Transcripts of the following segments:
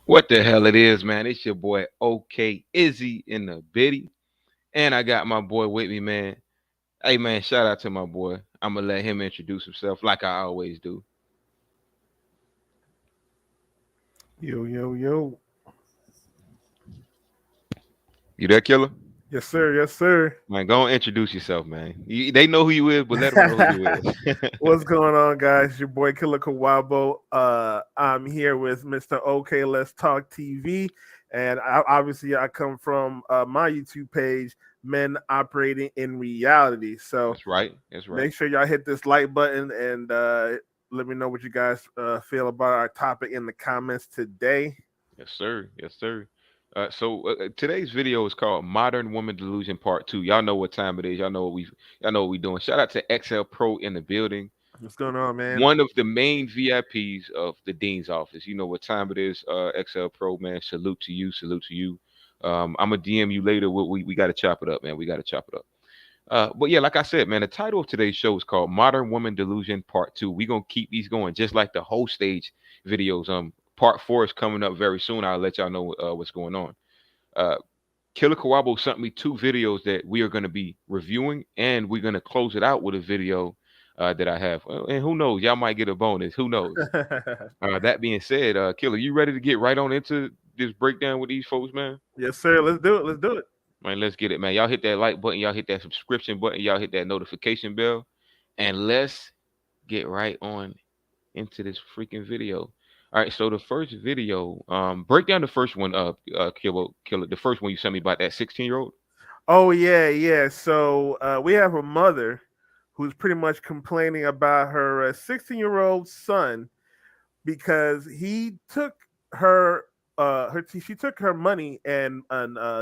What the hell it is, man? It's your boy OK Izzy in the biddy. And I got my boy with me, man. Hey man, shout out to my boy. I'ma let him introduce himself like I always do. Yo, yo, yo. You there, killer? Yes, sir. Yes, sir. Man, go and introduce yourself, man. They know who you is, but let them know who you is. What's going on, guys? Your boy Killer Kawabo. I'm here with Mr. OK Let's Talk TV. And obviously, I come from my YouTube page, Men Operating in Reality. So That's right. That's right. make sure y'all hit this like button and let me know what you guys feel about our topic in the comments today. Yes, sir. Yes, sir. So today's video is called "Modern Woman Delusion Part 2." Y'all know what time it is. Y'all know what we doing. Shout out to XL Pro in the building. What's going on, man? One of the main VIPs of the dean's office. You know what time it is. XL Pro, man. Salute to you. Salute to you. I'm gonna DM you later. We got to chop it up, man. We got to chop it up. But yeah, like I said, man, the title of today's show is called Modern Woman Delusion Part 2. We're gonna keep these going just like the whole stage videos. Part 4 is coming up very soon. I'll let y'all know what's going on. Uh Killer Kawabo sent me two videos that we are gonna be reviewing, and we're gonna close it out with a video that I have. And who knows, y'all might get a bonus. Who knows? That being said, Killer, you ready to get right on into this breakdown with these folks, man? Yes, sir. Let's do it. Let's do it. Man, let's get it, man. Y'all hit that like button, y'all hit that subscription button, y'all hit that notification bell, and let's get right on into this freaking video. All right, so the first video, break down the first one, Killer, the first one you sent me about that 16-year-old. Oh yeah, yeah. So we have a mother who's pretty much complaining about her 16-year-old son because he took she took her money and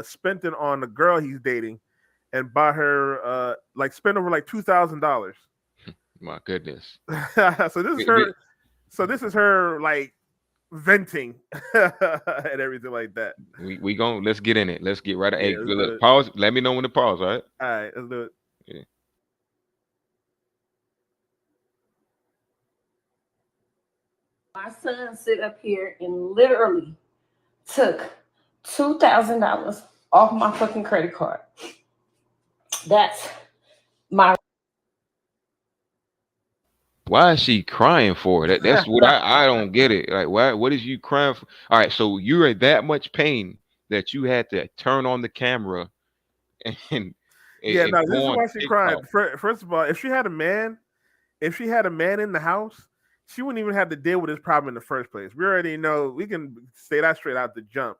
spent it on a girl he's dating and bought her like spent over like $2,000. My goodness. So this is Th- th- her. So this is her like venting and everything like that. We going let's get in it. Let's get right. Yeah, Hey, let's do look, it. pause. Let me know when to pause. All right. All right, let's do it. Yeah. My son sit up here and literally took $2,000 off my fucking credit card. That's my Why is she crying for? That's what I don't get it. Like, why? What is you crying for? All right, so you're in that much pain that you had to turn on the camera and and, Yeah, and no, this go is on why she cried. TikTok. First of all, if she had a man in the house, she wouldn't even have to deal with this problem in the first place. We already know we can say that straight out the jump.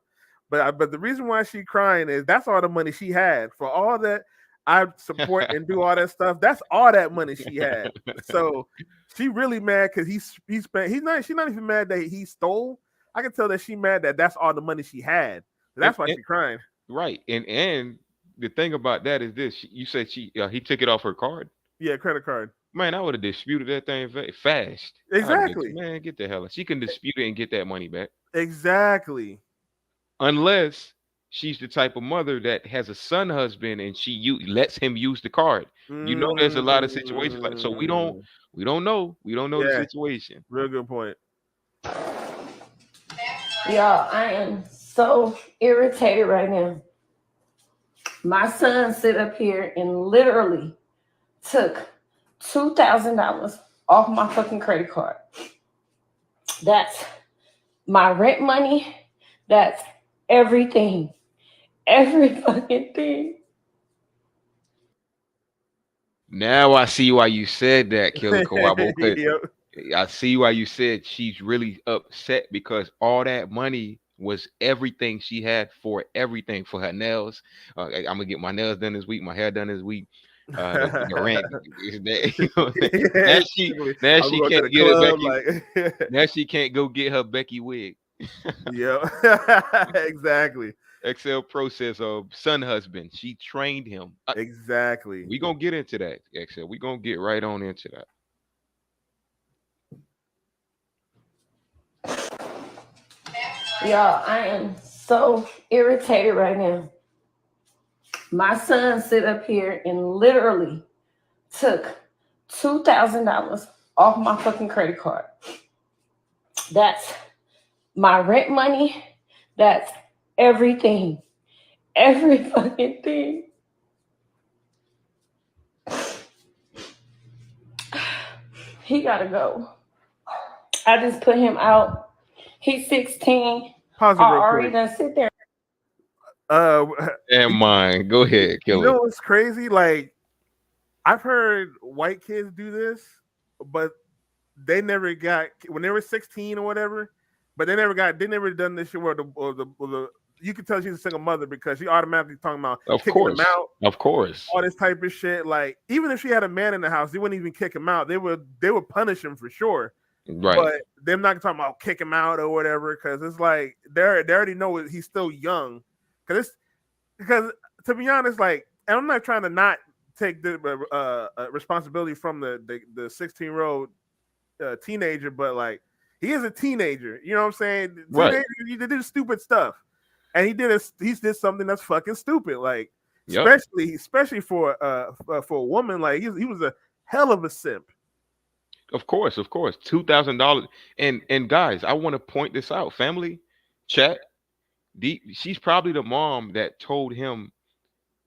But the reason why she crying is that's all the money she had for all that I support and do all that stuff. That's all that money she had. So she really mad because he spent. She's not even mad that he stole. I can tell that she mad that that's all the money she had. And, That's why and she crying. right, and the thing about that is this: you said he took it off her card. Yeah, credit card. Man, I would have disputed that thing very fast. Exactly. Man, get the hell out. She can dispute it and get that money back. Exactly. Unless she's the type of mother that has a son husband and lets him use the card. You know, there's a lot of situations like so. Mm, We don't know the yeah, situation. real good point. y'all. I am so irritated right now. My son sit up here and literally took $2,000 off my fucking credit card. That's my rent money. That's everything. Every fucking thing. Now I see why you said that, Killer Kawabo. 'Cause Yep. I see why you said she's really upset because all that money was everything she had for everything for her nails. I'm gonna get my nails done this week, my hair done this week. The rent. You know what I'm saying? Yeah, exactly. Now I'm she going to can't the get her club, Becky. like, Now she can't go get her Becky wig. yeah, exactly, XL Pro says, son husband. She trained him. exactly. We gonna get into that, XL. We gonna get right on into that. Y'all, I am so irritated right now. My son sit up here and literally took $2,000 off my fucking credit card. That's my rent money. That's everything. Every fucking thing. He gotta go. I just put him out. He's 16. Pause it I real already quick. done sit there. Uh, And mine. Go ahead, you kill know it. what's crazy? Like I've heard white kids do this, but they never got when they were 16 or whatever. But they never done this shit where the you could tell she's a single mother because she automatically talking about Of kicking them course. out, Of course. all this type of shit. Like even if she had a man in the house, they wouldn't even kick him out. They would punish him for sure. Right. But they're not talking about kick him out or whatever because it's like they already know he's still young. Because to be honest, like and I'm not trying to not take the responsibility from the 16-year-old teenager, but like he is a teenager. You know what I'm saying? Right. Teenagers, you do stupid stuff, and he did something that's fucking stupid. Like Yep. especially for a woman, like he was a hell of a simp. Of course. Of course. $2,000. And guys, I want to point this out. Family, chat. She's probably the mom that told him,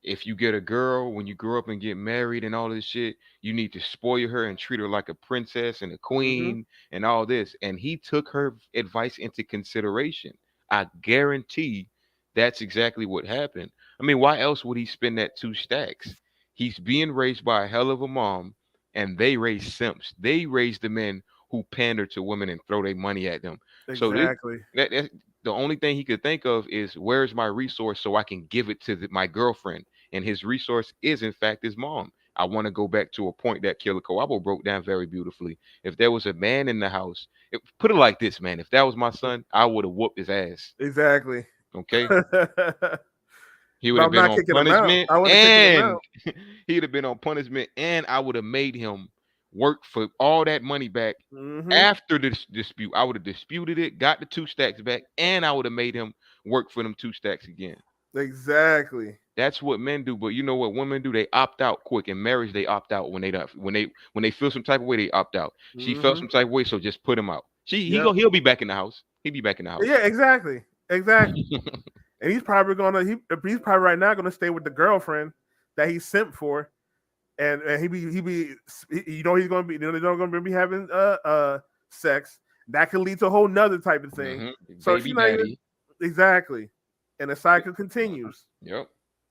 if you get a girl when you grow up and get married and all this shit, you need to spoil her and treat her like a princess and a Mm-hmm. queen and all this. And he took her advice into consideration. I guarantee that's exactly what happened. I mean, why else would he spend that two stacks? He's being raised by a hell of a mom, and they raise simps. They raise the men who pander to women and throw their money at them. So Exactly. that's the only thing he could think of is, where's my resource so I can give it to my girlfriend? And his resource is in fact his mom. I want to go back to a point that Killer Kawabo broke down very beautifully. If there was a man in the house, put it like this, man. If that was my son, I would have whooped his ass. Exactly. Okay, But he would have I'm been not on kicking him out. punishment, I would have kicked him and out. he'd have been on punishment, and I would have made him work for all that money back. Mm-hmm. After this dispute, I would have disputed it, got the two stacks back, and I would have made him work for them two stacks again. Exactly. That's what men do. But you know what women do? They opt out quick. In marriage, they opt out when they don't when they feel some type of way, they opt out. She felt Mm-hmm. some type of way, so just put him out. Yep. He'll be back in the house. He'll be back in the house. Yeah. Exactly. Exactly. And he's probably he's probably right now gonna stay with the girlfriend that he simped for, and he's gonna be they're gonna be having sex that could lead to a whole nother type of thing. So Baby she's not even daddy. exactly, and the cycle continues. Yep.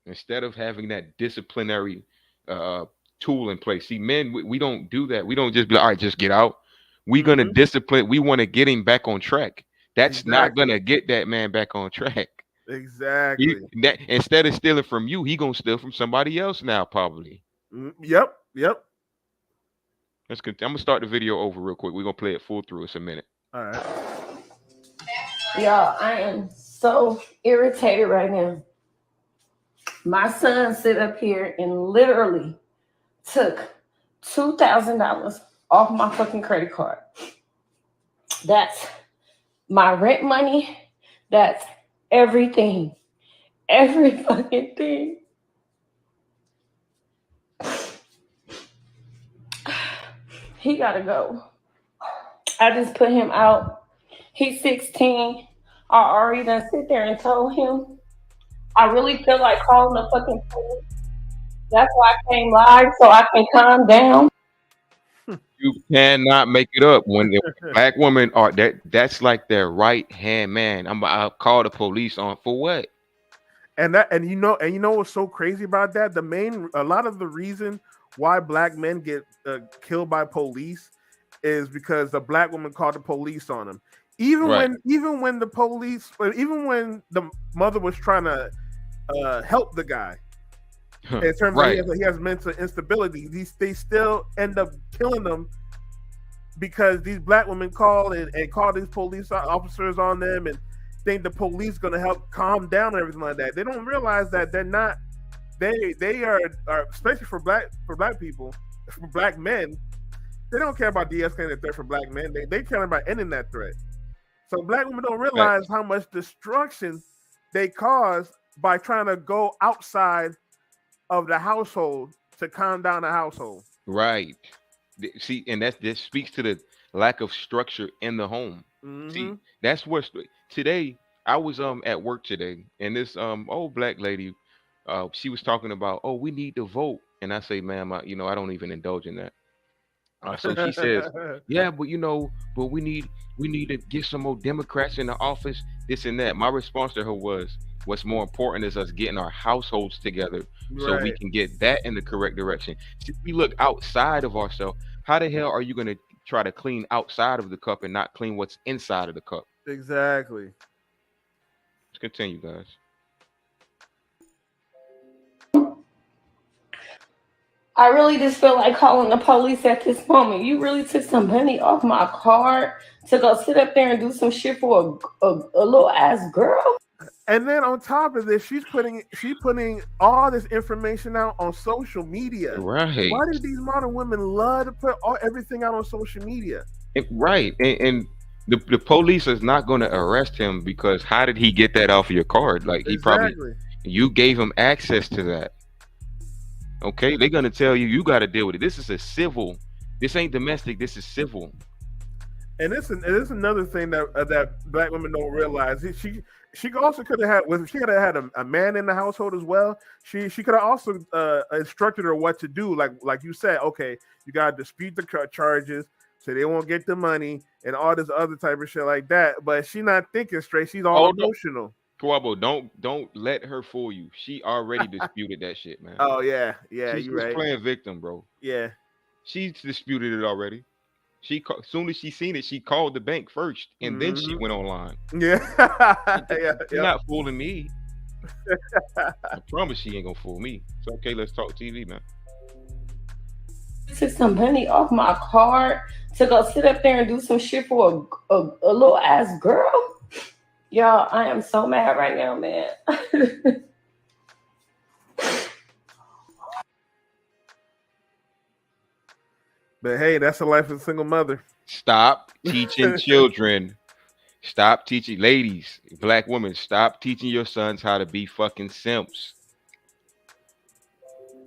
Instead of having that disciplinary uh tool in place. See, men, we don't do that. We don't just be like, all right, just get out. We're gonna Mm-hmm. discipline. We want to get him back on track. That's not Exactly. gonna get that man back on track. Exactly. That instead of stealing from you, he gonna steal from somebody else now, probably. Yep. Yep. I'm gonna start the video over real quick. We're gonna play it full through. It's a minute. All right. Y'all, I am so irritated right now. My son sit up here and literally took $2,000 off my fucking credit card. That's my rent money. That's everything. Every fucking thing. He gotta go. I just put him out. He's 16. I already done sit there and told him. I really feel like calling the fucking police. That's why I came live so I can calm down. You cannot make it up when the black women are that's like their right hand man. I'll call the police on for what? And you know what's so crazy about that? A lot of the reason why black men get killed by police is because the black woman called the police on them. Right. Even when the mother was trying to help the guy in terms of Right. he has mental instability, they still end up killing them because these black women call and call these police officers on them and think the police going to help calm down and everything like that. They don't realize that they're not. They are especially for black people, for black men. They don't care about de-escalating the threat for black men. They care about ending that threat. So black women don't realize how much destruction they cause by trying to go outside of the household to calm down the household. Right. See, and this speaks to the lack of structure in the home. Mm-hmm. See, that's where today I was at work today, and this old black lady, she was talking about, oh, we need to vote, and I say, ma'am, I don't even indulge in that. So she says, yeah, but but we need to get some more Democrats in the office, this and that. My response to her was, what's more important is us getting our households together so we Right. can get that in the correct direction. See, if we look outside of ourselves, how the hell are you going to try to clean outside of the cup and not clean what's inside of the cup? Exactly. Let's continue, guys. I really just feel like calling the police at this moment. You really took some money off my card to go sit up there and do some shit for a little ass girl. And then on top of this, she's putting all this information out on social media. Right. Why do these modern women love to put everything out on social media? Right. And the police is not going to arrest him because how did he get that off of your card? Like he probably Exactly. you gave him access to that. Okay, they're gonna tell you got to deal with it. This is a civil. This ain't domestic. This is civil. And it's another thing that black women don't realize. She also could have had, if she could have had a man in the household as well. She could have also instructed her what to do. Like you said, okay, you gotta dispute the charges so they won't get the money and all this other type of shit like that. But she not thinking straight. She's all Oh no, emotional. Kawabo, don't let her fool you. She already disputed that shit, man. Oh yeah, yeah, She's you're just right. playing victim, bro. Yeah, She's disputed it already. As soon as she seen it, she called the bank first, and then she hmm went online. yeah, yeah, You're yeah. not fooling me. I promise she ain't gonna fool me. So okay, let's talk TV, man. Took some money off my card to go sit up there and do some shit for a little ass girl. Y'all, I am so mad right now, man. But hey, that's the life of a single mother. Stop teaching children. Stop teaching ladies, black women. Stop teaching your sons how to be fucking simps.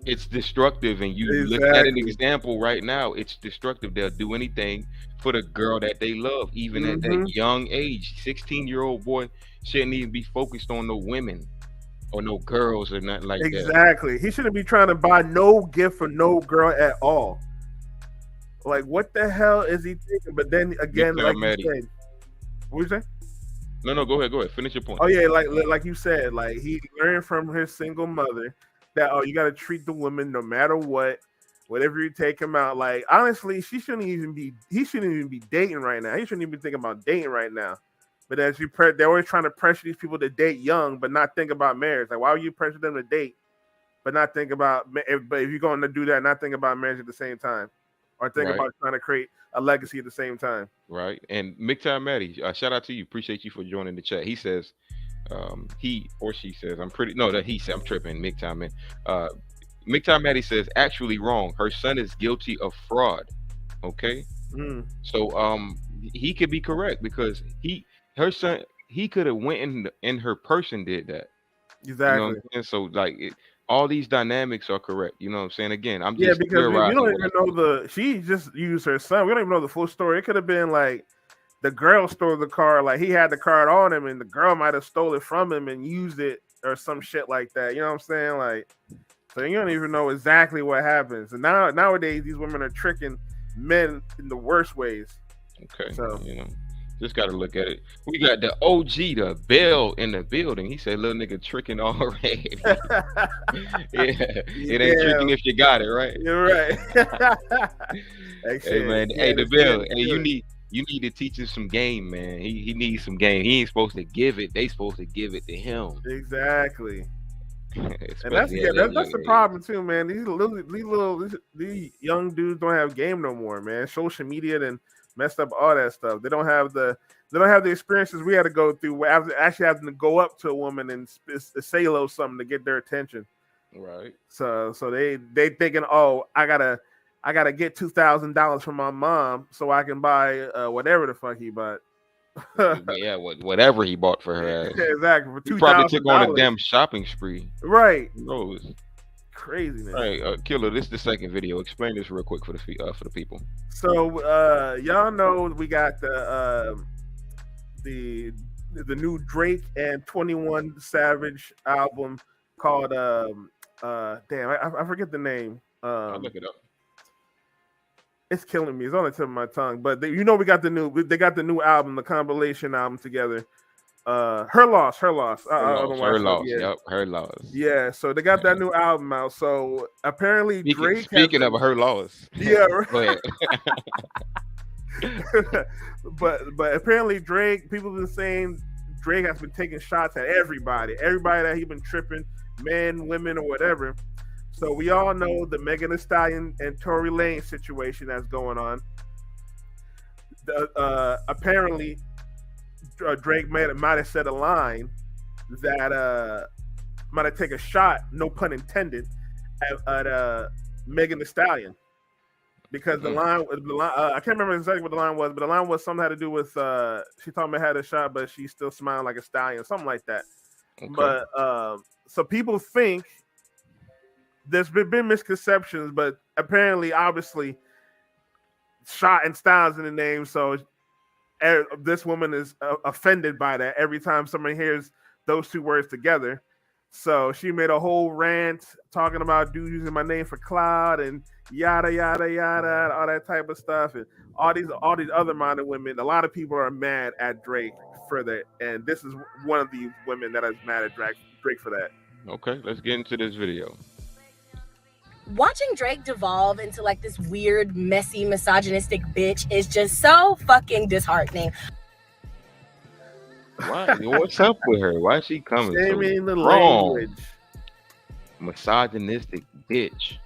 It's destructive, and you looking at an Exactly. example right now. It's destructive. They'll do anything for the girl that they love, even at that hmm young age. 16-year-old boy shouldn't even be focused on no women or no girls or nothing like that. Exactly. He shouldn't be trying to buy no gift for no girl at all. Like, what the hell is he thinking? But then Big again, like time you Maddie. said, what you say? No, go ahead, go ahead. Finish your point. Oh yeah, like you said, like he learned from his single mother that you got to treat the woman no matter what, whatever you take him out. Like honestly, he shouldn't even be dating right now. He shouldn't even be thinking about dating right now. But they're always trying to pressure these people to date young, but not think about marriage. Like why would you pressure them to date, but not think about? But if you're going to do that, not think about marriage at the same time, or think Right, about trying to create a legacy at the same time. right. And Big time Maddie, shout out to you. Appreciate you for joining the chat. He says, he or she says, I'm pretty. No, that he said, I'm tripping. Big time man. Uh, Big time Maddie says, actually wrong. Her son is guilty of fraud. Okay. Mm, So he could be correct because her son he could have went in her purse and did that. You know what exactly. I'm saying? So like all these dynamics are correct. You know what I'm saying? Again, I'm Yeah, just because we theorizing don't what I even know see. she just used her son. We don't even know the full story. It could have been like the girl stole the car, like he had the card on him, and the girl might have stole it from him and used it or some shit like that. You know what I'm saying? Like, so you don't even know exactly what happens. And nowadays, these women are tricking men in the worst ways. Okay, So just got to look at it. We got the OG, the Bell in the building. He said, "Little nigga tricking already." Yeah, it ain't yeah, tricking if you got it right. you're right. Like Hey shit, man, hey the he had Bell, to hey do it. you need to teach him some game, man. He needs some game. He ain't supposed to give it. They supposed to give it to him, Exactly. And that's especially yeah, at that that's young the age. problem too, man. These young dudes don't have game no more, man. Social media and messed up all that stuff. They don't have the experiences we had to go through. After actually having to go up to a woman and say a little something to get their attention. Right. So they thinking, oh, I gotta get $2,000 from my mom so I can buy whatever the fuck he bought. Yeah, whatever he bought for her ass. Exactly for He two probably took thousand on a dollars. damn shopping spree. Right, Who knows? All craziness. right, Killer. This is the second video. Explain this real quick for the people. So y'all know we got the the new Drake and 21 Savage album called damn, I forget the name. I'll look it up. It's killing me. It's on the tip of my tongue. But we got they got the new album, the compilation album together. Her Loss. I don't know why I Her said, loss. yeah. Yep, her loss. Yeah, so they got that new album out. So apparently Drake speaking of her loss. Yeah. Go ahead. but apparently Drake, people have been saying Drake has been taking shots at everybody that he been tripping, men, women, or whatever. So we all know the Megan Thee Stallion and Tory Lanez situation that's going on. Apparently, Drake might have said a line that might have taken a shot, no pun intended, at Megan Thee Stallion. Because the line, I can't remember exactly what the line was, but the line was something had to do with she thought me had a shot, but she still smiling like a stallion, something like that. Okay. But so people think there's been misconceptions, but apparently, obviously, shot and styles in the name, so this woman is offended by that every time somebody hears those two words together. So she made a whole rant talking about dudes using my name for cloud and yada yada yada, all that type of stuff, and all these other modern women. A lot of people are mad at Drake for that, and this is one of these women that is mad at Drake for that. Okay, let's get into this video. Watching Drake devolve into like this weird, messy, misogynistic bitch is just so fucking disheartening. Why? What's up with her? Why is she coming Shaming so the wrong? language. Misogynistic bitch.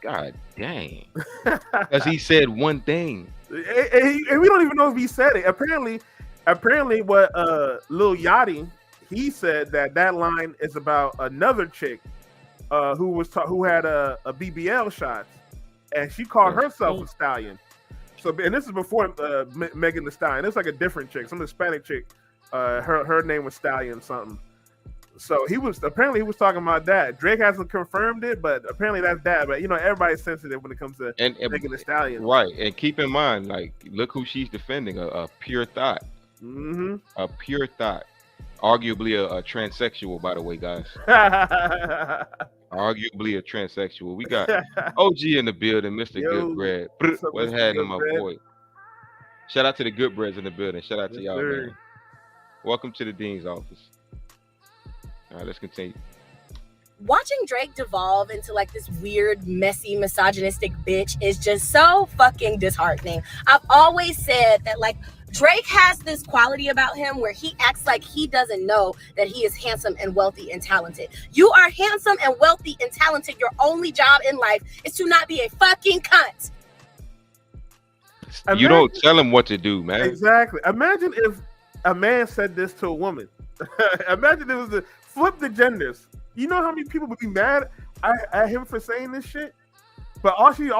God dang. Because he said one thing. And we don't even know if he said it. Apparently what Lil Yachty, he said that line is about another chick who had a BBL shot, and she called herself a stallion. So, and this is before Megan Thee Stallion. It's like a different chick, some Hispanic chick. Her name was Stallion something. So he was talking about that. Drake hasn't confirmed it, but apparently that's that. But everybody's sensitive when it comes to Megan Thee Stallion, right? And keep in mind, like, look who she's defending, a pure thought, a pure thought, arguably a transsexual, by the way, guys. Arguably a transsexual. We got OG in the building, Mr. Goodbread. What's happening, my boy? Shout out to the Goodbreads in the building. Shout out to y'all, man. Welcome to the Dean's office. All right, let's continue. Watching Drake devolve into like this weird, messy, misogynistic bitch is just so fucking disheartening. I've always said that like Drake has this quality about him where he acts like he doesn't know that he is handsome and wealthy and talented. You are handsome and wealthy and talented. Your only job in life is to not be a fucking cunt. You don't tell him what to do, man. Exactly. Imagine if a man said this to a woman. Imagine it was flip the genders. You know how many people would be mad at him for saying this shit? But all she's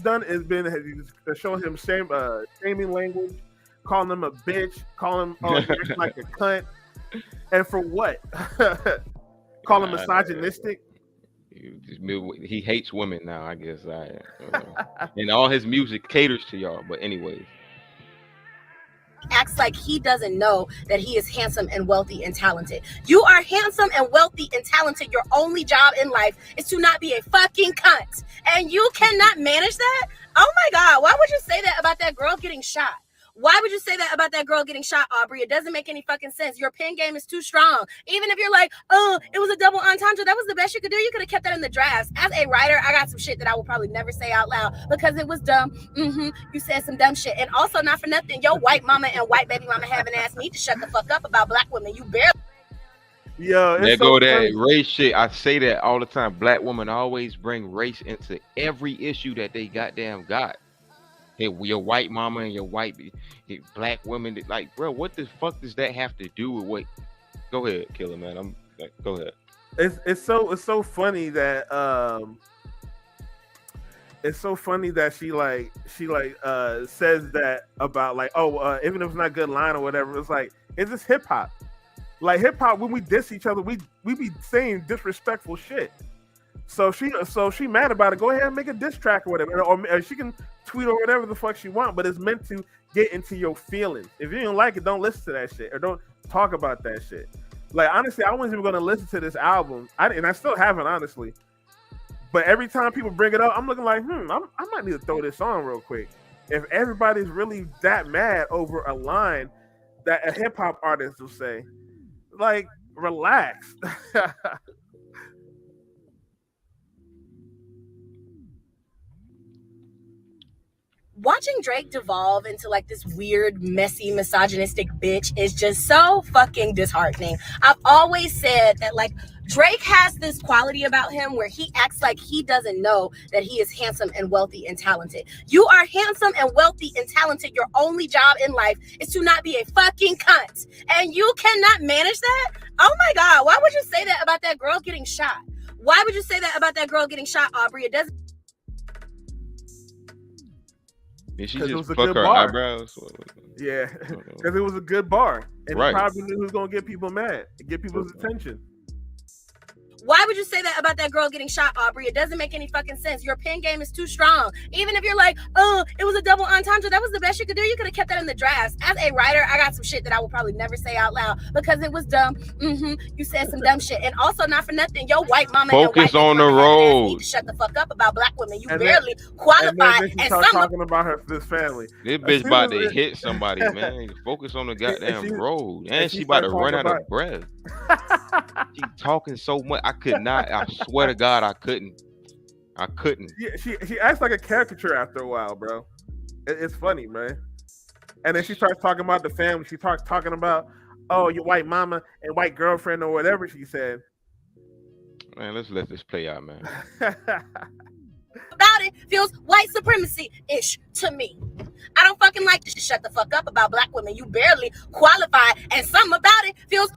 done is been showing him shaming language, calling him a bitch, calling him like a cunt, and for what? Call him misogynistic. He hates women now, I guess. And all his music caters to y'all. But anyways. Acts like he doesn't know that he is handsome and wealthy and talented. You are handsome and wealthy and talented. Your only job in life is to not be a fucking cunt. And you cannot manage that? Oh my God, why would you say that about that girl getting shot? Why would you say that about that girl getting shot, Aubrey? It doesn't make any fucking sense. Your pen game is too strong. Even if you're like, oh, it was a double entendre, that was the best you could do. You could have kept that in the drafts. As a writer, I got some shit that I will probably never say out loud because it was dumb. You said some dumb shit. And also, not for nothing, your white mama and white baby mama having asked me to shut the fuck up about black women. You barely. Yo, there go that race shit. I say that all the time. Black women always bring race into every issue that they goddamn got. Hey, your white mama and your black women, like, bro, what the fuck does that have to do with what? Go ahead, Killer, man. Go ahead. It's so funny that she says that about like, even if it's not a good line or whatever, it's like, is this hip hop? Like hip hop, when we diss each other, we be saying disrespectful shit. So she mad about it. Go ahead and make a diss track or whatever, or she can tweet or whatever the fuck she want. But it's meant to get into your feelings. If you don't like it, don't listen to that shit or don't talk about that shit. Like honestly, I wasn't even gonna listen to this album, and I still haven't honestly. But every time people bring it up, I'm looking like, I might need to throw this on real quick. If everybody's really that mad over a line that a hip hop artist will say, like, relax. Watching Drake devolve into like this weird, messy, misogynistic bitch is just so fucking disheartening. I've always said that like Drake has this quality about him where he acts like he doesn't know that he is handsome and wealthy and talented. You are handsome and wealthy and talented. Your only job in life is to not be a fucking cunt. And you cannot manage that? Oh my God, why would you say that about that girl getting shot? Why would you say that about that girl getting shot, Aubrey? It doesn't. Did she 'Cause it just was a fuck good her bar. eyebrows? Yeah, because it was a good bar, and Right. he probably knew he was gonna get people mad, and get people's attention. Why would you say that about that girl getting shot, Aubrey? It doesn't make any fucking sense. Your pen game is too strong. Even if you're like, oh, it was a double entendre, that was the best you could do. You could have kept that in the drafts. As a writer, I got some shit that I will probably never say out loud because it was dumb. You said some dumb shit. And also, not for nothing, your white mama Focus and white on the mama having ass road. need to shut the fuck up about black women. You And barely And qualify. then she And started some talking about this family. This As bitch soon about as to it- hit somebody, man. Focus on the goddamn road. And she she about to started run talking out of breath. She talking so much. I could not. I swear to God, I couldn't. she acts like a caricature after a while, bro. It's funny, man. And then she starts talking about the family. She starts talking about, oh, your white mama and white girlfriend or whatever she said. Man, let's let this play out, man. about it feels white supremacy-ish to me. I don't fucking like to shut the fuck up about black women. You barely qualify. And something about it feels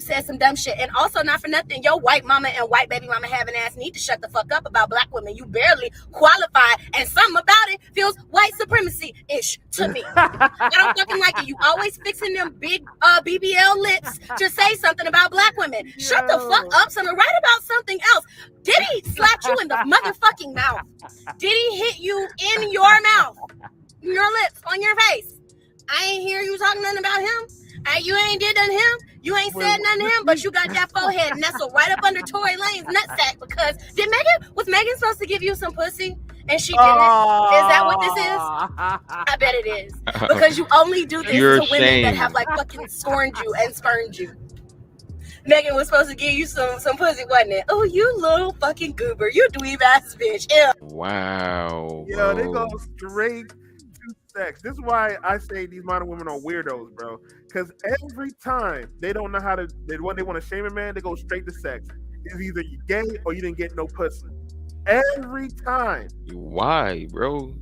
said some dumb shit. And also, not for nothing, your white mama and white baby mama having ass need to shut the fuck up about black women. You barely qualify. And something about it feels white supremacy-ish to me. I don't fucking like it. You always fixing them big BBL lips to say something about black women. Shut the fuck up, son. Write about something else. Did he slap you in the motherfucking mouth? Did he hit you in your mouth? Your lips, on your face? I ain't hear you talking nothing about him. You ain't did nothing to him. You ain't said nothing to him, but you got that forehead nestled right up under Tory Lane's nutsack because was Megan supposed to give you some pussy? And she didn't. Is that what this is? I bet it is. Because you only do this Pure to women that shame. have like fucking scorned you and spurned you. Megan was supposed to give you some pussy, wasn't it? Oh, you little fucking goober. You dweeb ass bitch. Ew. Wow. Yo, they bro. go straight to sex. This is why I say these modern women are weirdos, bro. Because every time they don't know how to, when they want to shame a man, they go straight to sex. It's either you gay or you didn't get no pussy. Every time. Why, bro?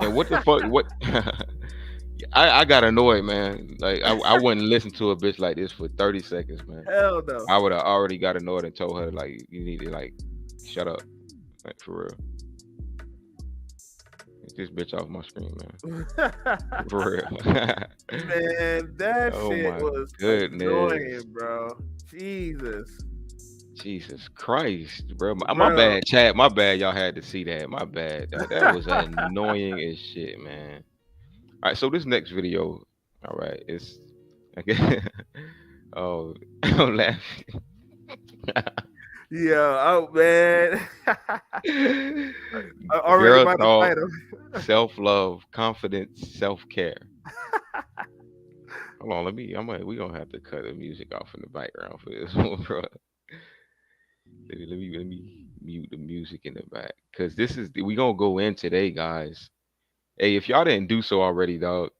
And what the fuck? What? I got annoyed, man. Like I wouldn't listen to a bitch like this for 30 seconds, man. Hell no. I would have already got annoyed and told her like, you need to like shut up, like for real. Get this bitch off my screen, man. For real. Man, that Oh shit my was goodness. annoying, bro. Jesus. Jesus Christ, bro. My Bro. bad, chat. My bad. Y'all had to see that. My bad. That was annoying as shit, man. All right, so this next video, all right, it's okay. Oh, I'm laughing. Yeah, oh man. Already Girl about to talk, fight him. self-love, confidence, self-care. Hold on, we gonna have to cut the music off in the background for this one, bro. Let me mute the music in the back, cause we gonna go in today, guys. Hey, if y'all didn't do so already, dog,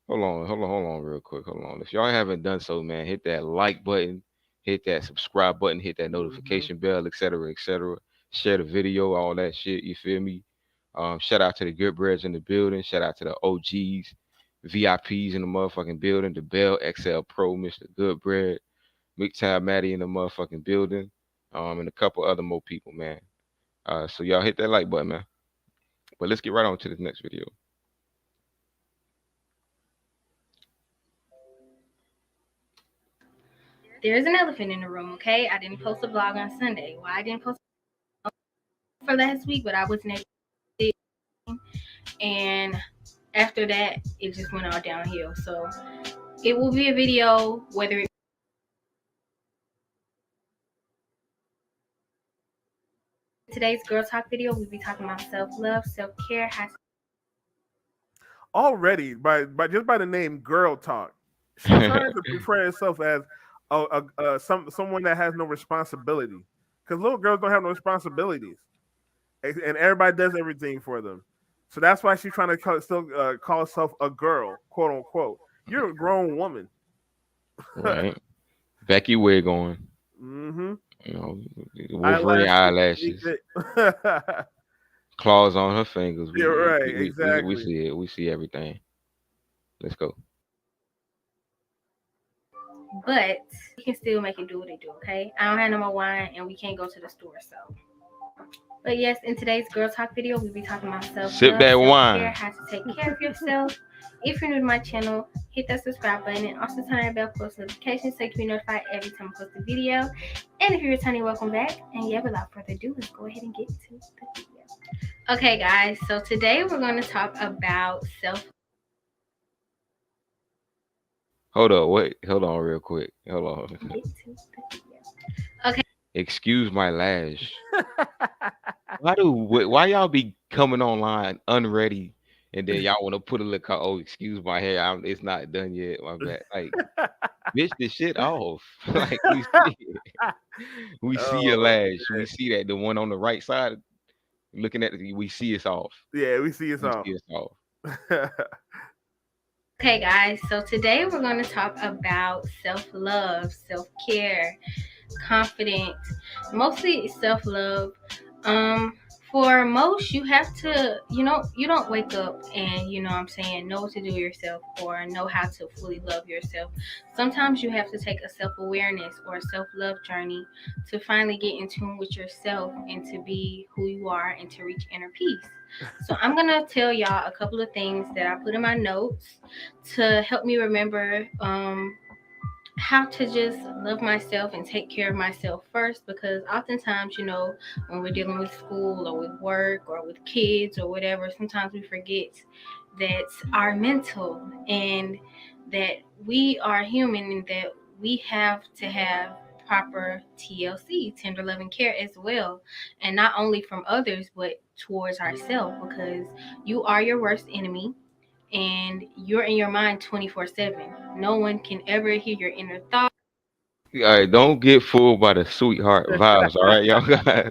hold on, real quick. Hold on. If y'all haven't done so, man, hit that like button, hit that subscribe button, hit that notification bell, etc., etc. Share the video, all that shit. You feel me? Shout out to the good breads in the building. Shout out to the OGs, VIPs in the motherfucking building. The Bell XL Pro, Mr. Goodbread, McTab Matty in the motherfucking building, and a couple other more people, man. So y'all hit that like button, man. But let's get right on to this next video. There's an elephant in the room, okay? I didn't post a blog on Sunday. Why I didn't post for last week, but I wasn't able to. And after that, it just went all downhill. So it will be a video, whether it today's girl talk video, we'll be talking about self-love, self-care, how to Already by just by the name "girl talk," she's trying to portray herself as someone that has no responsibility. Because little girls don't have no responsibilities, and everybody does everything for them. So that's why she's trying to call herself a girl, quote unquote. You're a grown woman. Right. Becky wig on. Mm-hmm. You know, Wolverine Eyelashes. eyelashes, claws on her fingers. We You're we, right. we, we, we Exactly. see it. We see everything. Let's go. but we can still make it do what it do, okay? I don't have no more wine and we can't go to the store, so. But yes, in today's girl talk video, we'll be talking about self-love, Sip that self-care, wine. how to take care of yourself. If you're new to my channel, hit that subscribe button and also turn on your bell post notifications so you can be notified every time I post a video. And if you're returning, welcome back. And yeah, without further ado, let's go ahead and get to the video. Okay, guys, so today we're going to talk about Hold on, wait. Hold on, real quick. Hold on. Okay. Excuse my lash. Why y'all be coming online unready, and then y'all want to put a look? Oh, excuse my hair. It's not done yet. My bad. Like, bitch, this shit off. Like we see it. We see your Oh, lash. We see that the one on the right side. Looking at it, we see it's off. yeah, we see it's We off. see it's off. Okay, guys, so today we're going to talk about self-love, self-care, confidence, mostly self-love. For most, you have to, you don't wake up and, what I'm saying, know what to do yourself or know how to fully love yourself. Sometimes you have to take a self-awareness or a self-love journey to finally get in tune with yourself and to be who you are and to reach inner peace. So I'm going to tell y'all a couple of things that I put in my notes to help me remember how to just love myself and take care of myself first, because oftentimes, when we're dealing with school or with work or with kids or whatever, sometimes we forget that our mental and that we are human and that we have to have proper TLC, tender loving care as well, and not only from others but towards ourselves, because you are your worst enemy and you're in your mind 24/7. No one can ever hear your inner thoughts. All right, don't get fooled by the sweetheart vibes. All right, y'all.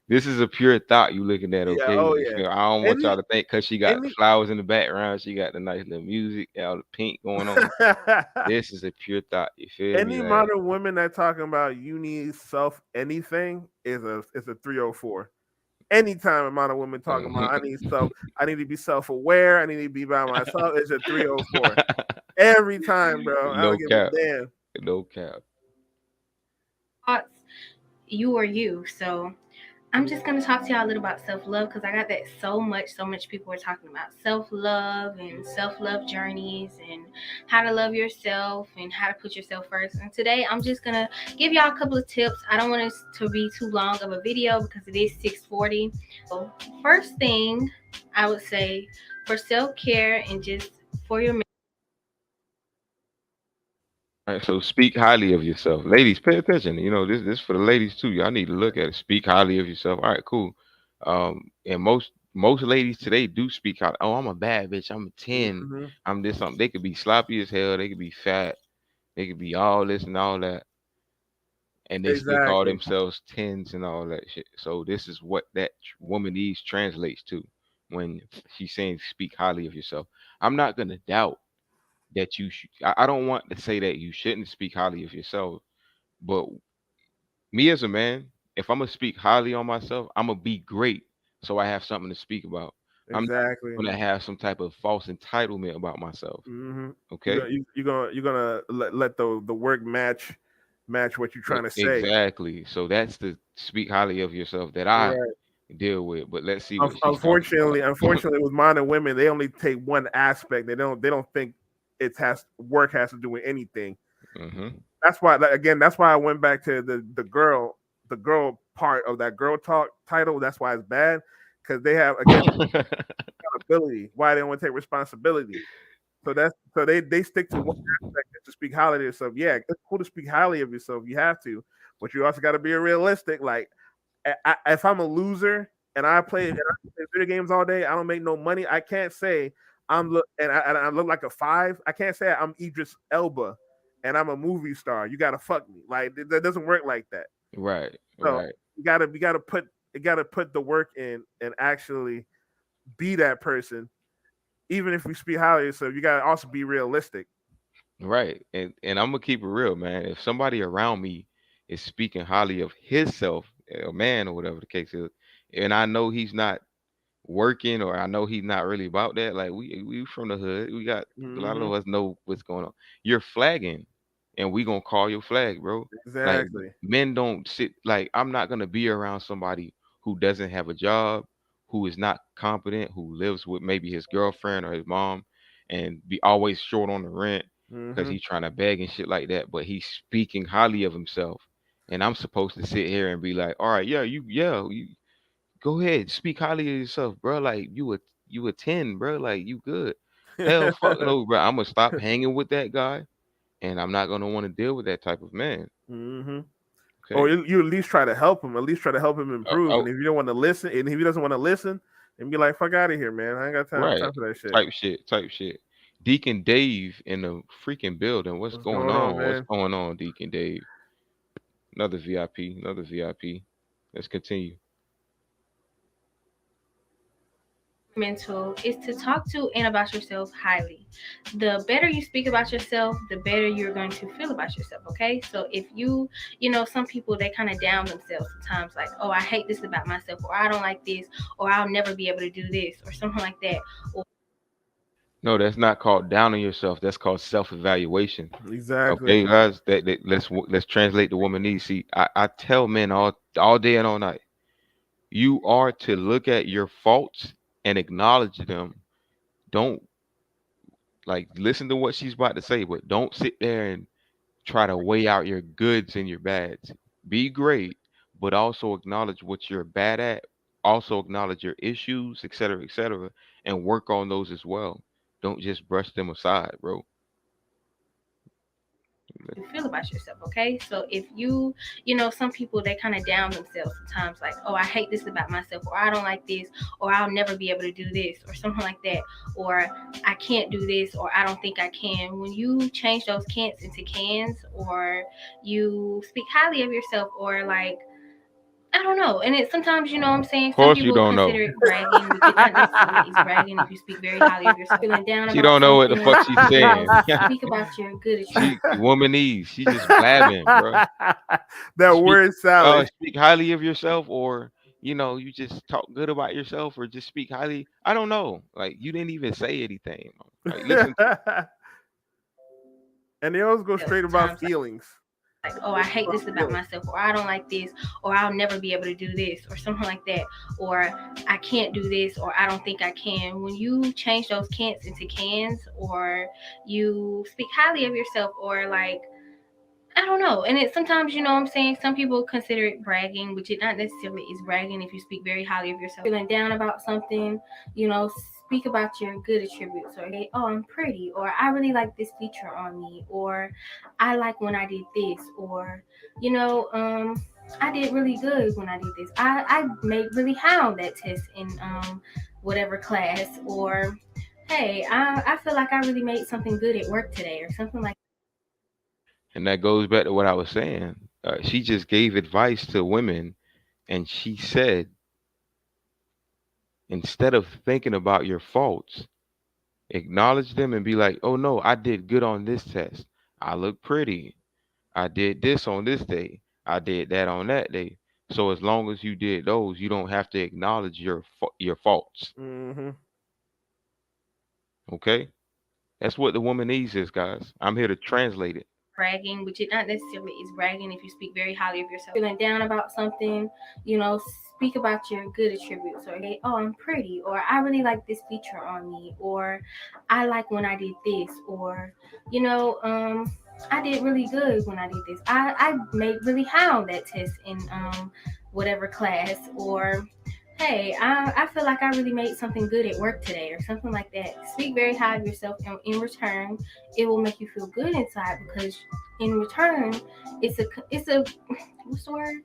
This is a pure thought you looking at. Yeah. Okay, Oh you yeah. feel? I don't want y'all Any to think because she got any flowers in the background, she got the nice little music, all the pink going on. This is a pure thought. You feel me? any Like, modern women that talking about you need self anything is a 304. Anytime a modern woman talking about I need to be self aware, I need to be by myself, it's a 304. Every time, bro. I no don't give a cap, damn. no cap. You are you. So I'm just going to talk to y'all a little about self-love, because I got that so much people are talking about self-love and self-love journeys and how to love yourself and how to put yourself first. And today I'm just going to give y'all a couple of tips. I don't want it to be too long of a video because it is 6:40. So first thing I would say for self-care and just for your All right, so speak highly of yourself, ladies. Pay attention. This for the ladies too. Y'all need to look at it. Speak highly of yourself. All right, cool. And most ladies today do speak out. Oh, I'm a bad bitch. I'm a 10. Hmm. I'm this something. They could be sloppy as hell. They could be fat. They could be all this and all that, and they still call Exactly. themselves tens and all that shit. So this is what that womanese translates to when she's saying speak highly of yourself. I'm not gonna doubt that you should. I don't want to say that you shouldn't speak highly of yourself, but me as a man, if I'm gonna speak highly on myself, I'm gonna be great, so I have something to speak about. I'm not Exactly. gonna have some type of false entitlement about myself. Hmm. Okay. You're gonna let the work match what you're trying to say. Exactly. So that's the speak highly of yourself that I Right. deal with. But let's see what she's talking Unfortunately, about. with modern women, they only take one aspect. They don't think work has to do with anything. Hmm. That's why, again, that's why I went back to the girl part of that girl talk title. That's why it's bad because they have again accountability. Why they don't want to take responsibility. So they stick to one aspect is to speak highly of yourself. Yeah, it's cool to speak highly of yourself. You have to, but you also got to be realistic. Like if I'm a loser and I play video games all day, I don't make no money. I can't say and I look like a five. I can't say I'm Idris Elba and I'm a movie star. You got to fuck me. Like that doesn't work like that. Right, So right, you gotta put the work in and actually be that person. Even if we speak highly of yourself, you gotta also be realistic. right. And I'm gonna keep it real, man. If somebody around me is speaking highly of himself, a man or whatever the case is, and I know he's not working or I know he's not really about that. Like we from the hood. We got a lot of Hmm. us know what's going on. You're flagging and we gonna call your flag, bro. Like Exactly. men don't sit like I'm not gonna be around somebody who doesn't have a job, who is not competent, who lives with maybe his girlfriend or his mom and be always short on the rent because Hmm. he's trying to beg and shit like that, but he's speaking highly of himself. And I'm supposed to sit here and be like, all right, you go ahead, speak highly of yourself, bro. Like you a 10, bro. Like you good. Hell, fuck no, bro. I'm gonna stop hanging with that guy, and I'm not gonna want to deal with that type of man. Hmm. Or Okay. you at least try to help him. At least try to help him improve. Oh, And if you don't want to listen, and if he doesn't want to listen, then be like, "Fuck out of here, man. I ain't got right. time for that shit." Type shit. Type shit. Deacon Dave in the freaking building. What's What's going going on, on? What's man? going on, Deacon Dave? Another VIP. Another VIP. Let's continue. Mental is to talk to and about yourself highly. The better you speak about yourself, the better you're going to feel about yourself. Okay, so if some people they kind of down themselves sometimes, like, oh, I hate this about myself, or I don't like this, or I'll never be able to do this, or something like that. Or No, that's not called down on yourself. That's called self-evaluation. Exactly. Okay, guys, let's translate the woman needs. See, I tell men all day and all night, you are to look at your faults and acknowledge them. Don't like listen to what she's about to say, but don't sit there and try to weigh out your goods and your bads. Be great, but also acknowledge what you're bad at. Also acknowledge your issues, etc., and work on those as well. Don't just brush them aside, bro. you feel about yourself. Okay, so if some people they kind of down themselves sometimes, like, oh, I hate this about myself, or I don't like this, or I'll never be able to do this, or something like that, or I can't do this, or I don't think I can. When you change those can'ts into cans, or you speak highly of yourself, or like, I don't know. And it sometimes, what I'm Of saying, some course, you people don't consider know. it bragging, which it not necessarily is bragging if you speak very highly of yourself. Feeling down She about don't know what the something, fuck she's saying. speak about your good She achievements. womanese. She just blabbing, bro. That Speak word salad. speak highly of yourself, or you just talk good about yourself, or just speak highly. I don't know. Like you didn't even say anything. Like listen to And they always go straight about Sometimes, feelings. like, oh, I hate this about myself, or I don't like this, or I'll never be able to do this, or something like that, or I can't do this, or I don't think I can. When you change those can'ts into cans, or you speak highly of yourself, or like, I don't know. And it sometimes, what I'm saying, some people consider it bragging, which it not necessarily is bragging if you speak very highly of yourself. Feeling down about something, you know, speak about your good attributes, or say, oh, I'm pretty, or I really like this feature on me, or I like when I did this, or, you know, I did really good when I did this. I made really high on that test in whatever class, or hey, I feel like I really made something good at work today, or something like. and that goes back to what I was saying. She just gave advice to women, and she said, instead of thinking about your faults, acknowledge them and be like, oh no, I did good on this test. I look pretty. I did this on this day. I did that on that day. So as long as you did those, you don't have to acknowledge your faults. Hmm. Okay? That's what the woman needs is, guys. I'm here to translate it. Bragging, which it not necessarily is bragging if you speak very highly of yourself. Feeling down about something, you know, speak about your good attributes, or say, oh, I'm pretty, or I really like this feature on me, or I like when I did this, or, you know, I did really good when I did this. I made really high on that test in whatever class, or hey, I feel like I really made something good at work today, or something like that. Speak very high of yourself, and in return, it will make you feel good inside, because in return, it's a what's the word?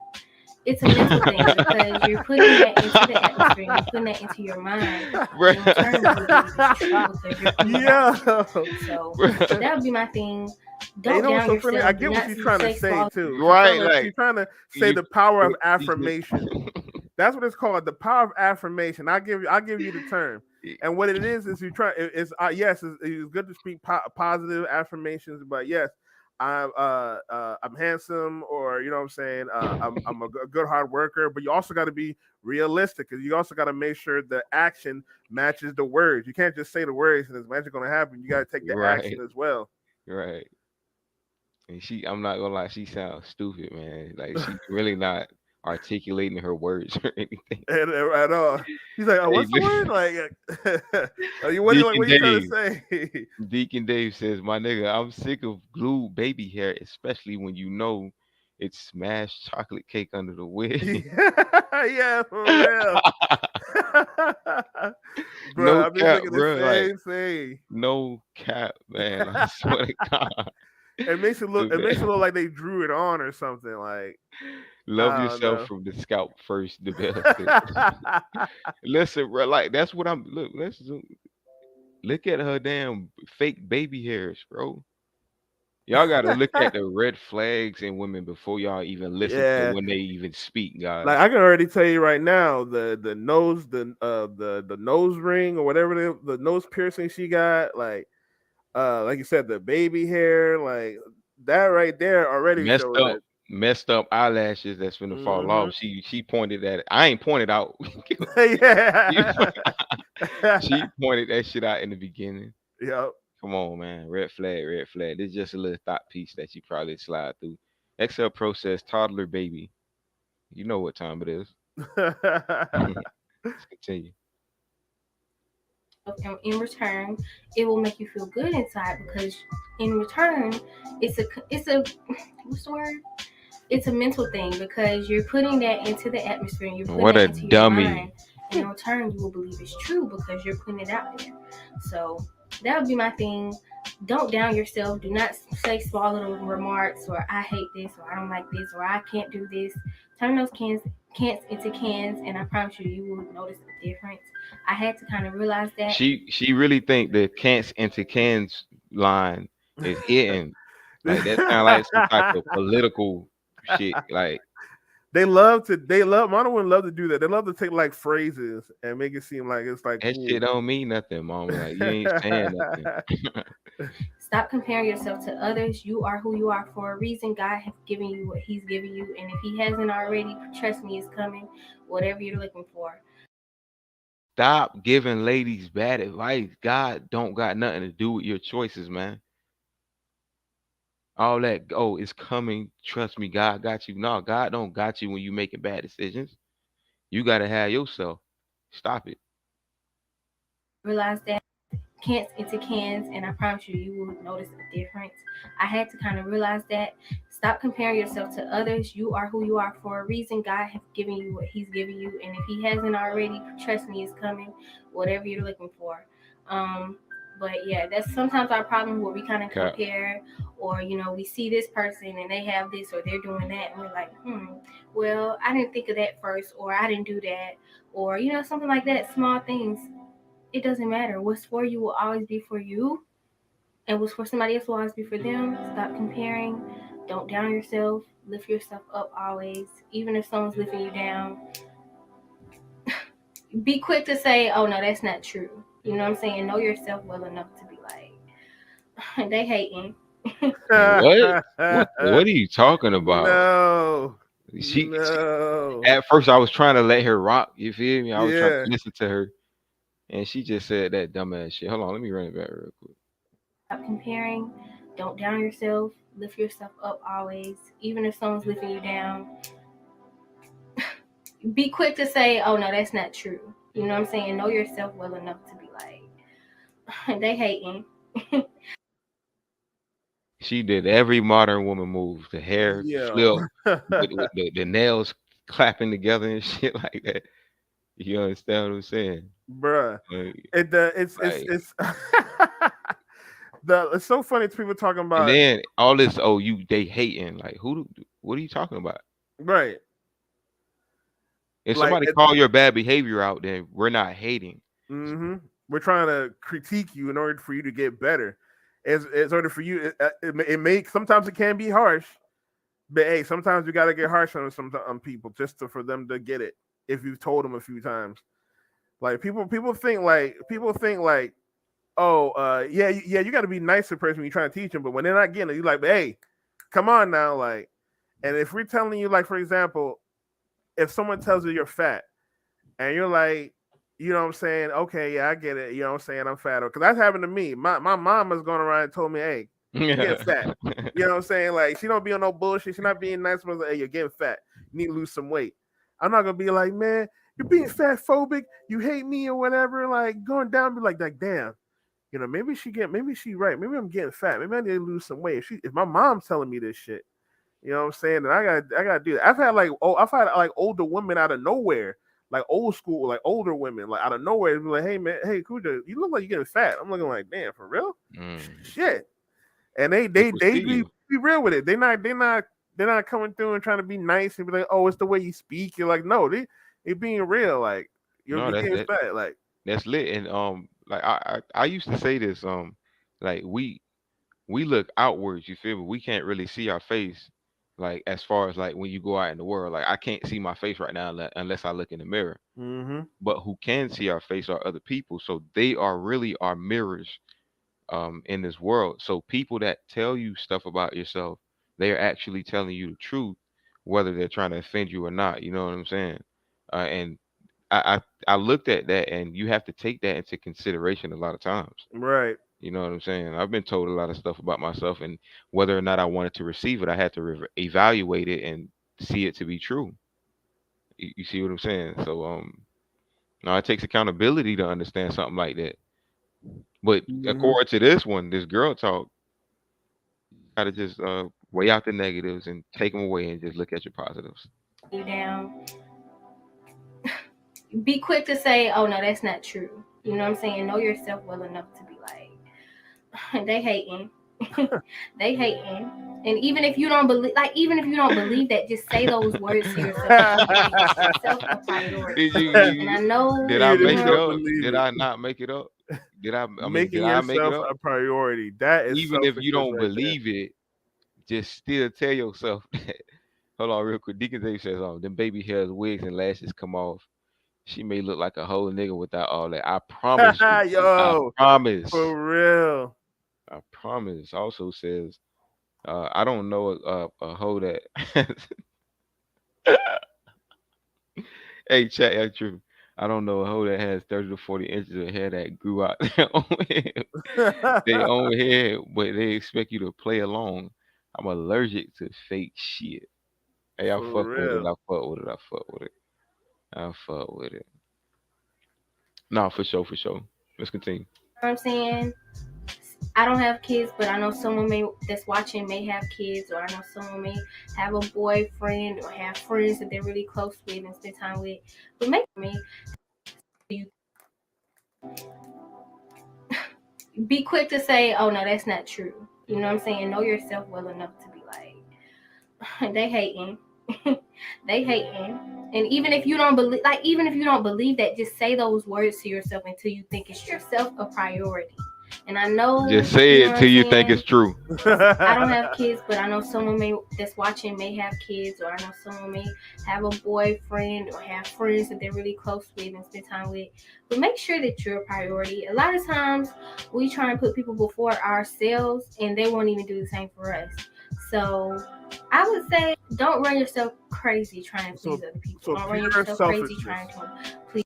It's a mental thing, because you're putting that into the atmosphere, and you're putting that into your mind, Bruh. and in return, you will believe it's true because you're putting it out there. Yo. So Bruh. that would be my thing. And you Don't know what's down so funny? I yourself. Do get what not she's trying to say say small. too. Right, She's like trying to say you. the power of you just- affirmation. That's what it's called, the power of affirmation. I'll give you the term. And what it is you try. It's yes, it's good to speak positive affirmations, but yes, I'm handsome, or you know what I'm saying. I'm a good hard worker, but you also got to be realistic, because you also got to make sure the action matches the words. You can't just say the words and it's magic going to happen. You got to take the action Right, as well. right. And I'm not gonna lie, she sounds stupid, man. Like she's really not articulating her words or anything. And at all. He's like, oh, Hey, what's the word? Like, what Deacon are you trying to Dave. say? Deacon Dave says, "My nigga, I'm sick of glued baby hair, especially when you know it's smashed chocolate cake under the wig." Yeah, for real. Bro, No I've been cap, thinking the bro. Like same thing. no cap, man. I swear to God. It makes it Man, look like they drew it on or something. Like, love I don't yourself know. from the scalp first, develop it. Listen, bro. Like that's what I'm. Look, look at her damn fake baby hairs, bro. Y'all gotta look at the red flags in women before y'all even listen to Yeah. when they even speak, Like, guys. I can already tell you right now, the nose, the nose ring or whatever, the nose piercing she got, like you said, the baby hair, like that right there already Messed shows up, that. messed up eyelashes that's gonna fall Hmm. off. She pointed at it. I ain't pointed out. You- Yeah. she pointed that shit out in the beginning. Yep. Come on, man. Red flag, red flag. This is just a little thought piece that you probably slide through. Excel process, toddler baby. You know what time it is. Let's continue. And in return, it will make you feel good inside, because in return, it's a what's the word? It's a mental thing, because you're putting that into the atmosphere, and you're putting What that a into your mind, dummy. and in return, you will believe it's true because you're putting it out there. So that would be my thing. Don't down yourself. Do not say small little remarks, or I hate this, or I don't like this, or I can't do this. Turn those can'ts into cans, and I promise you, you will notice the difference. I had to kind of realize that. She really think the cans into cans line is hitting. Like that sound like some type of political shit. Like They love modern women love to do that. They love to take like phrases and make it seem like it's like that shit cool. don't mean nothing, mama. Like you ain't saying nothing. Stop comparing yourself to others. You are who you are for a reason. God has given you what He's given you. And if He hasn't already, trust me, it's coming. Whatever you're looking for. Stop giving ladies bad advice. God don't got nothing to do with your choices, man. All that, oh, it's coming. Trust me, God got you. No, God don't got you when you making bad decisions. You gotta have yourself. Stop it. Realize that cans into cans, and I promise you, you will notice a difference. I had to kind of realize that. Stop comparing yourself to others. You are who you are for a reason. God has given you what He's given you. And if He hasn't already, trust me, it's coming. Whatever you're looking for. Um, but yeah, that's sometimes our problem, where we kind of Cap. compare, or we see this person and they have this or they're doing that, and we're like, well, I didn't think of that first, or I didn't do that, or something like that. Small things, it doesn't matter. What's for you will always be for you, and what's for somebody else will always be for them. Stop comparing. Don't down yourself. Lift yourself up always. Even if someone's lifting you down, be quick to say, oh no, that's not true. You know what I'm saying? Know yourself well enough to be like, they hating. What? What are you talking about? No. She No. at first I was trying to let her rock. You feel me? I was trying Yeah. to listen to her, and she just said that dumbass shit. Hold on, let me run it back real quick. Stop comparing. Don't down yourself. Lift yourself up always. Even if someone's lifting you down, be quick to say, oh no, that's not true. You know what I'm saying? Know yourself well enough to be like, they hating. She did every modern woman move. The hair Yeah. flip with the nails clapping together and shit like that. You understand what I'm saying? bruh. Like, It's the it's so funny to people talking and about then all this, oh, they hating. Like, what are you talking about? right. If Like somebody call your bad behavior out, then we're not hating. mm-hmm. We're trying to critique you in order for you to get better. As order for you, it may sometimes it can be harsh, but hey, sometimes you got to get harsh on people just for them to get it. If you've told them a few times, like people think like, oh, yeah, you got to be nice to the person when you're trying to teach them, but when they're not getting it, you're like, but hey, come on now, like, and if we're telling you, like, for example, if someone tells you you're fat and you're like, you know what I'm saying? Okay, yeah, I get it. You know what I'm saying? I'm fat. Because that's happened to me. My mom has gone around and told me, hey, you're getting fat. You know what I'm saying? Like, she don't be on no bullshit. She's not being nice. But like, hey, you're getting fat. You need to lose some weight. I'm not going to be like, man, you're being fat phobic. You hate me or whatever. Like, going down, be like, damn. You know, maybe she right. Maybe I'm getting fat. Maybe I need to lose some weight. If my mom's telling me this shit, you know what I'm saying? And I gotta do that. I've had like older women out of nowhere, like old school, like older women, like out of nowhere, be like, hey man, hey Kuja, you look like you're getting fat. I'm looking like, damn, for real? Mm. Shit. And People they see you. be real with it. They're not coming through and trying to be nice and be like, oh, it's the way you speak. You're like, no, they being real. Like No, you're getting fat. Like that's lit. And like I used to say this, like we look outwards, you feel me? We can't really see our face, like as far as like when you go out in the world. Like I can't see my face right now unless I look in the mirror. mm-hmm. But who can see our face are other people. So they are really our mirrors in this world. So people that tell you stuff about yourself, they are actually telling you the truth, whether they're trying to offend you or not. You know what I'm saying? And I looked at that, and you have to take that into consideration a lot of times. Right. You know what I'm saying? I've been told a lot of stuff about myself, and whether or not I wanted to receive it, I had to evaluate it and see it to be true. You see what I'm saying? So now it takes accountability to understand something like that. But Mm-hmm. according to this one, this girl talk, gotta just weigh out the negatives and take them away and just look at your positives. You down. Be quick to say, oh no, that's not true. You know what I'm saying? Know yourself well enough to be like, they hating. They hating. And even if you don't believe that, just say those words to yourself until you make yourself a priority. Did And I know, did I Even if make you it don't up? believe Did it. I not make it up? Did Making I make it yourself up? a priority. That is Even if you selfishness don't right there. believe it, just still tell yourself that. Hold on, real quick. Deacon Dave says, "Oh, them baby hairs, wigs, and lashes come off. She may look like a whole nigga without all that. I promise you. I Yo, promise. for real. I promise." Also says, "I don't know a hoe that." Hey, chat, that's true. I don't know a hoe that has 30 to 40 inches of hair that grew out their own hair, but they expect you to play along. I'm allergic to fake shit. Hey, I For fuck with it. real. I fuck with it. I fuck with it. I fuck with it. No, for sure, for sure. Let's continue. what I'm saying? I don't have kids, but I know someone that's watching may have kids, or I know someone may have a boyfriend or have friends that they're really close with and spend time with. But make me you be quick to say, oh no, that's not true. You know what I'm saying? Know yourself well enough to be like, they hating. They hating. And even if you don't believe that, just say those words to yourself until you think it's yourself a priority. And I know, Just say you know it what till I'm you think it's saying? true. I don't have kids, but I know someone that's watching may have kids, or I know someone may have a boyfriend or have friends that they're really close with and spend time with. But make sure that you're a priority. A lot of times we try and put people before ourselves, and they won't even do the same for us. So I would say, don't run yourself crazy trying to please so other people. so Don't run pure yourself crazy selfishness. trying to please.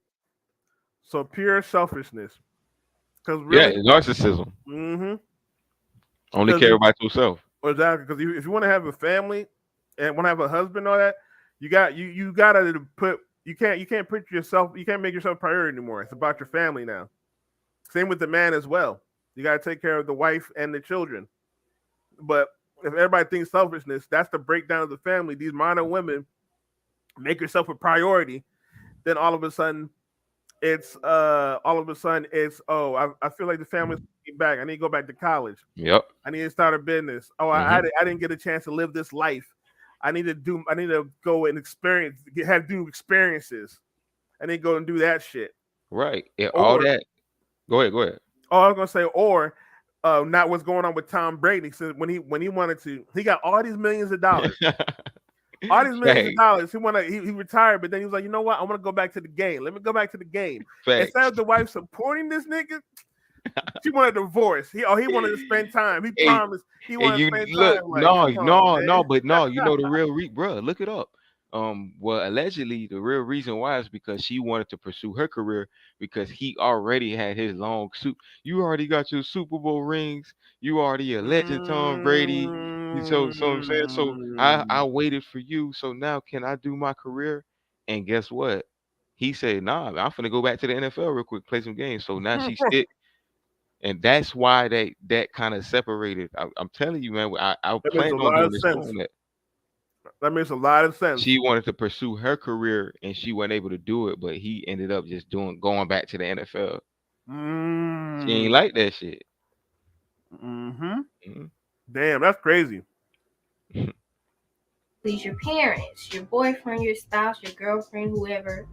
So pure selfishness. Because Yeah, really, narcissism. mm-hmm. Only Because care about yourself. exactly. Because if you want to have a family and want to have a husband, and all that, you gotta put. You can't put yourself. You can't make yourself a priority anymore. It's about your family now. Same with the man as well. You got to take care of the wife and the children. But if everybody thinks selfishness, that's the breakdown of the family. These modern women, make yourself a priority, then all of a sudden it's I feel like the family's back. I need to go back to college. Yep. I need to start a business. Oh, Hmm. I didn't get a chance to live this life. I need to go and have do experiences. I need to go and do that shit. Right. All Or that. Go ahead. Go ahead. I was gonna say, or not what's going on with Tom Brady. So when he wanted to, he got all these millions of dollars. All these millions of Facts. dollars. He retired, but then he was like, you know what? I want to go back to the game. Let me go back to the game. Instead Facts. of the wife supporting this nigga, she wanted a divorce. He wanted to spend time. He Hey, promised he hey, wanted to you spend look, time. Like, no, come on, no, no, man. but no, you know the real bro, look it up. Well, allegedly, the real reason why is because she wanted to pursue her career because he already had his long suit. You already got your Super Bowl rings. You already a legend, Tom Brady. So I'm saying, so I Mm. waited for you. So now can I do my career? And guess what? He said, "Nah, I'm finna go back to the NFL real quick, play some games." So now she stick, and that's why that kind of separated. I'm telling you, man. I That makes a planned on lot doing of this show sense. on that. That makes a lot of sense. She wanted to pursue her career and she wasn't able to do it, but he ended up just going back to the NFL. She ain't Mm. like that shit. Hmm. Mhm. Damn, that's crazy. Please your parents, your boyfriend, your spouse, your girlfriend, whoever,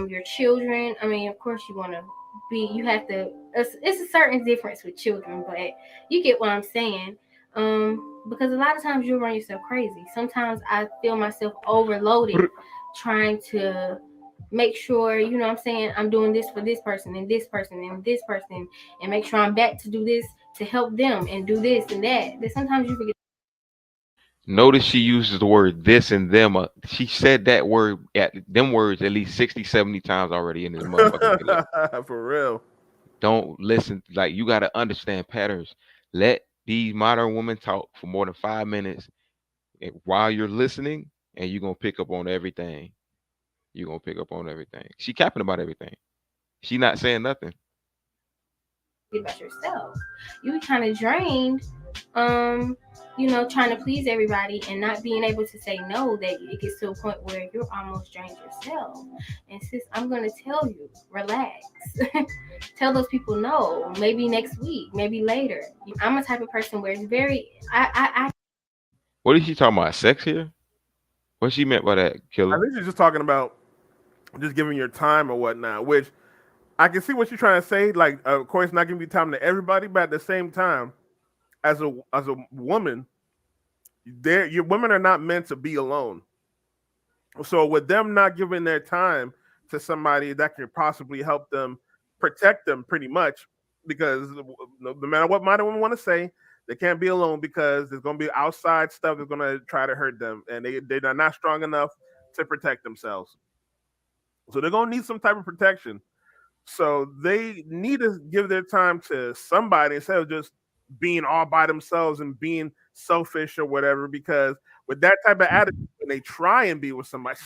your children. I mean, of course, you want to be. You have to. It's a certain difference with children, but you get what I'm saying. Because a lot of times you'll run yourself crazy. Sometimes I feel myself overloaded, trying to make sure you know what I'm saying I'm doing this for this person and this person and this person, and make sure I'm back to do this to help them and do this and that. That sometimes you forget. Notice she uses the word this and them. She said that word at them words at least 60, 70 times already in this motherfucking video. For real. Don't listen. Like you got to understand patterns. Let these modern women talk for more than 5 minutes while you're listening, and you're gonna pick up on everything. You're gonna pick up on everything. She capping about everything. She not saying nothing. About yourself. You kind of drained, um, trying to please everybody and not being able to say no. That it gets to a point where you're almost drained yourself. And sis, I'm gonna tell you, relax. Tell those people no. Maybe next week. Maybe later. I'm a type of person where it's very. I What is she talking about? Sex here? What she meant by that, I killer? think she's just talking about just giving your time or whatnot, which I can see what you're trying to say. Like, of course, not giving you time to everybody, but at the same time, as a woman, your women are not meant to be alone. So with them not giving their time to somebody that can possibly help them protect them, pretty much, because no matter what modern women want to say, they can't be alone because there's going to be outside stuff that's going to try to hurt them, and they're not strong enough to protect themselves. So they're going to need some type of protection. So they need to give their time to somebody instead of just being all by themselves and being selfish or whatever. Because with that type of attitude, when they try and be with somebody,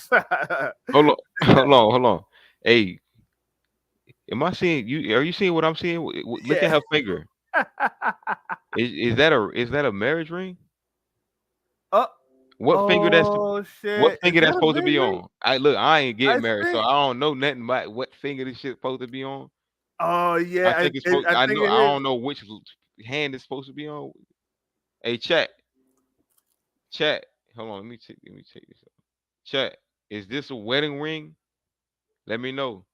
Hold on, hold on. Hey, am I seeing you? Are you seeing what I'm seeing? Look at yeah. her finger. Is that a marriage ring? Oh, What finger that's oh what shit! Is finger that's that a supposed to big be ring? on? I ain't I getting married, so think. I don't know nothing about what finger this shit supposed to be on. Oh I yeah, think it's supposed. I I think know. it I is. don't know which hand it's supposed to be on. Hey, chat. Hold on. Let me check this out. Chat. Is this a wedding ring? Let me know.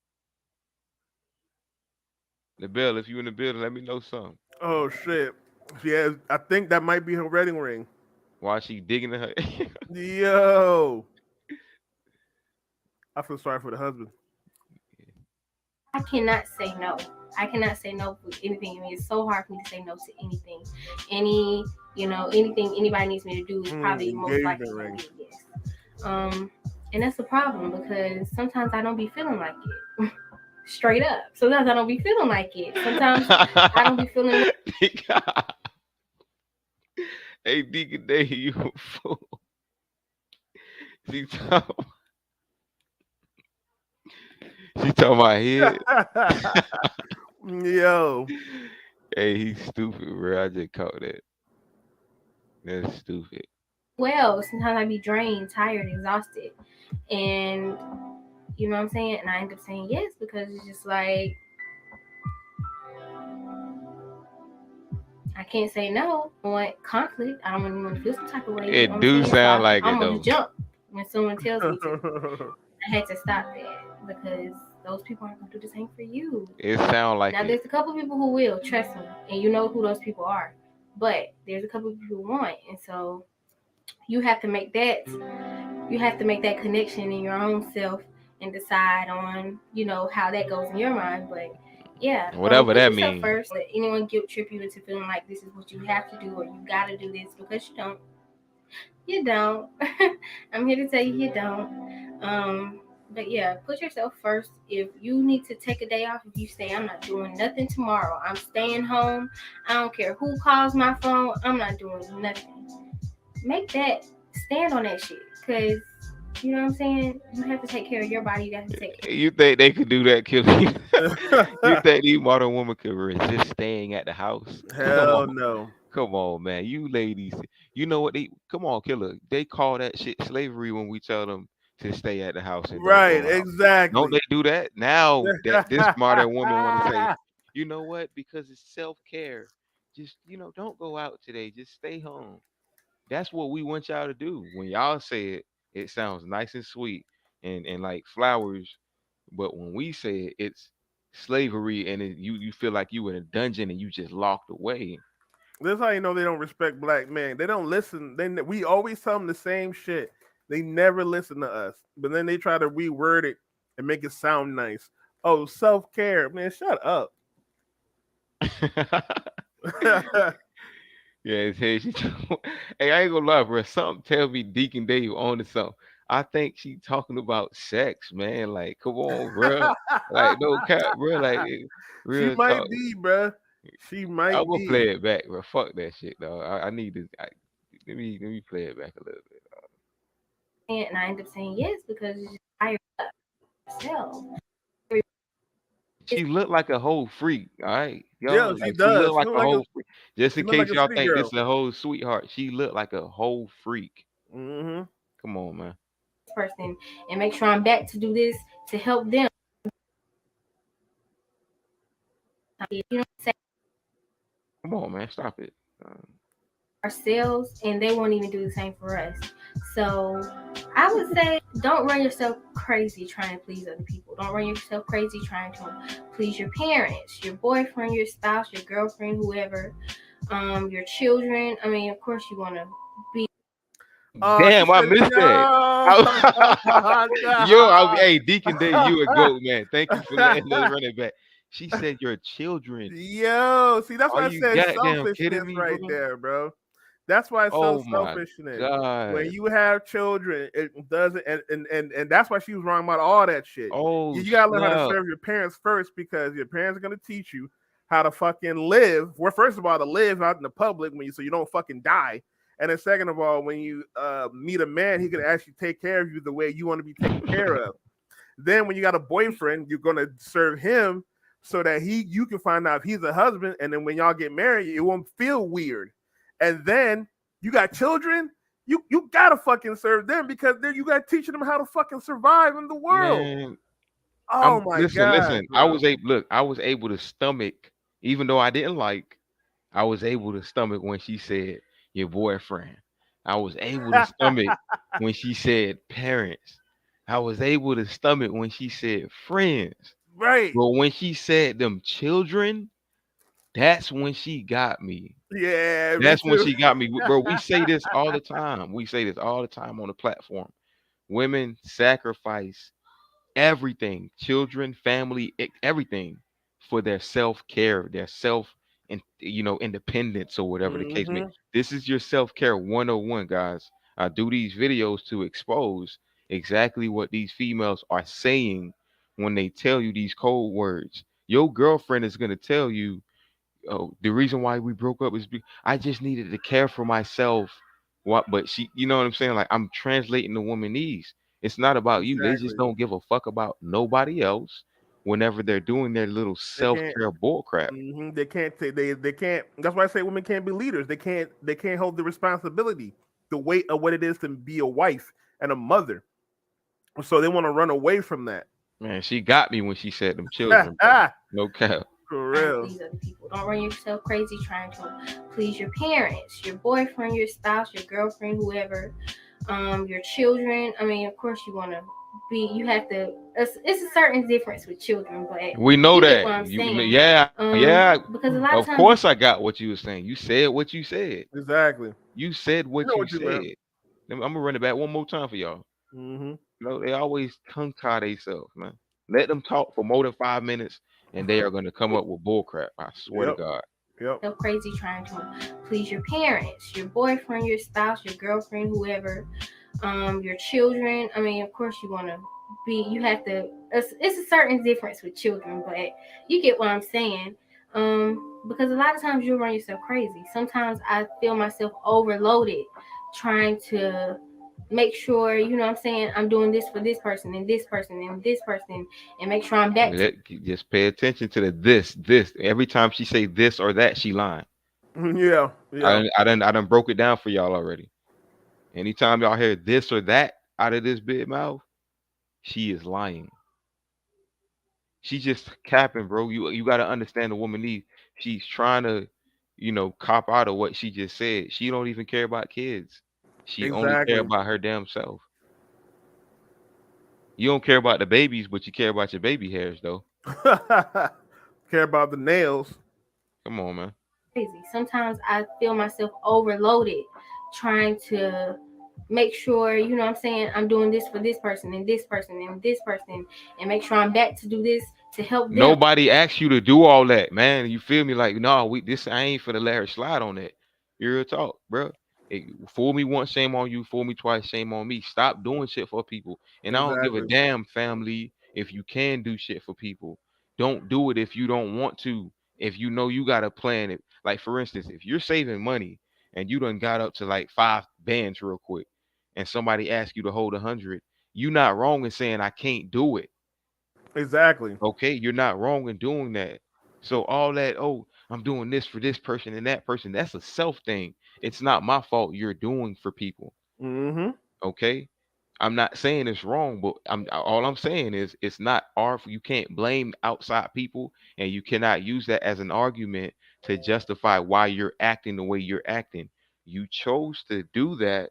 The bell. If you in the building, let me know something. Oh shit! Yeah, I think that might be her wedding ring. Why she digging in her? Yo, I feel sorry for the husband. cannot say no. I cannot say no for anything. I mean, it's so hard for me to say no to anything. Anything anybody needs me to do is probably most likely Engagement going ring. to be a yes. And that's the problem because sometimes I don't be feeling like it. Straight up. Sometimes I don't be feeling like it. Sometimes I don't be feeling. Hey, Deacon Day, you a fool. She talking, she talking about head. Yo, Hey, he's stupid, bro. I just caught that. That's stupid. well, sometimes I be drained, tired, exhausted, and you know what I'm saying. And I end up saying yes because it's just like I can't say no. I want conflict. I don't want anyone to feel some type of way. You know It what I'm do saying? So sound like it I'm on the though. jump when someone tells me to. I had to stop that because those people aren't gonna do the same for you. It sound like Now it. there's a couple people who will trust me, and you know who those people are. But there's a couple people who won't, and so you have to make that connection in your own self and decide on how that goes in your mind. But yeah, Whatever put that yourself means. first. Let anyone guilt trip you into feeling like this is what you have to do or you got to do this, because you don't. I'm here to tell you don't. um but yeah, put yourself first. If you need to take a day off, if you say I'm not doing nothing tomorrow, I'm staying home, I don't care who calls my phone, I'm not doing nothing. Make that, stand on that shit, because you know what I'm saying, you have to take care of your body, you have to take care. You think they could do that, Killy? You think these modern women could resist staying at the house? Come on. Hell no. Come on, man. You ladies, you know what they come on, Killer. They call that shit slavery when we tell them to stay at the house and don't Right, go out. Don't exactly. they do that? Now that this modern woman want to say, you know what? Because it's self-care. Just, don't go out today. Just stay home. That's what we want y'all to do. When y'all say it, it sounds nice and sweet and like flowers. But when we say it, it's slavery and you feel like you in a dungeon and you just locked away. This how you know they don't respect black men. They don't listen. We always tell them the same shit. They never listen to us. But then they try to reword it and make it sound nice. Oh, self care, man. Shut up. Yeah, hey, hey, I ain't gonna lie, bro. Something tell me Deacon Dave on to something. I think she talking about sex, man. Like, come on, bro. Like, no cap, bro. Like, She real might talk. be, bruh. She I'm might gonna be. play it back, bro. Fuck that shit, dog. I need to. Let me play it back a little bit. And I end up saying yes because it's just higher up yourself. She looked like a whole freak, all right, Yeah, y'all. she Like, she does. looked like a whole freak. Just She in look like case a y'all city think this girl. is a whole sweetheart, she looked like a whole freak. Mm-hmm. Come on, man. Person and make sure I'm back to do this to help them. You know, say Come on, man. Stop it. ourselves, and they won't even do the same for us. So I would say, don't run yourself crazy trying to please other people. Don't run yourself crazy trying to please your parents, your boyfriend, your spouse, your girlfriend, whoever, your children. I mean, of course, you want to be. Oh, she Damn, I said missed that. no. Hey, Deacon Day, you a goat, man. Thank you for letting us run it back. She said your children. Yo, see, that's Are why I you said goddamn kidding selfishness me, right bro? there, bro. That's why it's so Oh my selfishness. When god. you have children, it doesn't, and that's why she was wrong about all that shit. Oh You gotta learn how to snap. serve your parents first, because your parents are gonna teach you how to fucking live. Well, first of all, to live out in the public so you don't fucking die. And then second of all, when you meet a man, he can actually take care of you the way you want to be taken care of. Then when you got a boyfriend, you're gonna serve him so that you can find out if he's a husband, and then when y'all get married, it won't feel weird. And then you got children, you gotta fucking serve them, because then you gotta teach them how to fucking survive in the world. Man, Oh I'm my listen, god, listen. bro. I was able to stomach, even though I didn't like, I was able to stomach when she said your boyfriend. I was able to stomach when she said parents. I was able to stomach when she said friends. Right. But when she said them children, that's when she got me. Yeah, me That's when too. she got me. Bro, we say this all the time. We say this all the time on the platform. Women sacrifice everything, children, family, everything for their self-care, their self and independence or whatever the case may. Hmm. This is your self-care 101, guys. I do these videos to expose exactly what these females are saying when they tell you these code words. Your girlfriend is going to tell you, oh, the reason why we broke up is I just needed to care for myself. What? But she, you know what I'm saying? Like, I'm translating the woman needs. It's not about you. They just Exactly. don't give a fuck about nobody else whenever they're doing their little They self can't. care bull crap. They can't. They can't. That's why I say women can't be leaders. They can't hold the responsibility. the weight of what it is to be a wife and a mother. So they want to run away from that. Man, she got me when she said them children, bro. No cap. For Trying to real. please other people. Don't run yourself crazy trying to please your parents, your boyfriend, your spouse, your girlfriend, whoever, your children. I mean, of course, you want to be. You have to. It's a certain difference with children, but We know you get what that. I'm saying. Yeah, yeah. Because a lot of Of times, course, I got what you were saying. You said what you said. Exactly. You said You what know you what you meant. said. I'm gonna run it back one more time for y'all. Mm-hmm. They always tongue tie themselves, man. Let them talk for more than 5 minutes, and they are gonna come up with bull crap. I swear to Yep. God. Yep. so crazy trying to please your parents, your boyfriend, your spouse, your girlfriend, whoever, your children. I mean, of course, you want to be. You have to. It's a certain difference with children, but you get what I'm saying. Because a lot of times you'll run yourself crazy. Sometimes I feel myself overloaded trying to make sure, you know what I'm saying, I'm doing this for this person and this person and this person and make sure I'm back to Just pay attention to the this. Every time she say this or that, she lying. Yeah. Yeah. I done broke it down for y'all already. Anytime y'all hear this or that out of this big mouth, she is lying. She just capping, bro. You got to understand the woman needs. She's trying to, cop out of what she just said. She don't even care about kids. She only care Exactly. about her damn self. You don't care about the babies, but you care about your baby hairs, though. Care about the nails. Come on, man. crazy. Sometimes I feel myself overloaded trying to make sure, you know what I'm saying, I'm doing this for this person and this person and this person and make sure I'm back to do this to help them. Nobody asked you to do all that, man. You feel me? Like, no, I ain't for the let her slide on that. You real talk, bro. Hey, fool me once, shame on you. Fool me twice, shame on me. Stop doing shit for people. And I don't give a Exactly. damn, family, if you can do shit for people. Don't do it if you don't want to. If you know you gotta plan it. Like for instance, if you're saving money and you done got up to like 5 bands real quick, and somebody asks you to hold 100, you not wrong in saying I can't do it. Exactly. Okay, you're not wrong in doing that. So all that, oh, I'm doing this for this person and that person, that's a self thing. It's not my fault you're doing for people. Mm-hmm. Okay? I'm not saying it's wrong, but I'm saying is it's not our you can't blame outside people, and you cannot use that as an argument to justify why you're acting the way you're acting. You chose to do that.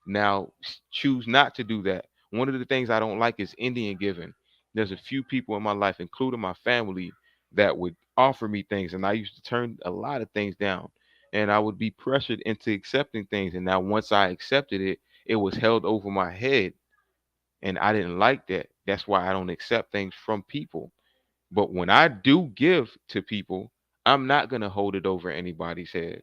Now choose not to do that. One of the things I don't like is Indian giving. There's a few people in my life, including my family, that would offer me things, and I used to turn a lot of things down, and I would be pressured into accepting things. And now once I accepted it, it was held over my head, and I didn't like that. That's why I don't accept things from people. But when I do give to people, I'm not going to hold it over anybody's head.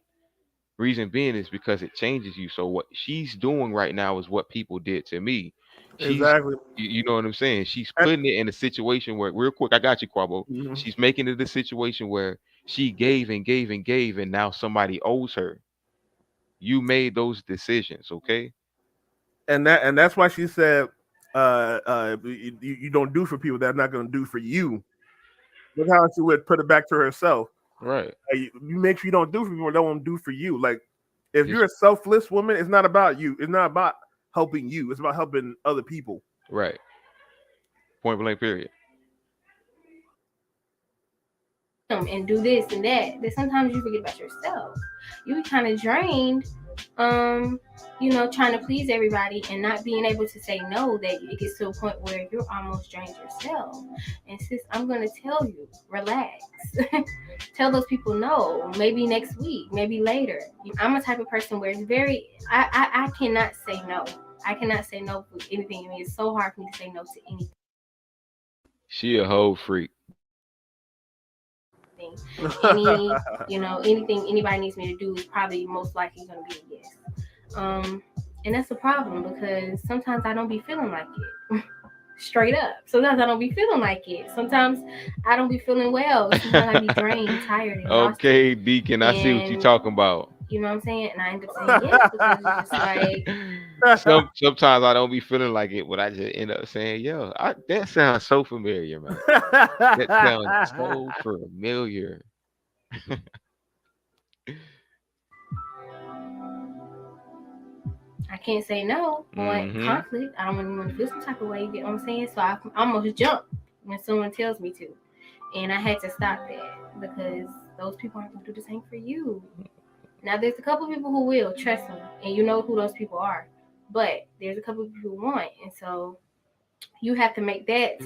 Reason being is because it changes you. So what she's doing right now is what people did to me. She's Exactly. you know what I'm saying? She's And, putting it in a situation where, real quick, I got you, Quabo. mhm. She's making it a situation where she gave and gave and gave, and now somebody owes her. You made those decisions, okay? and that's why she said, you don't do for people that are not going to do for you. Look how she would put it back to herself. Right. You make sure you don't do for people that won't do for you. Like if Just you're a selfless woman, it's not about you. It's not about helping you. It's about helping other people. right. Point blank period. And do this and that sometimes you forget about yourself. You be kind of drained, um, trying to please everybody and not being able to say no, that it gets to a point where you're almost drained yourself. And sis, I'm gonna tell you, relax. Tell those people no, maybe next week, maybe later. I'm a type of person where it's very I cannot say no. I cannot say no for anything. I mean, it's so hard for me to say no to anything. She a whole freak. Anything anybody needs me to do is probably most likely going to be a yes. And that's the problem because sometimes I don't be feeling like it. Straight up. Sometimes I don't be feeling like it. Sometimes I don't be feeling well. Sometimes I be drained, tired, exhausted. Okay, Deacon, I see what you're talking about. You know what I'm saying? And I end up saying yes because it's just like Sometimes I don't be feeling like it, but I just end up saying, "Yo, that sounds so familiar, man. That sounds so familiar." I can't say no. I want Mm-hmm. conflict. I don't want anyone to feel some type of way. You get what I'm saying? So I almost jump when someone tells me to, and I had to stop that because those people aren't gonna do the same for you. Now there's a couple people who will trust me, and you know who those people are. But there's a couple of people who won't, and so you have to make that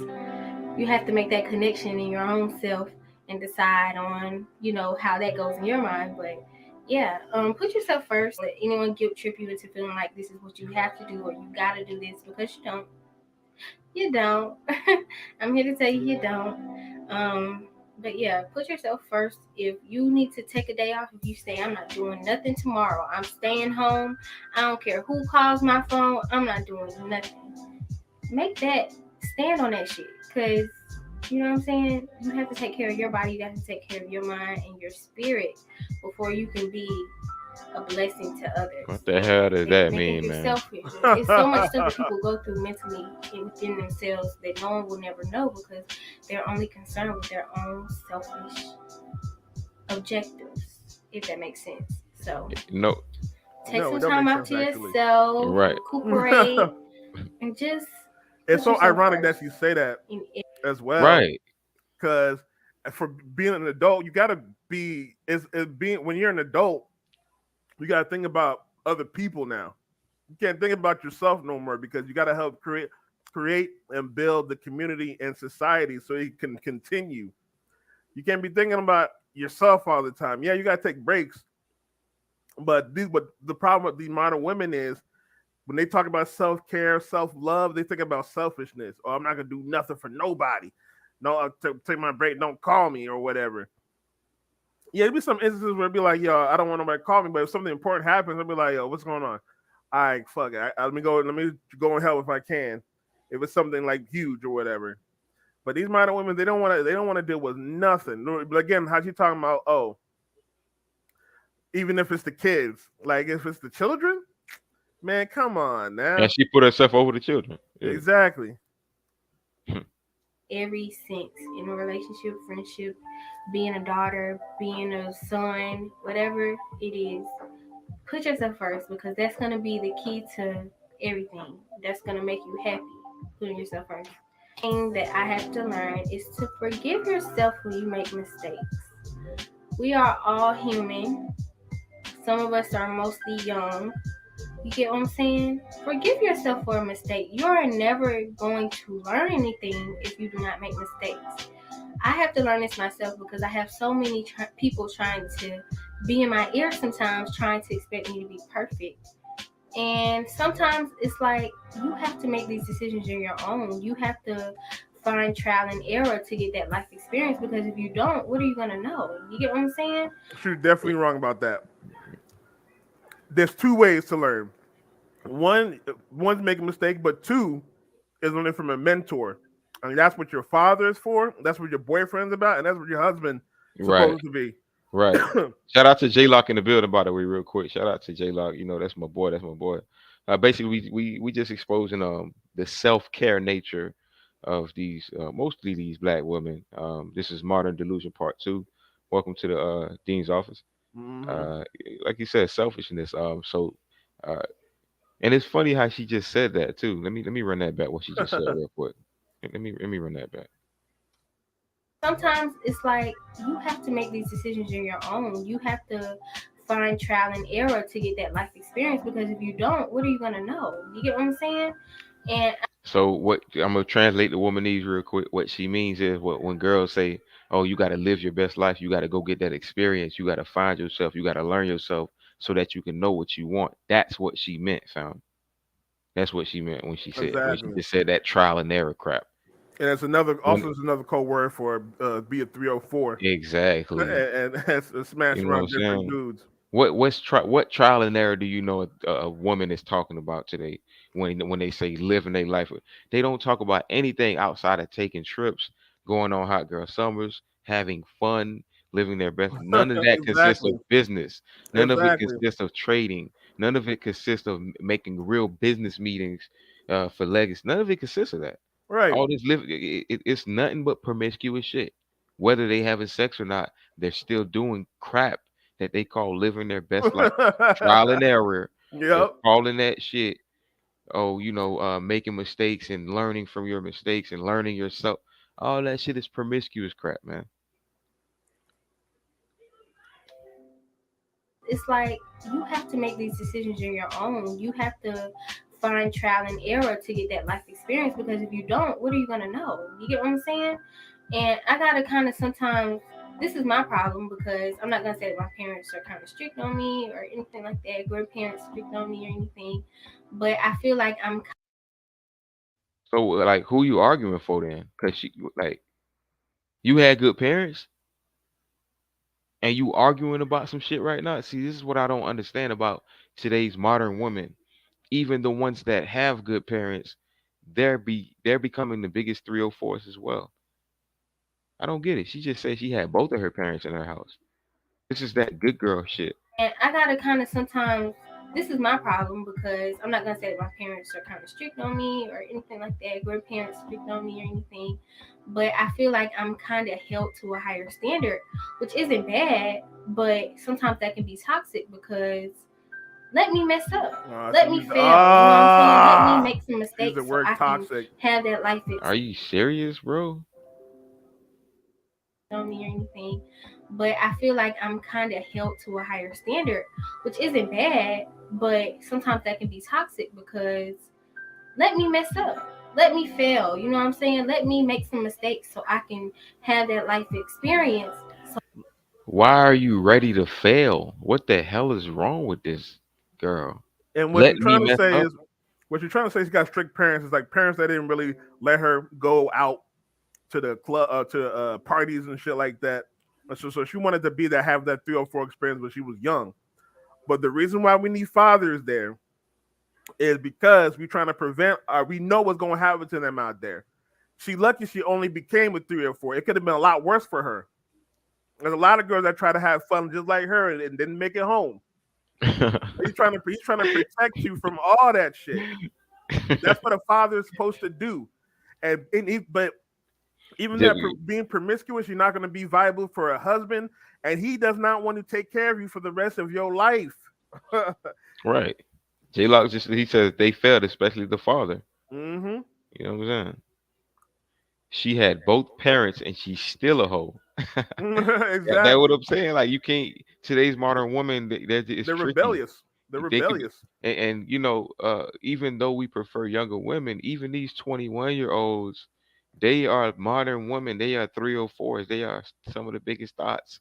connection in your own self and decide on how that goes in your mind. But yeah, put yourself first. Let anyone guilt trip you into feeling like this is what you have to do or you gotta do this, because you don't. I'm here to tell you, you don't. But yeah, put yourself first. If you need to take a day off, if you say I'm not doing nothing tomorrow, I'm staying home, I don't care who calls my phone, I'm not doing nothing. Make that stand on that shit, because you know what I'm saying? You have to take care of your body, you have to take care of your mind and your spirit before you can be a blessing to others. What the hell does And that making mean, you man? selfish. It's so much stuff that people go through mentally and within themselves that no one will never know because they're only concerned with their own selfish objectives, if that makes sense. So No, take No, it some don't time make out sense to actually. yourself, right. recuperate, and just It's put so yourself ironic first. that you say that In as well, Right. because for being an adult, you gotta be is being when you're an adult, you gotta think about other people now. You can't think about yourself no more because you gotta help create and build the community and society so it can continue. You can't be thinking about yourself all the time. Yeah, you gotta take breaks, but the problem with these modern women is when they talk about self care, self love, they think about selfishness. Oh, I'm not gonna do nothing for nobody. No, I'll take my break. Don't call me or whatever. Yeah, there'll be some instances where it'll be like, yo, I don't want nobody to call me, but if something important happens, I'll be like, yo, what's going on? All right, fuck it. Let me go. Let me go and help if I can. If it's something like huge or whatever. But these modern women, they don't want to. They don't want to deal with nothing. But again, how she talking about? Oh, even if it's the kids, like if it's the children, man, come on And now. she put herself over the children. Yeah. Exactly. every sense in a relationship, friendship, being a daughter, being a son, whatever it is, put yourself first because that's going to be the key to everything. That's going to make you happy, putting yourself first. Thing that I have to learn is to forgive yourself when you make mistakes. We are all human. Some of us are mostly young. You get what I'm saying? Forgive yourself for a mistake. You are never going to learn anything if you do not make mistakes. I have to learn this myself because I have so many people trying to be in my ear sometimes, trying to expect me to be perfect. And sometimes it's like you have to make these decisions on your own. You have to find trial and error to get that life experience because if you don't, what are you going to know? You get what I'm saying? She's definitely wrong about that. There's two ways to learn. One's make a mistake, but two is learning from a mentor. I mean, that's what your father is for. That's what your boyfriend's about, and that's what your husband Right. supposed to be. Right. Shout out to J Lock in the building, by the way, real quick. Shout out to J Lock. You know, that's my boy. That's my boy. Basically, we just exposing the self care nature of these mostly these black women. This is Modern Delusion Part Two. Welcome to the dean's office. Hmm. Uh, like you said, selfishness. Uh, and it's funny how she just said that too. Let me run that back. What she just said real quick. Let me run that back. Sometimes it's like you have to make these decisions on your own. You have to find trial and error to get that life experience because if you don't, what are you gonna know? You get what I'm saying? And So what I'm gonna translate the womanese real quick. What she means is what when girls say, "Oh, you got to live your best life. You got to go get that experience. You got to find yourself. You got to learn yourself so that you can know what you want." That's what she meant, fam. That's what she meant when she Exactly. just said that trial and error crap. And it's another When also it's another code word for be a 304 exactly, and smash you know what I'm around different saying? dudes. What trial and error do you know a woman is talking about today when they say living their life? They don't talk about anything outside of taking trips, going on hot girl summers, having fun, living their best. None of that consists of Exactly. business. None of it Exactly. consists of trading. None of it consists of making real business meetings for legacy. None of it consists of that. Right. All this it's nothing but promiscuous shit. Whether they having sex or not, they're still doing crap that they call living their best life. Trial and error. Yep. Calling that shit. Oh, making mistakes and learning from your mistakes and learning yourself. All that shit is promiscuous crap, man. It's like you have to make these decisions on your own. You have to find trial and error to get that life experience, because if you don't, what are you gonna know? You get what I'm saying? And I gotta kind of sometimes. This is my problem, because I'm not gonna say that my parents are kind of strict on me or anything like that. Grandparents strict on me or anything, but I feel like I'm. So, like, who you arguing for then? Cause like, you had good parents, and you arguing about some shit right now. See, this is what I don't understand about today's modern women. Even the ones that have good parents, they're becoming the biggest 304s as well. I don't get it. She just said she had both of her parents in her house. This is that good girl shit. And I gotta kind of sometimes. This is my problem, because I'm not gonna say that my parents are kind of strict on me or anything like that. Grandparents strict on me or anything, but I feel like I'm kind of held to a higher standard, which isn't bad. But sometimes that can be toxic, because let me mess up, let me fail. You know what I'm saying? Let me make some Use the mistakes so word I can toxic. have that life Are you serious, bro? on me or anything, but I feel like I'm kind of held to a higher standard, which isn't bad, but sometimes that can be toxic, because let me mess up, let me fail. You know what I'm saying? Let me make some mistakes so I can have that life experience. Why are you ready to fail? What the hell is wrong with this girl? And what Let you're me trying to mess say up. is, what you're trying to say, she's got strict parents. Is like parents that didn't really let her go out to the club, to parties and shit like that. So she wanted to be that, have that 304 experience when she was young. But the reason why we need fathers there is because we're trying to prevent. We know what's going to happen to them out there. She lucky she only became a 304. It could have been a lot worse for her. There's a lot of girls that try to have fun just like her and didn't make it home. He's trying to protect you from all that shit. That's what a father is supposed to do. But even that Did- being promiscuous, you're not going to be viable for a husband, and he does not want to take care of you for the rest of your life. right. J Lock just he says they failed, especially the father. Mm-hmm. You know what I'm saying? She had both parents and she's still a hoe. That's what Exactly. I'm saying. Like you can't today's modern woman, it's They're tricky. rebellious. They're They could rebellious. even though we prefer younger women, even these 21-year-olds, they are modern women. They are 304s. They are some of the biggest thoughts.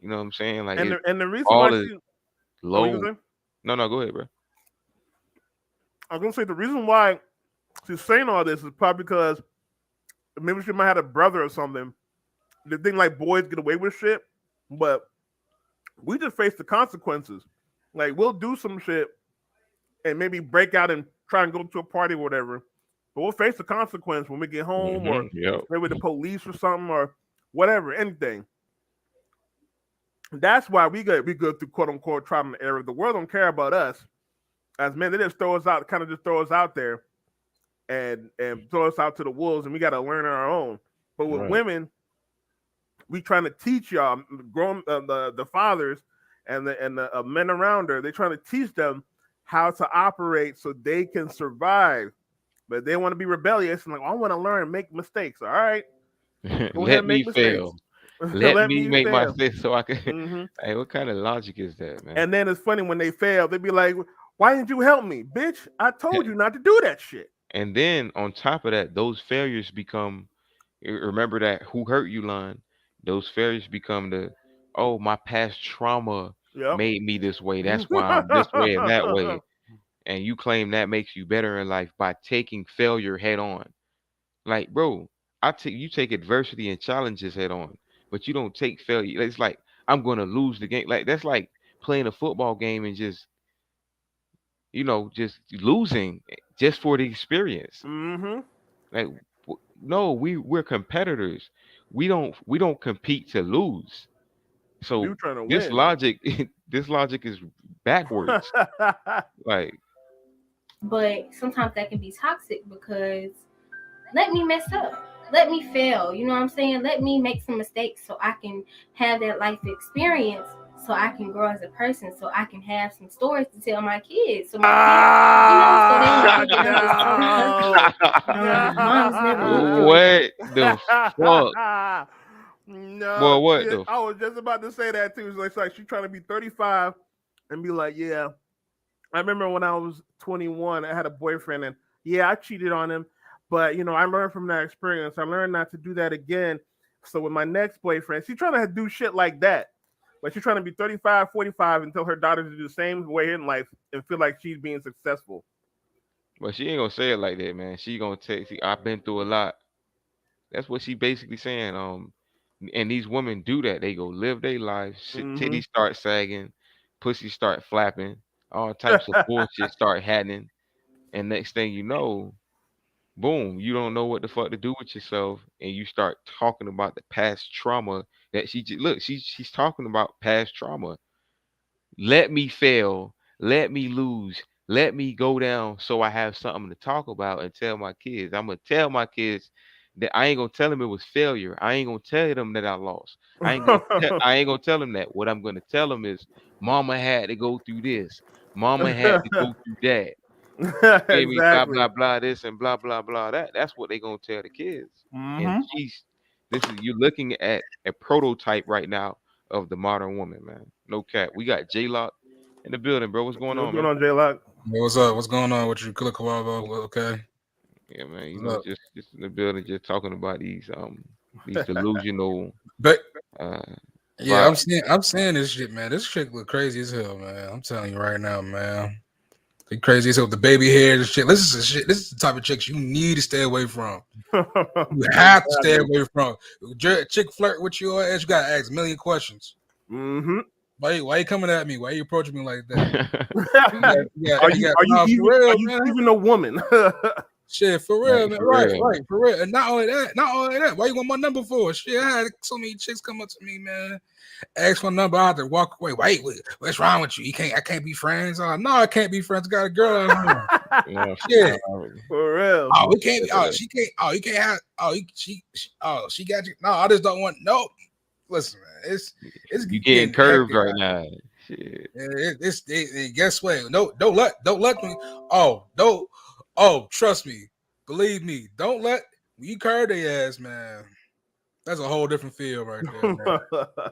You know what I'm saying? Like And it the reason why all is oh, you low. gonna say? No, go ahead, bro. I was gonna say the reason why she's saying all this is probably because maybe she might have a brother or something. They think like boys get away with shit, but we just face the consequences. Like we'll do some shit and maybe break out and try and go to a party or whatever, but we'll face the consequence when we get home, or Yep. maybe the police or something, or whatever, anything. That's why we go through quote unquote trial and error. The world don't care about us as men. They just throw us out, kind of just throw us out there and throw us out to the wolves, and we got to learn on our own. But with Right. women, we trying to teach y'all, grown the fathers and the men around her. They trying to teach them how to operate so they can survive. But they want to be rebellious and like, I want to learn and make mistakes. All right, go ahead Let and me make mistakes. fail. Let Let me me make my fail. sense so I can. Hmm. Hey, what kind of logic is that, man? And then it's funny when they fail, they be like, "Why didn't you help me, bitch? I told you not to do that shit." And then on top of that, those failures become remember that who hurt you line. Those failures become the oh my past trauma Yep. made me this way. That's why I'm this way and that way. And you claim that makes you better in life by taking failure head on. Like, bro, you take adversity and challenges head on, but you don't take failure. It's like I'm gonna lose the game. Like that's like playing a football game and just losing just for the experience. Hmm. Like, no, we're competitors. We don't compete to lose. We So were trying to this win. logic, this logic is backwards. Like, But sometimes that can be toxic, because let me mess up, let me fail. You know what I'm saying? Let me make some mistakes so I can have that life experience so I can grow as a person, so I can have some stories to tell my kids. So my kids, so they don't think that I'm just so perfect. Mom's never looked like What the fuck? Boy, no, what yeah, the I was just about to say that too. It's like she's trying to be 35 and be like, yeah. I remember when I was 21, I had a boyfriend, and yeah, I cheated on him, but I learned from that experience. I learned not to do that again. So with my next boyfriend, she's trying to do shit like that, but she's trying to be 35, 45, and tell her daughter to do the same way in life and feel like she's being successful. But she ain't gonna say it like that, man. She gonna take. See, I've been through a lot. That's what she basically saying. And these women do that. They go live their life. Hmm Titties start sagging, pussy start flapping, all types of bullshit start happening. And next thing you know, boom, you don't know what the fuck to do with yourself, and you start talking about the past trauma that look. She's talking about past trauma. Let me fail, let me lose, let me go down so I have something to talk about and tell my kids. I'm gonna tell my kids that I ain't gonna tell them it was failure. I ain't gonna tell them that I lost. I ain't gonna tell them that. What I'm gonna tell them is mama had to go through this. Mama had to go through that. You feel me? Blah Exactly. blah blah this and blah blah blah that. That's what they gonna tell the kids. And Hmm this is you're looking at a prototype right now of the modern woman, man. No cap. We got J Lock in the building, bro. What's going What's on, going man? on, J Lock? Hey, what's up? What's going on with you, Killer Kawabo? Okay, Yeah, man. what's up? Just in the building, just talking about these delusional But uh yeah, vibes. I'm seeing this shit, man. This chick look crazy as hell, man. I'm telling you right now, man. They crazy as hell with the baby hair and shit. This is the shit. This is the type of chicks you need to stay away from. You have to stay Exactly. away from. Chick flirt with you, you gotta ask a million questions. Hmm Why you coming at me? Why you approaching me like that? are You you got are you no, even for are real, you man. even a woman? Shit, for Right, real, man. for Right, real. right, for real. And not only that. Why you want my number for? Shit, I had so many chicks come up to me, man. Ask for a number, I had to walk away. Wait, what's wrong with you? I can't be friends. No, I can't be friends. I got a girl at home. Yeah, Shit. For real. Oh, we can't be. Oh, she can't. Oh, you can't have. Oh, oh, she got you. No, I just don't want. Nope. Listen, man. It's you getting getting curved hectic right out now. Shit. here. Guess what? No, don't let me. Oh, don't. Oh, trust me. Believe me. Don't let when you curve their ass, man. That's a whole different feel right there, man.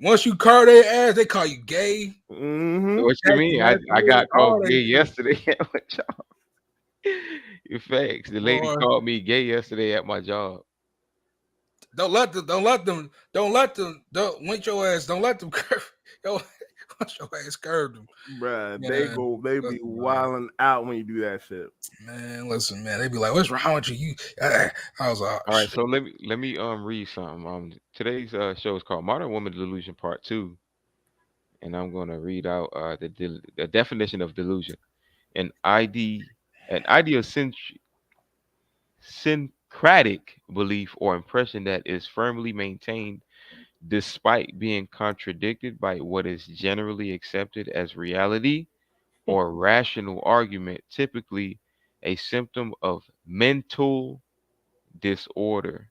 Once you curve their ass, they call you gay. hmm What you mean? I got All called that gay shit. yesterday at my job. In facts. The lady Boy, called me gay yesterday at my job. don't want your ass, don't let them curve. Yo, once your ass curve them. Bruh, Man, they be listen, wilding out when you do that shit. listen, man. They be like, what's wrong with you? I was like, oh, All right, shit. so let me read something. Today's show is called Modern Woman Delusion Part Two, and I'm gonna read out the definition of delusion. An ID an syncratic belief or impression that is firmly maintained despite being contradicted by what is generally accepted as reality or rational argument, typically a symptom of mental disorder.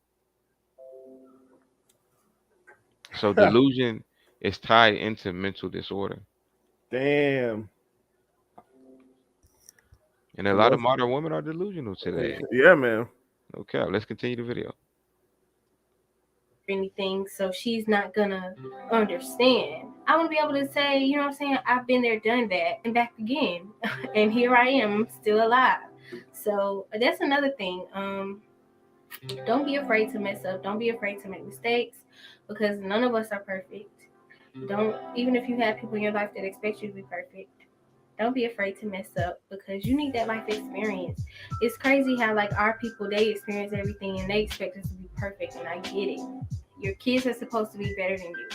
So delusion is tied into mental disorder. Damn. And a lot of What's, modern women are delusional today. yeah, man. Okay, let's continue the video. anything, so she's not gonna understand. I want to be able to say, you know what I'm saying? I've been there, done that, and back again, and here I am, still alive. So that's another thing. Don't be afraid to mess up. Don't be afraid to make mistakes, because none of us are perfect. Don't even if you have people in your life that expect you to be perfect. Don't be afraid to mess up because you need that life experience. It's crazy how like our people they experience everything and they expect us to be perfect, and I get it. Your kids are supposed to be better than you,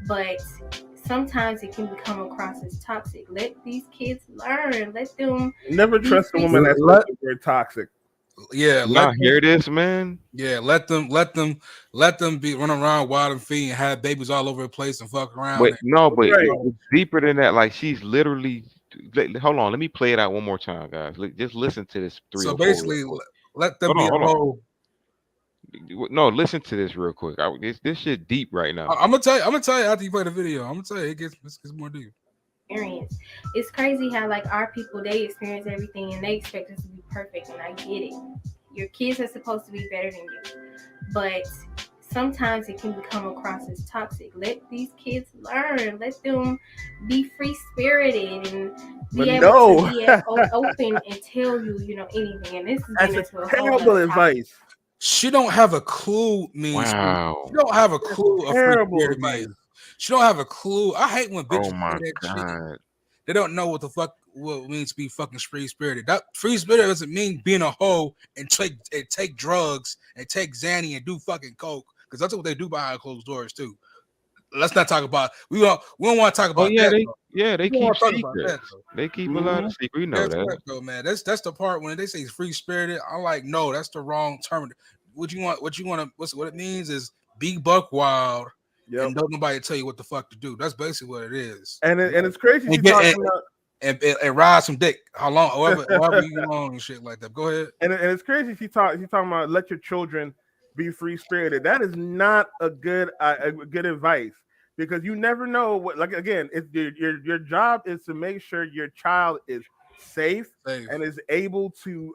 but sometimes it can become across as toxic. Let these kids learn. Let them Never be trust a free. woman that says Let the word toxic. yeah, let Y'all hear this, man? let them be run around wild and free and have babies all over the place and fuck around. But no, but Right. it's deeper than that. Like she's literally. Hold on, let me play it out one more time, guys. Just listen to this three So or four real basically, quick. let them be a Hold on. whole. No, listen to this real quick. This shit deep right now. I'm gonna tell you. I'm gonna tell you after you play the video. I'm gonna tell you it gets more deep. Experience. It's crazy how like our people they experience everything and they expect us to be perfect, and I get it. Your kids are supposed to be better than you, but sometimes it can become across as toxic. Let these kids learn. Let them be free spirited and But be able no, to be open and tell you, you know, anything. And this is that's getting a into a whole terrible other topic. advice. She don't have a clue means Wow. she don't have a clue of free Terrible spirit advice. means. She don't have a clue. I hate when bitches Oh say my that shit. god. They don't know what the fuck what it means to be fucking free spirited. That free spirit doesn't mean being a hoe and take drugs and take Xanny and do fucking coke, because that's what they do behind closed doors too. Let's not talk about we don't want to talk Oh about yeah, that. they Though. they We don't keep want to talk about secrets. that though. They keep a lot Mhm. of secrets. We know Guess that. what though, man? That's the part when they say free spirited. I'm like, no, that's the wrong term. What you want to what it means is be buck wild Yep. and don't nobody tell you what the fuck to do. That's basically what it is. And it's crazy. She And get talking about. and ride some dick. How long, however you long and shit like that. Go ahead. And it's crazy. She's talking about let your children be free spirited. That is not a good advice, because you never know what. Like again, it's your job is to make sure your child is safe Safe. and is able to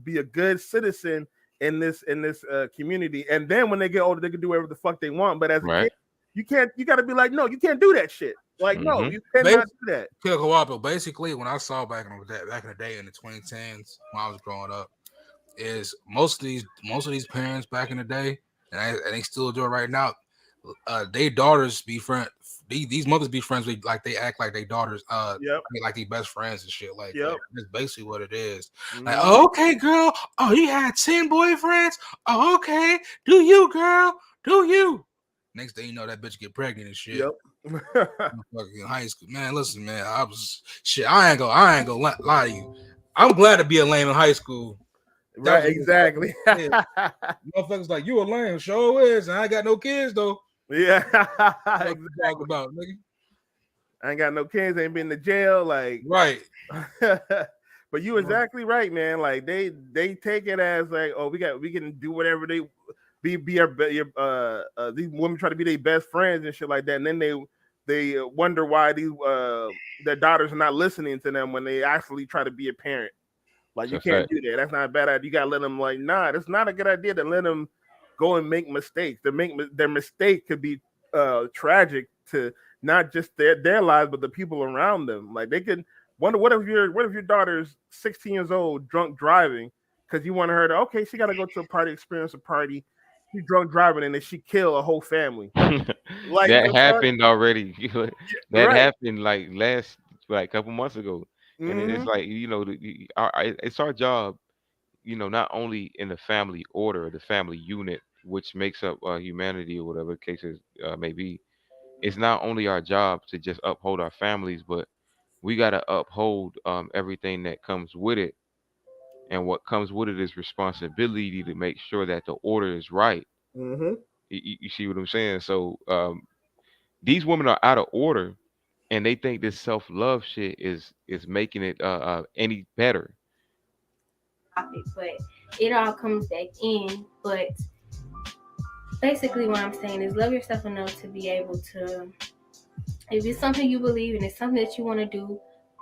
be a good citizen in this community. And then when they get older, they can do whatever the fuck they want. But as a Right. kid, you can't. You got to be like, no, you can't do that shit. Like, no, Mhm. you cannot do that. Kill co-op. Basically, when I saw back in the day in the 2010s when I was growing up, is most of these parents back in the day, and they still do it right now. They daughters be friend. These mothers be friends with, like they act like they daughters. Yep. Like they best friends and shit like Yep. that. That's basically what it is. Like, Mhm. oh, okay, girl. Oh, you had 10 boyfriends. Oh, okay. Do you, girl? Do you? Next thing you know, that bitch get pregnant and shit. Yep. Fucking high school, man. Listen, man. I was shit. I ain't gonna lie to you. I'm glad to be a lame in high school. Right, exactly. Motherfuckers like you a lame, sure is, and I ain't got no kids though. Yeah, What you exactly. talk about, nigga? I ain't got no kids, ain't been to jail, like. Right. But you exactly right, man. Like they take it as like, oh, we can do whatever they be our these women try to be their best friends and shit like that, and then they wonder why these their daughters are not listening to them when they actually try to be a parent. Like, It's you a can't fact. do that. That's not a bad idea. You gotta let them like, nah, that's not a good idea to let them go and make mistakes. Their mistake could be tragic to not just their lives, but the people around them. Like, they could wonder what if your daughter's 16 years old, drunk driving, because you want her to, okay, she gotta go to a party, experience a party. She's drunk driving and then she kill a whole family. Like, That the fuck? happened already. That Right. happened like couple months ago, and it's Hmm. like it's our job, not only in the family order, the family unit, which makes up humanity or whatever the case is may be. It's not only our job to just uphold our families, but we gotta uphold everything that comes with it, and what comes with it is responsibility to make sure that the order is right. Hmm. You see what I'm saying? So these women are out of order, and they think this self love shit is making it any better. Topic, but it all comes back in. But basically, what I'm saying is love yourself enough to be able to, if it's something you believe in, it's something that you want to do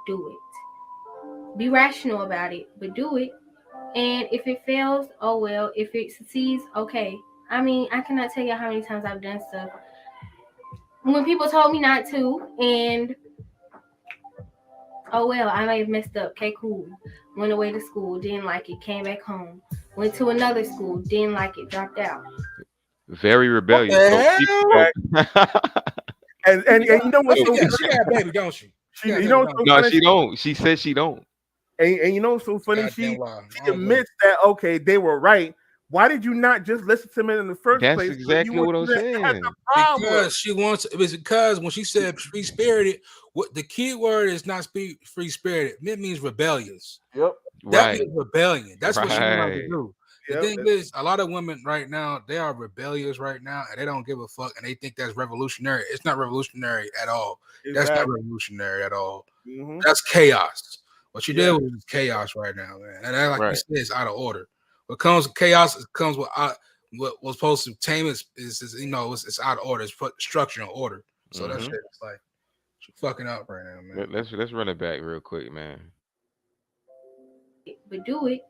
it. Be rational about it, but do it. And if it fails, oh well. If it succeeds, okay. I mean, I cannot tell you how many times I've done stuff when people told me not to, and oh well, I may have messed up. Okay, cool. Went away to school, didn't like it, came back home. Went to another school, didn't like it, dropped out. Very What the rebellious. So hell? And you know what's so, so She got a baby, don't she? she, She got a you baby, know what's don't so no, funny? she don't. She said she don't. And you know what's so funny? Goddamn She lie. she admits that, okay, they were right. Why did you not just listen to me in the first That's place? So you exactly would what I'm have the saying. problem. Because she wants it was because when she said free spirited, what the key word is not free spirited. It means rebellious. Yep. That Right. means rebellion. That's what she wants to Right. do. The Yep. thing is, a lot of women right now, they are rebellious right now, and they don't give a fuck, and they think that's revolutionary. It's not revolutionary at all. That's not Exactly. revolutionary at all. Hmm. That's chaos. What you did Yeah. was chaos right now, man. And that, like you Right. said, it's out of order. What comes with chaos comes with what was supposed to tame is it's out of order. It's put structure and order. So that Mm-hmm. shit is like fucking up right now, man. Let's run it back real quick, man. But do it.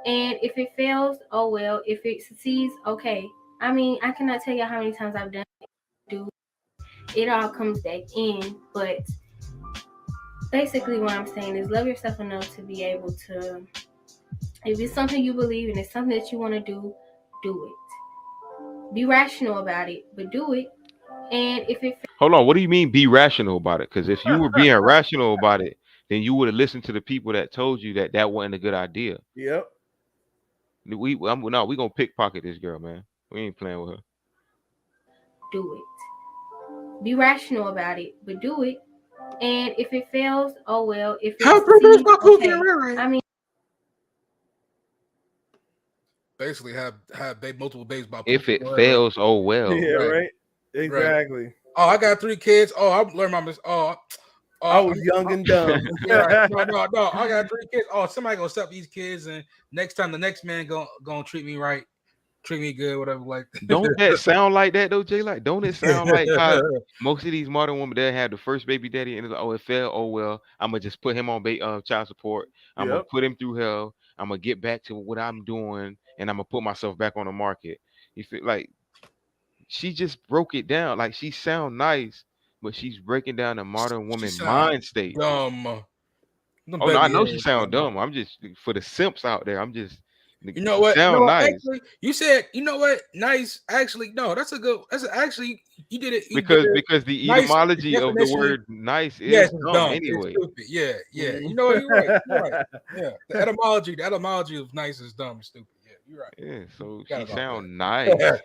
And if it fails, oh well. If it succeeds, okay. I mean, I cannot tell you how many times I've done it. Do it all comes back in, but basically what I'm saying is love yourself enough to be able to, if it's something you believe in, it's something that you want to do it. Be rational about it, but do it. And if it Hold on. What do you mean be rational about it? Because if you were being rational about it, then you would have listened to the people that told you that that wasn't a good idea. Yep. No, we gonna pickpocket this girl, man. We ain't playing with her. do it. Be rational about it, but do it. And if it fails, oh well. If it How succeeds, my okay. right? I mean, Basically, have multiple babies by If it pooping, whatever. fails, oh well. Yeah, Right. right. Exactly. Oh, I got 3 kids. Oh, I learned my mis. I was young and dumb. Right. No. I got 3 kids. Oh, somebody gonna step these kids, and next time the next man gonna treat me right, treat me good, whatever. Like, Don't that sound like that though, Jay? Like, don't it sound like how most of these modern women that have the first baby daddy and it's like, oh, it failed. Oh well, I'm gonna just put him on child support. I'm gonna Yep. put him through hell. I'm gonna get back to what I'm doing, and I'm gonna put myself back on the market. You feel like she just broke it down. Like she sound nice, but she's breaking down the modern she woman sound mind state. dumb. Them Oh no, I baby know she hairs, sound man. dumb. I'm just for the simps out there. I'm just You know she what? sound nice Actually, you said, you know what? Nice. Actually, no, actually, you did it. You did it. because the Nice etymology of the definition. word nice is Yes, it's dumb dumb. It's anyway. stupid. Yeah. Mhm. You know what? You're right. You're right. Yeah. The etymology of nice is dumb and stupid. Yeah, you're right. Yeah, so Forgot she about sound that. nice.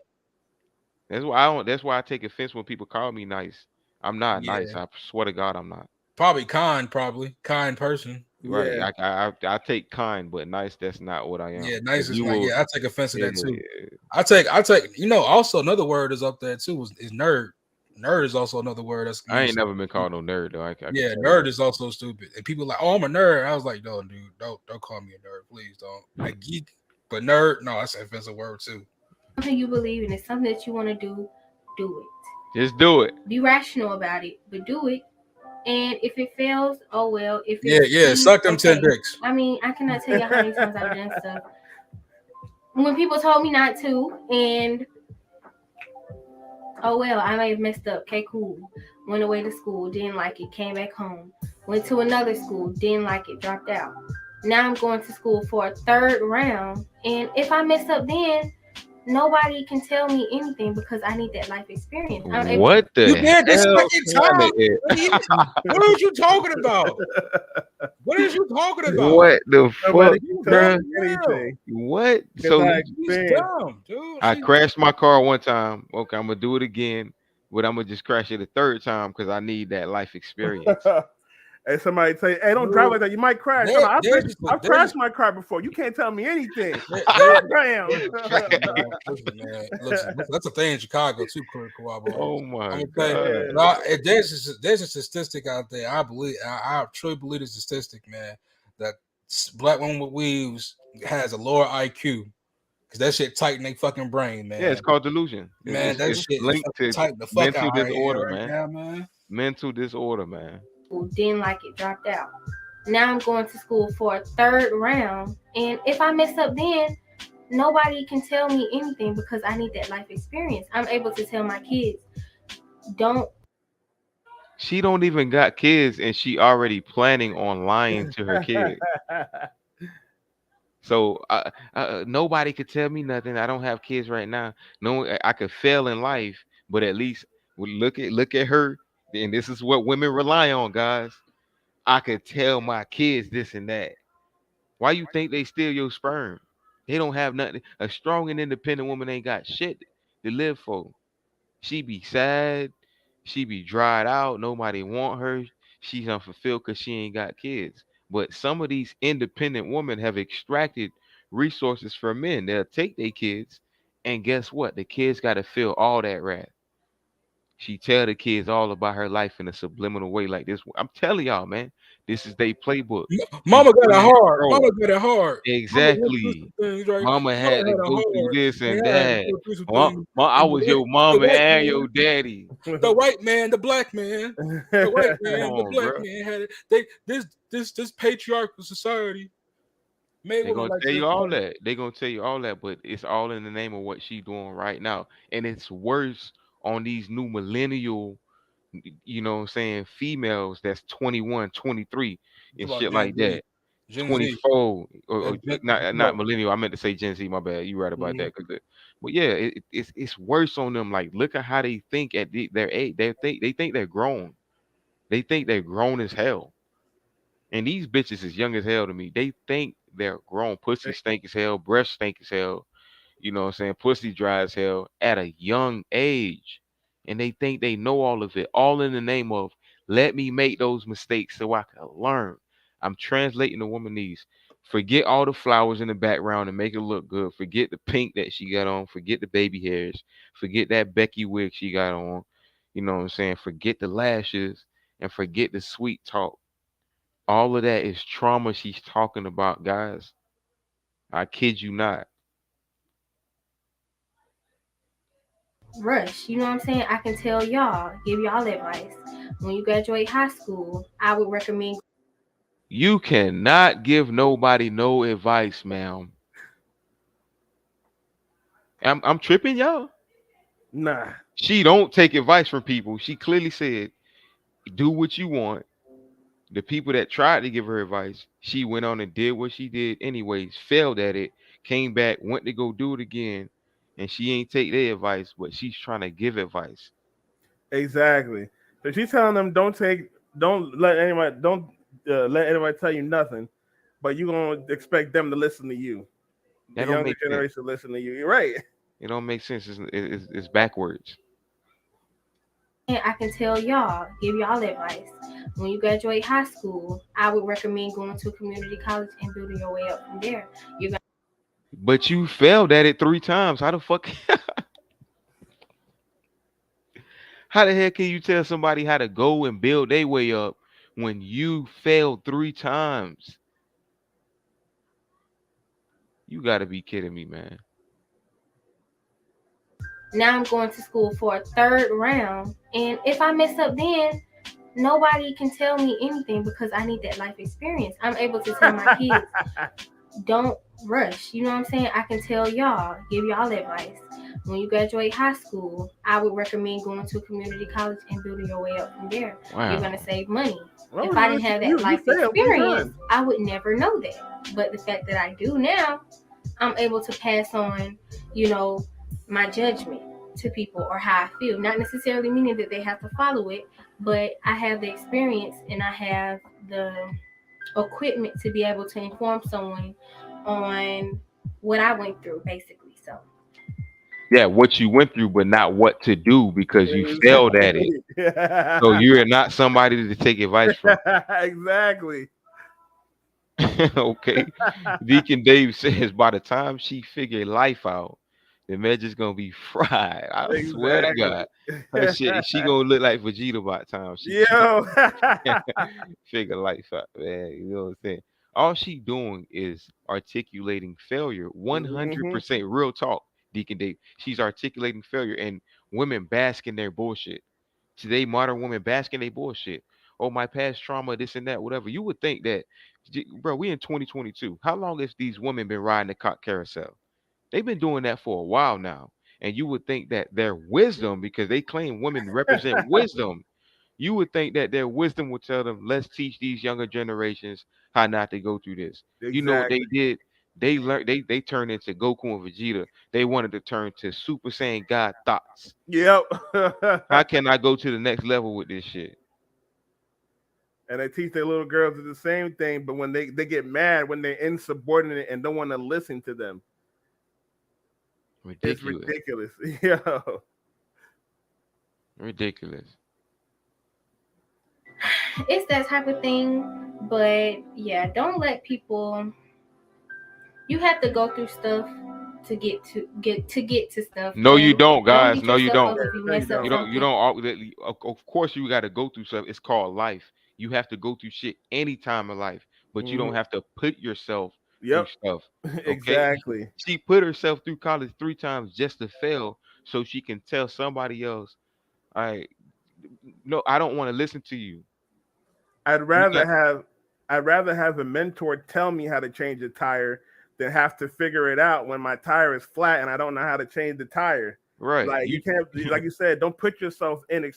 That's why I don't. That's why I take offense when people call me nice. I'm not nice. Yeah. I swear to God, I'm not. Probably kind person. Right? Yeah. I take kind, but nice. That's not what I Yeah, am. If nice is you like, will, yeah, I take offense to yeah, that too. yeah. I take, also another word is up there too is nerd. Nerd is also another word that's I ain't used. never been called no nerd though. I can Yeah, tell you nerd that. is also stupid. And people like, oh, I'm a nerd. I was like, no, dude, don't call me a nerd, please don't. I geek, but nerd, no, that's an offensive word too. something you believe in, it's something that you want to do it. Just do it. Be rational about it, but do it. And if it fails, oh well. If it Yeah, succeeds, suck them 10 okay. dicks. I mean, I cannot tell you how many times I've done stuff when people told me not to, and oh well, I may have messed up. Okay, cool. Went away to school, didn't like it, came back home. Went to another school, didn't like it, dropped out. Now I'm going to school for a 3rd round, and if I mess up then, nobody can tell me anything because I need that life experience. What the You did this hell second kind time. of it? What are you talking about? What are you talking about? What the Nobody fuck, can tell bruh? me anything. What? Because So I She's experienced. dumb, dude. I She's crashed my car one time. Okay, I'm gonna do it again, but I'm gonna just crash it a 3rd time because I need that life experience. And somebody say, "Hey, don't drive like that. You might crash." There- there's- I've there's- crashed my car before. You can't tell me anything. there- Bam. Listen, man. Listen, that's a thing in Chicago too, Kawabo. Oh my I'm gonna say, god! there's a statistic out there. I truly believe it's a statistic, man, that black women with weaves has a lower IQ because that shit tighten their fucking brain, man. Yeah, it's called delusion. Man, that It's shit is linked to tighten the fuck mental out of here disorder, right man. now, man. Mental disorder, man. Didn't like it, dropped out. Now I'm going to school for a 3rd round, and if I mess up then, nobody can tell me anything because I need that life experience. I'm able to tell my kids, don't. She don't even got kids, and she already planning on lying to her kids. So nobody could tell me nothing. I don't have kids right now. No, I could fail in life, but at least look at her. And this is what women rely on, guys. I could tell my kids this and that. Why you think they steal your sperm? They don't have nothing. A strong and independent woman ain't got shit to live for. She be sad. She be dried out. Nobody want her. She's unfulfilled because she ain't got kids. But some of these independent women have extracted resources from men. They'll take their kids, and guess what? The kids got to feel all that wrath. She tell the kids all about her life in a subliminal way like this. I'm telling y'all, man, this is their playbook. She's Mama got it putting it hard. across. Mama got it hard. Mama went through some Exactly. things, right? Mama Mama had to had it go through hard, this and and I had to that. go through some Ma, things. I And was your the mama white and man, your daddy. the white man, the black man, the white Come man, the on, black bro. man had it. This patriarchal society made They're women gonna like tell this. you all Man. that. They're gonna tell you all that, but it's all in the name of what she doing right now. And it's worse on these new millennial, you know what I'm saying, females that's 21, 23, It's and about shit Gen like Z, that. Gen Z, 24 or and not no. millennial. I meant to say Gen Z. My bad. You right about Mhm. that. But yeah, it's worse on them. Like, look at how they think at their age. They think they're grown. They think they're grown as hell. And these bitches is young as hell to me. They think they're grown. Pussy stink as hell. Breath stink as hell. You know what I'm saying? Pussy dry as hell at a young age. And they think they know all of it, all in the name of let me make those mistakes so I can learn. I'm translating the woman needs. Forget all the flowers in the background and make it look good. Forget the pink that she got on. Forget the baby hairs. Forget that Becky wig she got on. You know what I'm saying? Forget the lashes and forget the sweet talk. All of that is trauma she's talking about, guys. I kid you not. Rush, you know what I'm saying? I can tell y'all, give y'all advice. When you graduate high school, I would recommend. You cannot give nobody no advice, ma'am. I'm tripping, y'all. Nah. She don't take advice from people. She clearly said, "Do what you want." The people that tried to give her advice, she went on and did what she did anyways, failed at it, came back, went to go do it again, and she ain't take their advice, but she's trying to give advice. Exactly. So she's telling them don't let anybody tell you nothing, but you gonna expect them to listen to you. The That don't younger make sense. generation listen to you. You're right. It don't make sense. It's backwards. I can tell y'all, give y'all advice. When you graduate high school, I would recommend going to a community college and building your way up from there. You're gonna But you failed at it 3 times. How the fuck? How the heck can you tell somebody how to go and build their way up when you failed 3 times? You gotta be kidding me, man. now I'm going to school for a third round, and if I mess up, then nobody can tell me anything because I need that life experience. I'm able to tell my kids, don't rush. You know what I'm saying? I can tell y'all, give y'all advice. When you graduate high school, I would recommend going to a community college and building your way up from there. You're Wow. gonna save money. Well, If I didn't have that you life failed 3 experience, times. I would never know that. But the fact that I do now, I'm able to pass on, you know, my judgment to people or how I feel. Not necessarily meaning that they have to follow it, but I have the experience and I have the equipment to be able to inform someone on what I went through, basically. So Yeah, what you went through, but not what to do because you failed at it. Exactly. So you're not somebody to take advice from. Exactly. Okay. Deacon Dave says by the time she figure life out, the Magic's gonna be fried. I swear to God. Her shit, she gonna look like Vegeta by the time she Yo. figure life out, man. You know what I'm saying? All she doing is articulating failure. hmm 100% real talk, Deacon Dave. She's articulating failure and women bask in their bullshit. Today, modern women bask in their bullshit. Oh, my past trauma, this and that, whatever. You would think that, bro, we in 2022. How long has these women been riding the cock carousel? They've been doing that for a while now. And you would think that their wisdom, because they claim women represent wisdom, you would think that their wisdom would tell them, let's teach these younger generations how not to go through this. You know what they Exactly. did? They learned they turned into Goku and Vegeta. They wanted to turn to Super Saiyan God thoughts. Yep. How can I go to the next level with this shit? And they teach their little girls the same thing, but when they get mad when they're insubordinate and don't want to listen to them, it's Ridiculous. ridiculous. Yo. Ridiculous. it's that type of thing. But yeah, don't let people. You have to go through stuff to stuff. No, you And don't, don't guys. beat No, you yourself don't. up if you No, you mess up don't. You don't. You something. don't. Of course, you got to go through stuff. It's called life. You have to go through shit any time in life, but you don't Mhm. have to put yourself through Yep. stuff. Okay? Exactly. She put herself through college 3 times just to fail, so she can tell somebody else, "I no, I don't want to listen to you." I'd You rather got have I'd rather have a mentor tell me how to change a tire than have to figure it out when my tire is flat and I don't know how to change the tire. right. Like you You can't, like you said, don't put yourself in,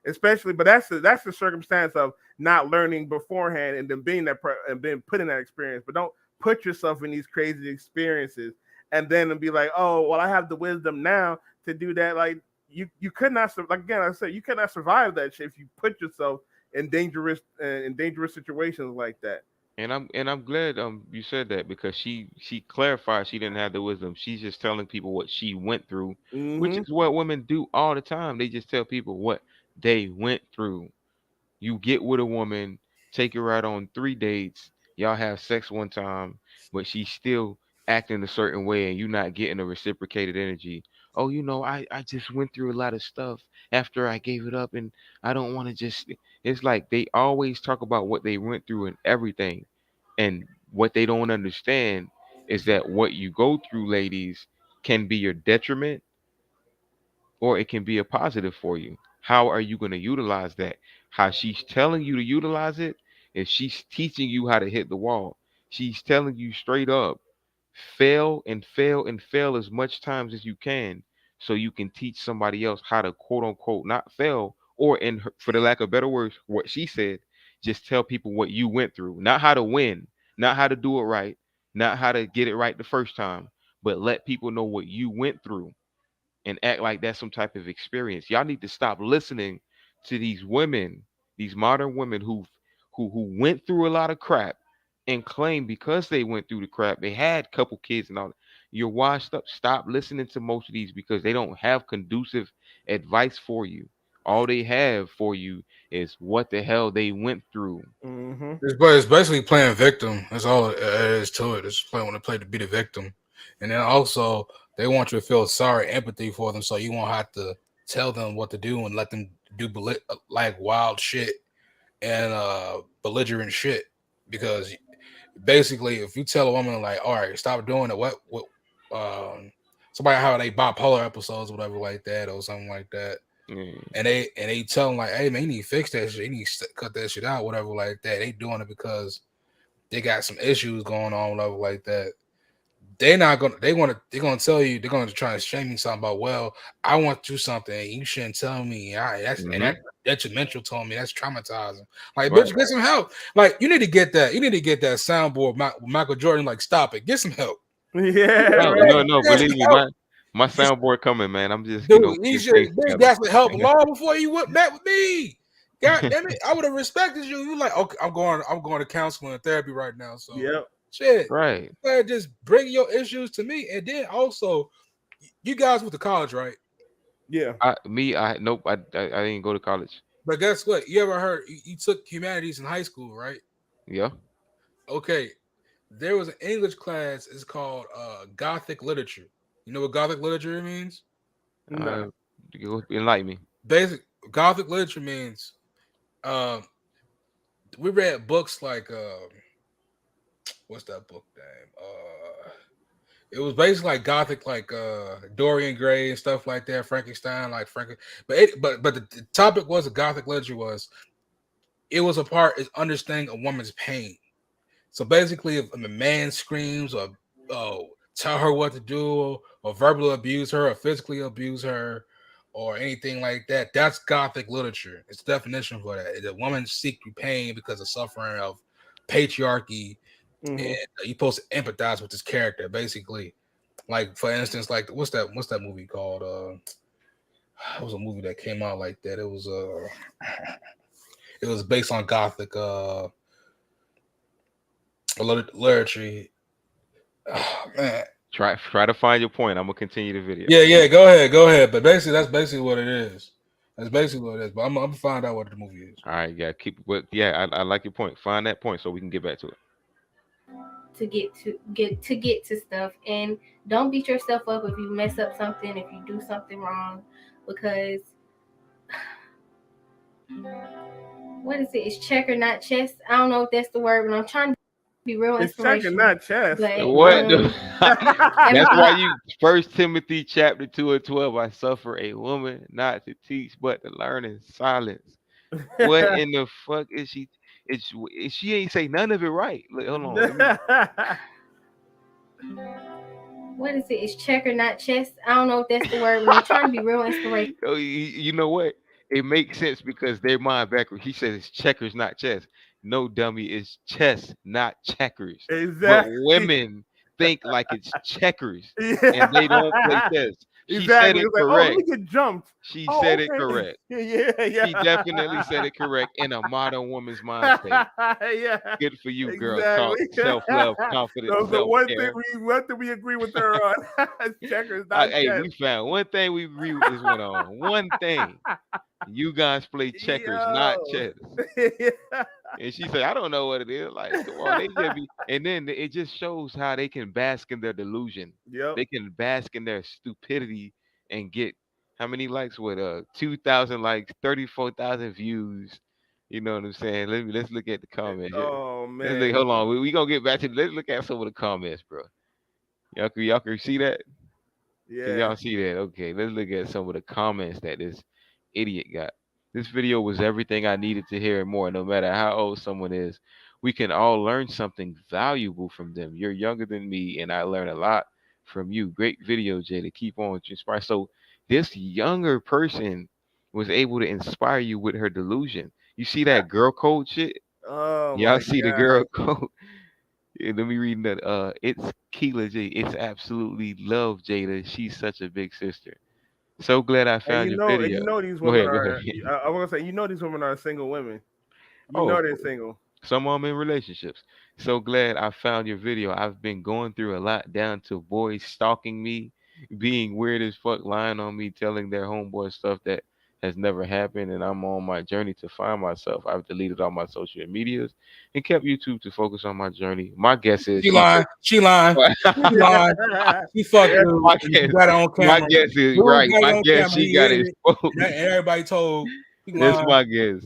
especially. But that's the circumstance of not learning beforehand and then being and being put in that experience. But don't put yourself in these crazy experiences and then be like, oh, well, I have the wisdom now to do that. Like you could not, like again, I said, you could not survive that shit if you put yourself in dangerous situations like that. and I'm glad you said that because she clarified she didn't have the wisdom. She's just telling people what she went through, which Hmm. is what women do all the time. They just tell people what they went through. You get with a woman, take her out on 3 dates, y'all have sex one time, but she's still acting a certain way and you're not getting a reciprocated energy. Oh, I just went through a lot of stuff after I gave it up and I don't want to just it's like they always talk about what they went through and everything. And what they don't understand is that what you go through, ladies, can be your detriment or it can be a positive for you. How are you going to utilize that? How she's telling you to utilize it is she's teaching you how to hit the wall. She's telling you straight up, fail and fail and fail as much times as you can so you can teach somebody else how to quote unquote not fail or for the lack of better words, what she said, just tell people what you went through, not how to win, not how to do it right, not how to get it right the first time, but let people know what you went through and act like that's some type of experience. Y'all need to stop listening to these women, these modern women who went through a lot of crap and claim because they went through the crap, they had couple kids and all that. You're washed up. Stop listening to most of these because they don't have conducive advice for you. All they have for you is what the hell they went through. Hmm. But it's basically playing victim. That's all it is to it. It's playing when they play to be the victim, and then also they want you to feel sorry, empathy for them, so you won't have to tell them what to do and let them do like wild shit and belligerent shit. Because basically, if you tell a woman like, "All right, stop doing it," what um somebody how they bipolar episodes, whatever like that, or something like that, Yeah. and they tell them like, "Hey man, you need to fix that shit. You need to cut that shit out, whatever like that." They doing it because they got some issues going on, whatever like that. They're not gonna. They're gonna tell you. They're gonna try to shame you something about. Well, I want to do something. And you shouldn't tell me. Hmm. That's detrimental to me. That's traumatizing. Like, Right. bitch, get some help. Like, you need to get that. You need to get that soundboard, Michael Jordan. Like, stop it. Get some help. Yeah, No, Like, right. no, no. get some Believe me, help. my soundboard coming, man. I'm just, Dude, you getting should things been together. got some help long before you went back with me. God damn it, I would have respected you. You like, okay, I'm going to counseling and therapy right now. So Yep. shit. Right. Just bring your issues to me. And then also, you guys went to college, right? Yeah. Nope. I didn't go to college. But guess what? You ever heard you took humanities in high school, right? Yeah. Okay. There was an English class, it's called Gothic literature. You know what Gothic literature means? Nah. You enlighten me. Basic Gothic literature means um we read books like what's that book name? It was basically like Gothic, like Dorian Gray and stuff like that, Frankenstein, like Frank. But the topic was the Gothic literature was it was a part is understanding a woman's pain. So basically, if a man screams or tell her what to do, or verbally abuse her, or physically abuse her, or anything like that, that's Gothic literature. It's the definition for that. It's a woman seek through pain because of suffering of patriarchy, and Hmm. you're supposed to empathize with this character, basically. Like for instance, like what's that movie called? It was a movie that came out like that. It was based on Gothic literature. Oh, man. Try to find your point. I'm gonna continue the video. Yeah. Go ahead. But basically, that's basically what it is. That's basically what it is. But I'm gonna find out what the movie is. All right. Yeah. Keep. But yeah, I like your point. Find that point so we can get back to it. to stuff. And don't beat yourself up if you mess up something, if you do something wrong, because what is it? It's checker, not chess. I don't know if that's the word, but I'm trying to be real It's inspirational. checking, not chess. But What? That's everything why you First Timothy chapter 2 and 12. I suffer a woman not to teach, but to learn in silence. What in the fuck is she? She ain't say none of it right. Look, hold on, let me. what is it? It's checker, not chess. I don't know if that's the word, but I'm trying to be real inspirational. Oh, you know what? It makes sense because their mind backwards. He says it's checkers, not chess. No, dummy, it's chess, not checkers. But Exactly. women think like it's checkers, and they don't play Yeah. chess. She said Exactly. it It's like, oh, let correct. me get jumped. She Oh, said it okay. correct. Yeah, She yeah. definitely said it correct in a modern woman's mind state. Yeah. Good for you, girl. Talk Exactly. self love, confidence, The self one thing care. we agree with her on is checkers, not Hey, chess. we found one thing we agree with this one on. One thing. You guys play checkers, not Yo. chess. And she said, I don't know what it is. Like, come on, they just be. And then it just shows how they can bask in their delusion. Yep. They can bask in their stupidity and get how many likes? With 2,000 likes, 34,000 views. You know what I'm saying? Let's look at the comments. Yeah. Oh Let's look. man. Hold on, we gonna get back to. Let's look at some of the comments, bro. Y'all can see that? Can Yeah. y'all see that? Okay, let's look at some of the comments that this idiot got. This video was everything I needed to hear and more. No matter how old someone is, we can all learn something valuable from them. You're younger than me, and I learn a lot from you. Great video, Jay. To keep on to inspire. So this younger person was able to inspire you with her delusion. You see that girl code shit? Oh Y'all my see the god. girl code? Yeah, let me read that. It's Keela J. It's absolutely love Jada. She's such a big sister. So glad I found your And video. you know these Go women ahead, go ahead. are. I want to say, you know these women are single women. You Oh, know of they're course. single. Some of them in relationships. So glad I found your video. I've been going through a lot down to boys stalking me, being weird as fuck, lying on me, telling their homeboy stuff that has never happened, and I'm on my journey to find myself. I've deleted all my social medias and kept YouTube to focus on my journey. My guess is She she lying. She lying. She lying. She fucked Yeah. dude, my and she guess, got it on my camera. guess is Dude right. got it My on guess camera. she He got hit it, exposed. and everybody told she That's lying. my guess.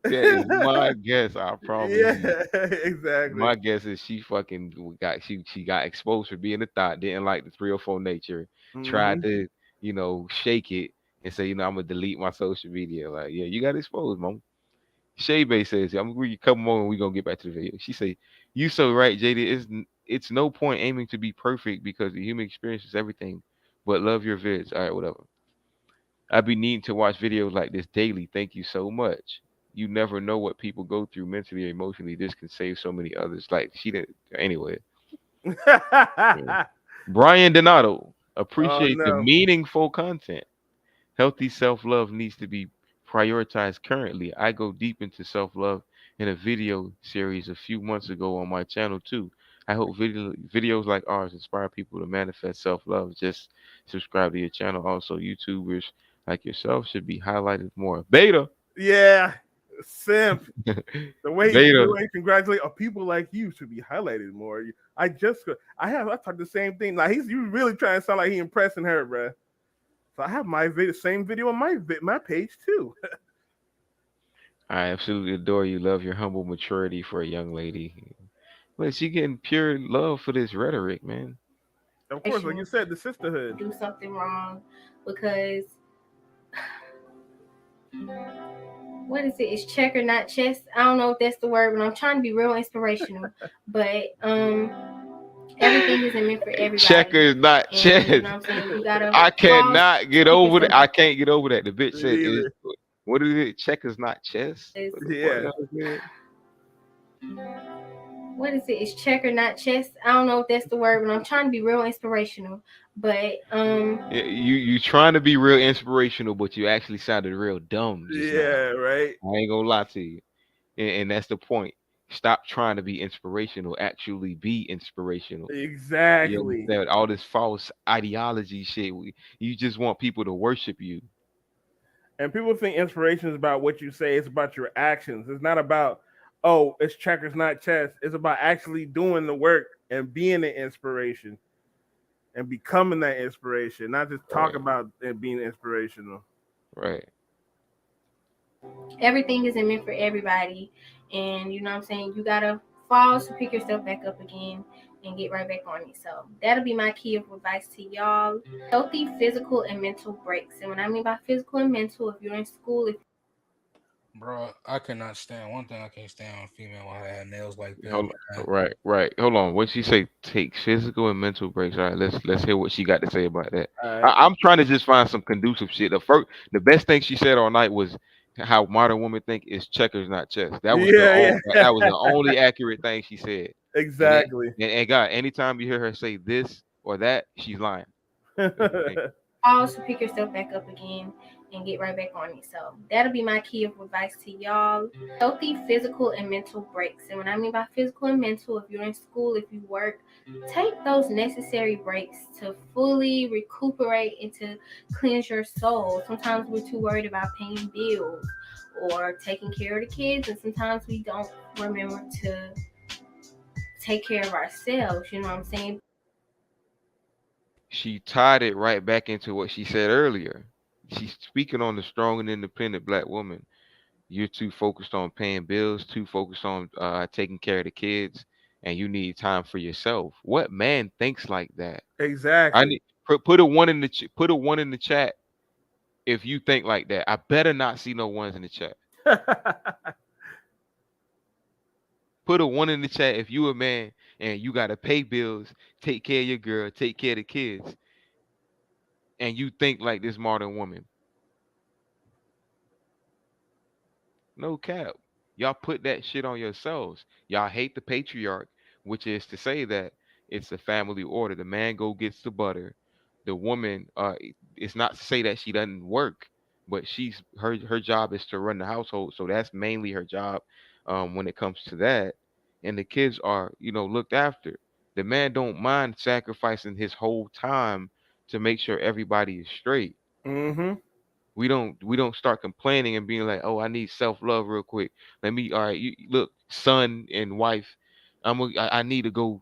That is my guess. I promise you. Yeah. Exactly. My guess is she fucking got she got exposed for being a thought. Didn't like the 304 nature. Tried Hmm. to shake it and say I'm gonna delete my social media. Like yeah, you got exposed, mom. Shay Bay says I'm gonna give you a couple more and we gonna get back to the video. She say you so right, JD. It's no point aiming to be perfect because the human experience is everything. But love your vids. All right, whatever. I be needing to watch videos like this daily. Thank you so much. You never know what people go through mentally or emotionally. This can save so many others. Like she didn't anyway. Yeah. Brian Donato, Oh appreciate the no. meaningful content. Healthy self love needs to be prioritized currently. I go deep into self love in a video series a few months ago on my channel too. I hope videos like ours inspire people to manifest self love. Just subscribe to your channel. Also, YouTubers like yourself should be highlighted more. Beta, Yeah. Simp. The beta. way he congratulate people like you should be highlighted more. I talked the same thing. Like you really trying to sound like he impressing her, bruh. So I have my same video on my page too. I absolutely adore you. Love your humble maturity for a young lady. But she getting pure love for this rhetoric, man. Of course, like you said, the sisterhood. do something wrong, because what is it? It's checker, not chess. I don't know if that's the word, but I'm trying to be real inspirational. But everything isn't meant for everybody. Checkers, not And you chess. know what I'm saying? You gotta I pause, cannot get take over it that. I can't get over that. The bitch Me said, either. what is it? Checkers, not chess. What the fuck Yeah. y'all said? what is it? It's checker, not chess. I don't know if that's the word, but I'm trying to be real inspirational. But Yeah, you trying to be real inspirational, but you actually sounded real dumb just now. Yeah, right. I ain't gonna lie to you, and that's the point. Stop trying to be inspirational. Actually, be inspirational. You Exactly. understand? All this false ideology shit. You just want people to worship you. And people think inspiration is about what you say, it's about your actions. It's not about oh, it's checkers, not chess. It's about actually doing the work and being an inspiration and becoming that inspiration, not just talk Right. about it being inspirational. Right. Everything isn't meant for everybody. And you know what I'm saying? You gotta fall to pick yourself back up again and get right back on it. So that'll be my key of advice to y'all. Healthy physical and mental breaks. And what I mean by physical and mental, if you're in school, if Bro, I cannot stand one thing. I can't stand on female when I have nails like that, Hold man. on. Right. Right. Hold on. What she say? Take physical and mental breaks. All right. Let's hear what she got to say about that. All right. I'm trying to just find some conducive shit. The best thing she said all night was how modern women think is checkers, not chess. Yeah, That was yeah. the only accurate thing she said. And it, Exactly. and God, anytime you hear her say this or that, she's lying. Okay. fall to pick yourself back up again and get right back on it. So that'll be my key of advice to y'all. Healthy physical and mental breaks. And what I mean by physical and mental, if you're in school, if you work, take those necessary breaks to fully recuperate and to cleanse your soul. Sometimes we're too worried about paying bills or taking care of the kids, and sometimes we don't remember to take care of ourselves. You know what I'm saying? She tied it right back into what she said earlier. She's speaking on the strong and independent black woman. You're too focused on paying bills, too focused on taking care of the kids, and you need time for yourself. What man thinks like that? I Exactly. need put a one in the put a one in the chat if you think like that. I better not see no ones in the chat. Put a one in the chat if you a man and you gotta pay bills, take care of your girl, take care of the kids, and you think like this modern woman. No cap. Y'all put that shit on yourselves. Y'all hate the patriarch, which is to say that it's a family order. The man go gets the butter. The woman, it's not to say that she doesn't work, but her job is to run the household. So that's mainly her job when it comes to that. And the kids are, looked after. The man don't mind sacrificing his whole time to make sure everybody is straight. Mm-hmm. We don't start complaining and being like, oh, I need self-love real quick. Let me, all right, look, son and wife, I need to go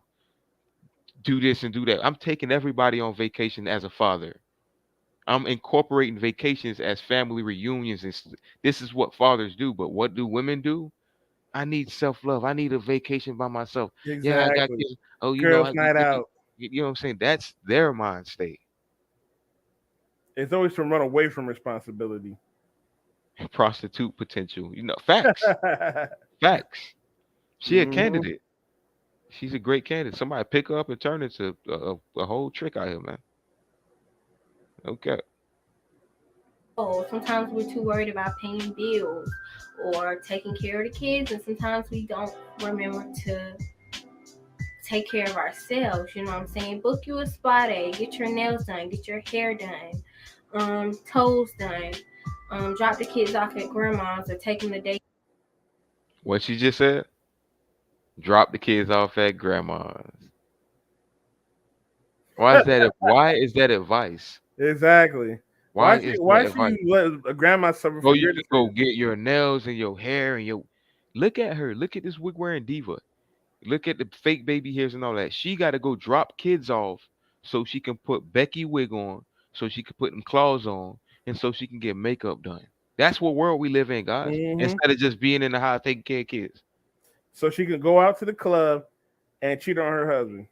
do this and do that. I'm taking everybody on vacation as a father. I'm incorporating vacations as family reunions, and this is what fathers do. But what do women do? I need self-love. I need a vacation by myself. Yeah, I got Exactly. kids. Oh, Girls' I night let me, out. you know what I'm saying? That's their mind state. It's always to run away from responsibility. Prostitute potential. Facts. Facts. She a Hmm. candidate. She's a great candidate. Somebody pick her up and turn into a whole trick out here, man. Okay. Oh, sometimes we're too worried about paying bills or taking care of the kids, and sometimes we don't remember to take care of ourselves. You know what I'm saying? Book you a spa day, get your nails done, get your hair done, toes done, drop the kids off at grandma's or take them to day. What she just said? Drop the kids off at grandma's. Why is that advice? Exactly. Why is that Why should advice? you let a grandma suffer Oh, for you your can go decisions? get your nails and your hair and your look at her. Look at this wig wearing diva. Look at the fake baby hairs and all that. She gotta go drop kids off so she can put Becky wig on, so she can put them claws on, and so she can get makeup done. That's what world we live in, guys. Hmm. Instead of just being in the house taking care of kids. So she can go out to the club and cheat on her husband.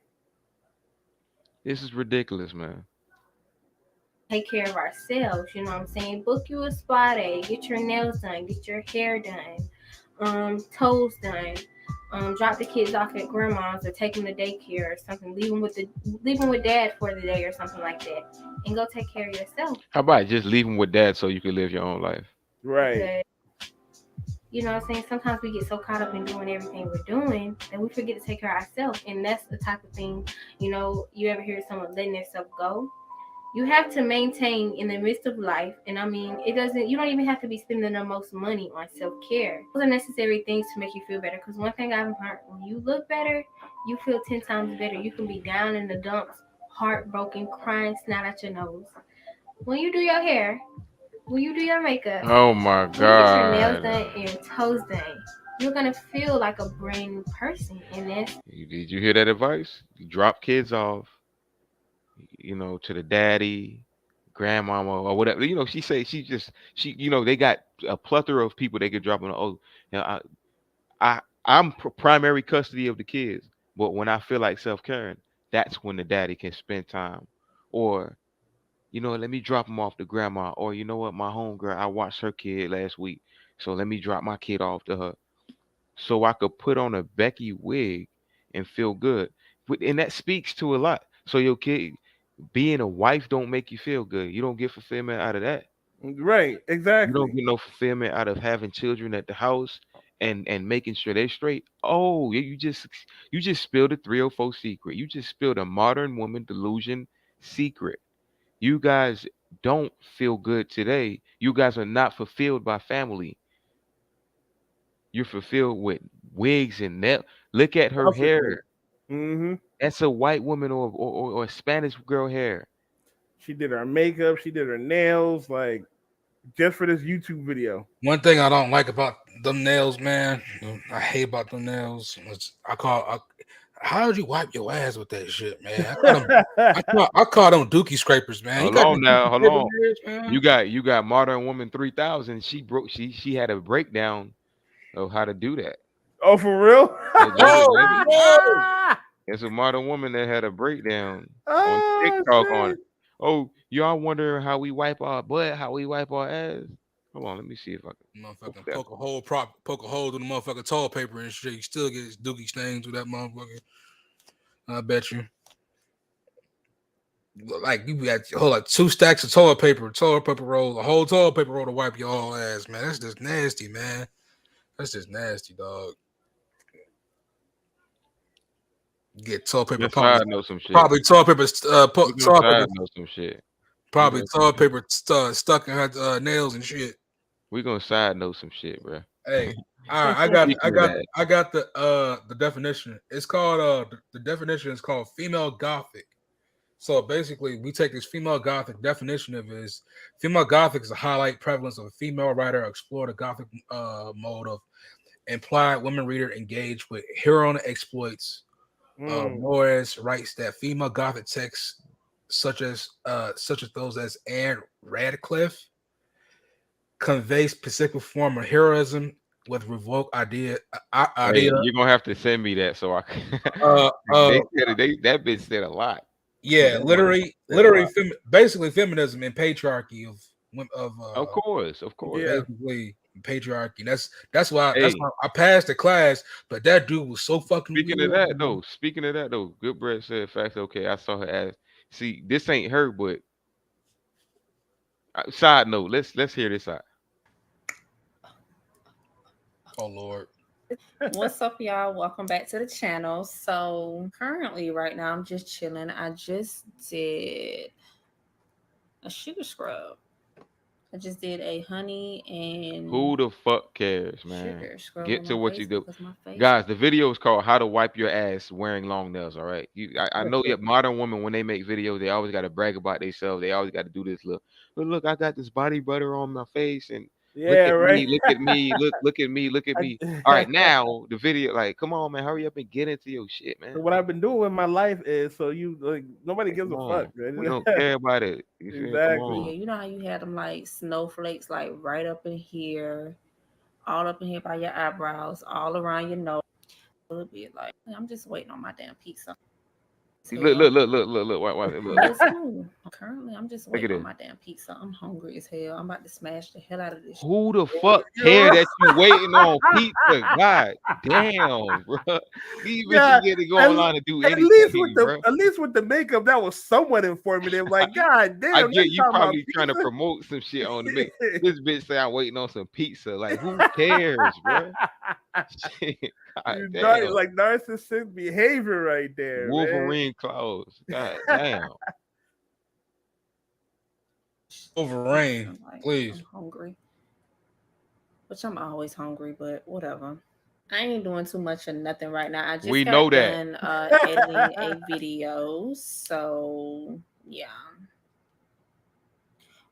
This is ridiculous, man. Take care of ourselves. You know what I'm saying? Book you a spa day, get your nails done, get your hair done, toes done. Drop the kids off at grandma's or take them to daycare or something. Leave them with dad for the day or something like that, and go take care of yourself. How about just leave them with dad so you can live your own life? Right. Because you know what I'm saying. Sometimes we get so caught up in doing everything we're doing that we forget to take care of ourselves, and that's the type of thing. You ever hear someone letting themselves go? You have to maintain in the midst of life, and I mean, it doesn't. You don't even have to be spending the most money on self care. Those are necessary things to make you feel better. Because one thing I've learned: when you look better, you feel 10 times better. You can be down in the dumps, heartbroken, crying, snot at your nose. When you do your hair, when you do your makeup, Oh my when you get your nails god. done and your toes done. you're gonna feel like a brand new person, and that's Did you hear that advice? You drop kids off, to the daddy, grandmama, or whatever. She say they got a plethora of people they could drop on. Oh, you know, I'm primary custody of the kids, but when I feel like self caring, that's when the daddy can spend time, or let me drop them off to grandma, or you know what, my homegirl, I watched her kid last week, so let me drop my kid off to her, so I could put on a Becky wig and feel good. And that speaks to a lot. So your kid being a wife don't make you feel good. You don't get fulfillment out of that. Right, You don't exactly. get no fulfillment out of having children at the house and making sure they're straight. Oh, you just spilled a 304 secret. You just spilled a modern woman delusion secret. You guys don't feel good today. You guys are not fulfilled by family. You're fulfilled with wigs and nail. Look at her Consequence. hair. Mm-hmm. That's a white woman or a Spanish girl hair. She did her makeup. She did her nails, like just for this YouTube video. One thing I don't like about them nails, man, I hate about them nails. How did you wipe your ass with that shit, man? I call them dookie scrapers, man. You Hold got the on now, dookie hold scraper on. nails, man. You got Modern Woman 3000. She had a breakdown of how to do that. Oh, for real? Oh no! There's a Modern Woman that had a breakdown on Oh TikTok on shit! it. Oh, y'all wondering how we wipe our butt, how we wipe our ass? Hold on, let me see if I can. Motherfucking Hopefully I poke a hole through the motherfucking toilet paper and shit. You still get his dookie stains with that motherfucker. I bet you. Like you got hold like 2 stacks of toilet paper roll, a whole toilet paper roll to wipe your whole ass, man. That's just nasty, man. That's just nasty, dog. Get toilet paper, Let's side note some shit. probably toilet paper, We're gonna side note some shit. We're probably gonna toilet paper stuck in her nails and shit. we gonna side note some shit, bro. Hey, all right, I got, I Speaking of got, that, I got the definition. It's called the definition is called female gothic. So basically, we take this female gothic definition of it is female gothic is a highlight prevalence of a female writer explore the gothic mode of implied women reader engaged with heroine exploits. Morris writes that female gothic texts such as those as Anne Radcliffe convey specific form of heroism with revoked idea. hey, you're gonna have to send me that so I can. Uh, uh, They said that bitch said a lot. yeah, That said a literally, lot. basically feminism and patriarchy Of course, of course. Yeah. basically patriarchy. That's why Hey, I passed the class, but that dude was so fucking speaking of weird. that Man. though, Good Bread said facts. Okay, I saw her ass. See, this ain't her, but side note, let's hear this out. Oh Lord. What's up, y'all? Welcome back to the channel. So currently, right now, I'm just chilling. I just did a sugar scrub. I just did a honey Who and the fuck cares, man? sugar scrub Get on to my what you face do, because my face. guys. The video is called "How to Wipe Your Ass Wearing Long Nails." All right, I know yet modern women when they make videos, they always got to brag about themselves. They always got to do this look. I got this body butter on my face, and Yeah. Right. look at me, look at me, look at me. All right, now the video, like, come on, man, hurry up and get into your shit, man. So what I've been doing in my life is so you like nobody Like, gives come a fuck, on, we man. don't care about it. You feel me? Come Exactly. Yeah, on. you know how you had them like snowflakes, like right up in here, all up in here by your eyebrows, all around your nose. A little bit like I'm just waiting on my damn pizza. Look, Hell. look, look, look, look, look, look. Guess who? Currently, I'm just Look at waiting on this. my damn pizza. I'm hungry as hell. I'm about to smash the hell out of this. Who the fuck You're care right. that you waiting on pizza? God damn, bro. These bitches Yeah, get to go at, online and do at least with anything, the bro. at least with the makeup that was somewhat informative. Like, god I damn, get you're you talking about probably trying to pizza. promote some shit on the make. This bitch say I'm waiting on some pizza. Like, who cares, bro? Shit, God damn. Like narcissistic behavior right there, man. Wolverine claws. God damn. Wolverine, I'm like, please. I'm hungry, which I'm always hungry, but whatever. I ain't doing too much of nothing right now. I We just know got that. done editing a video, so yeah.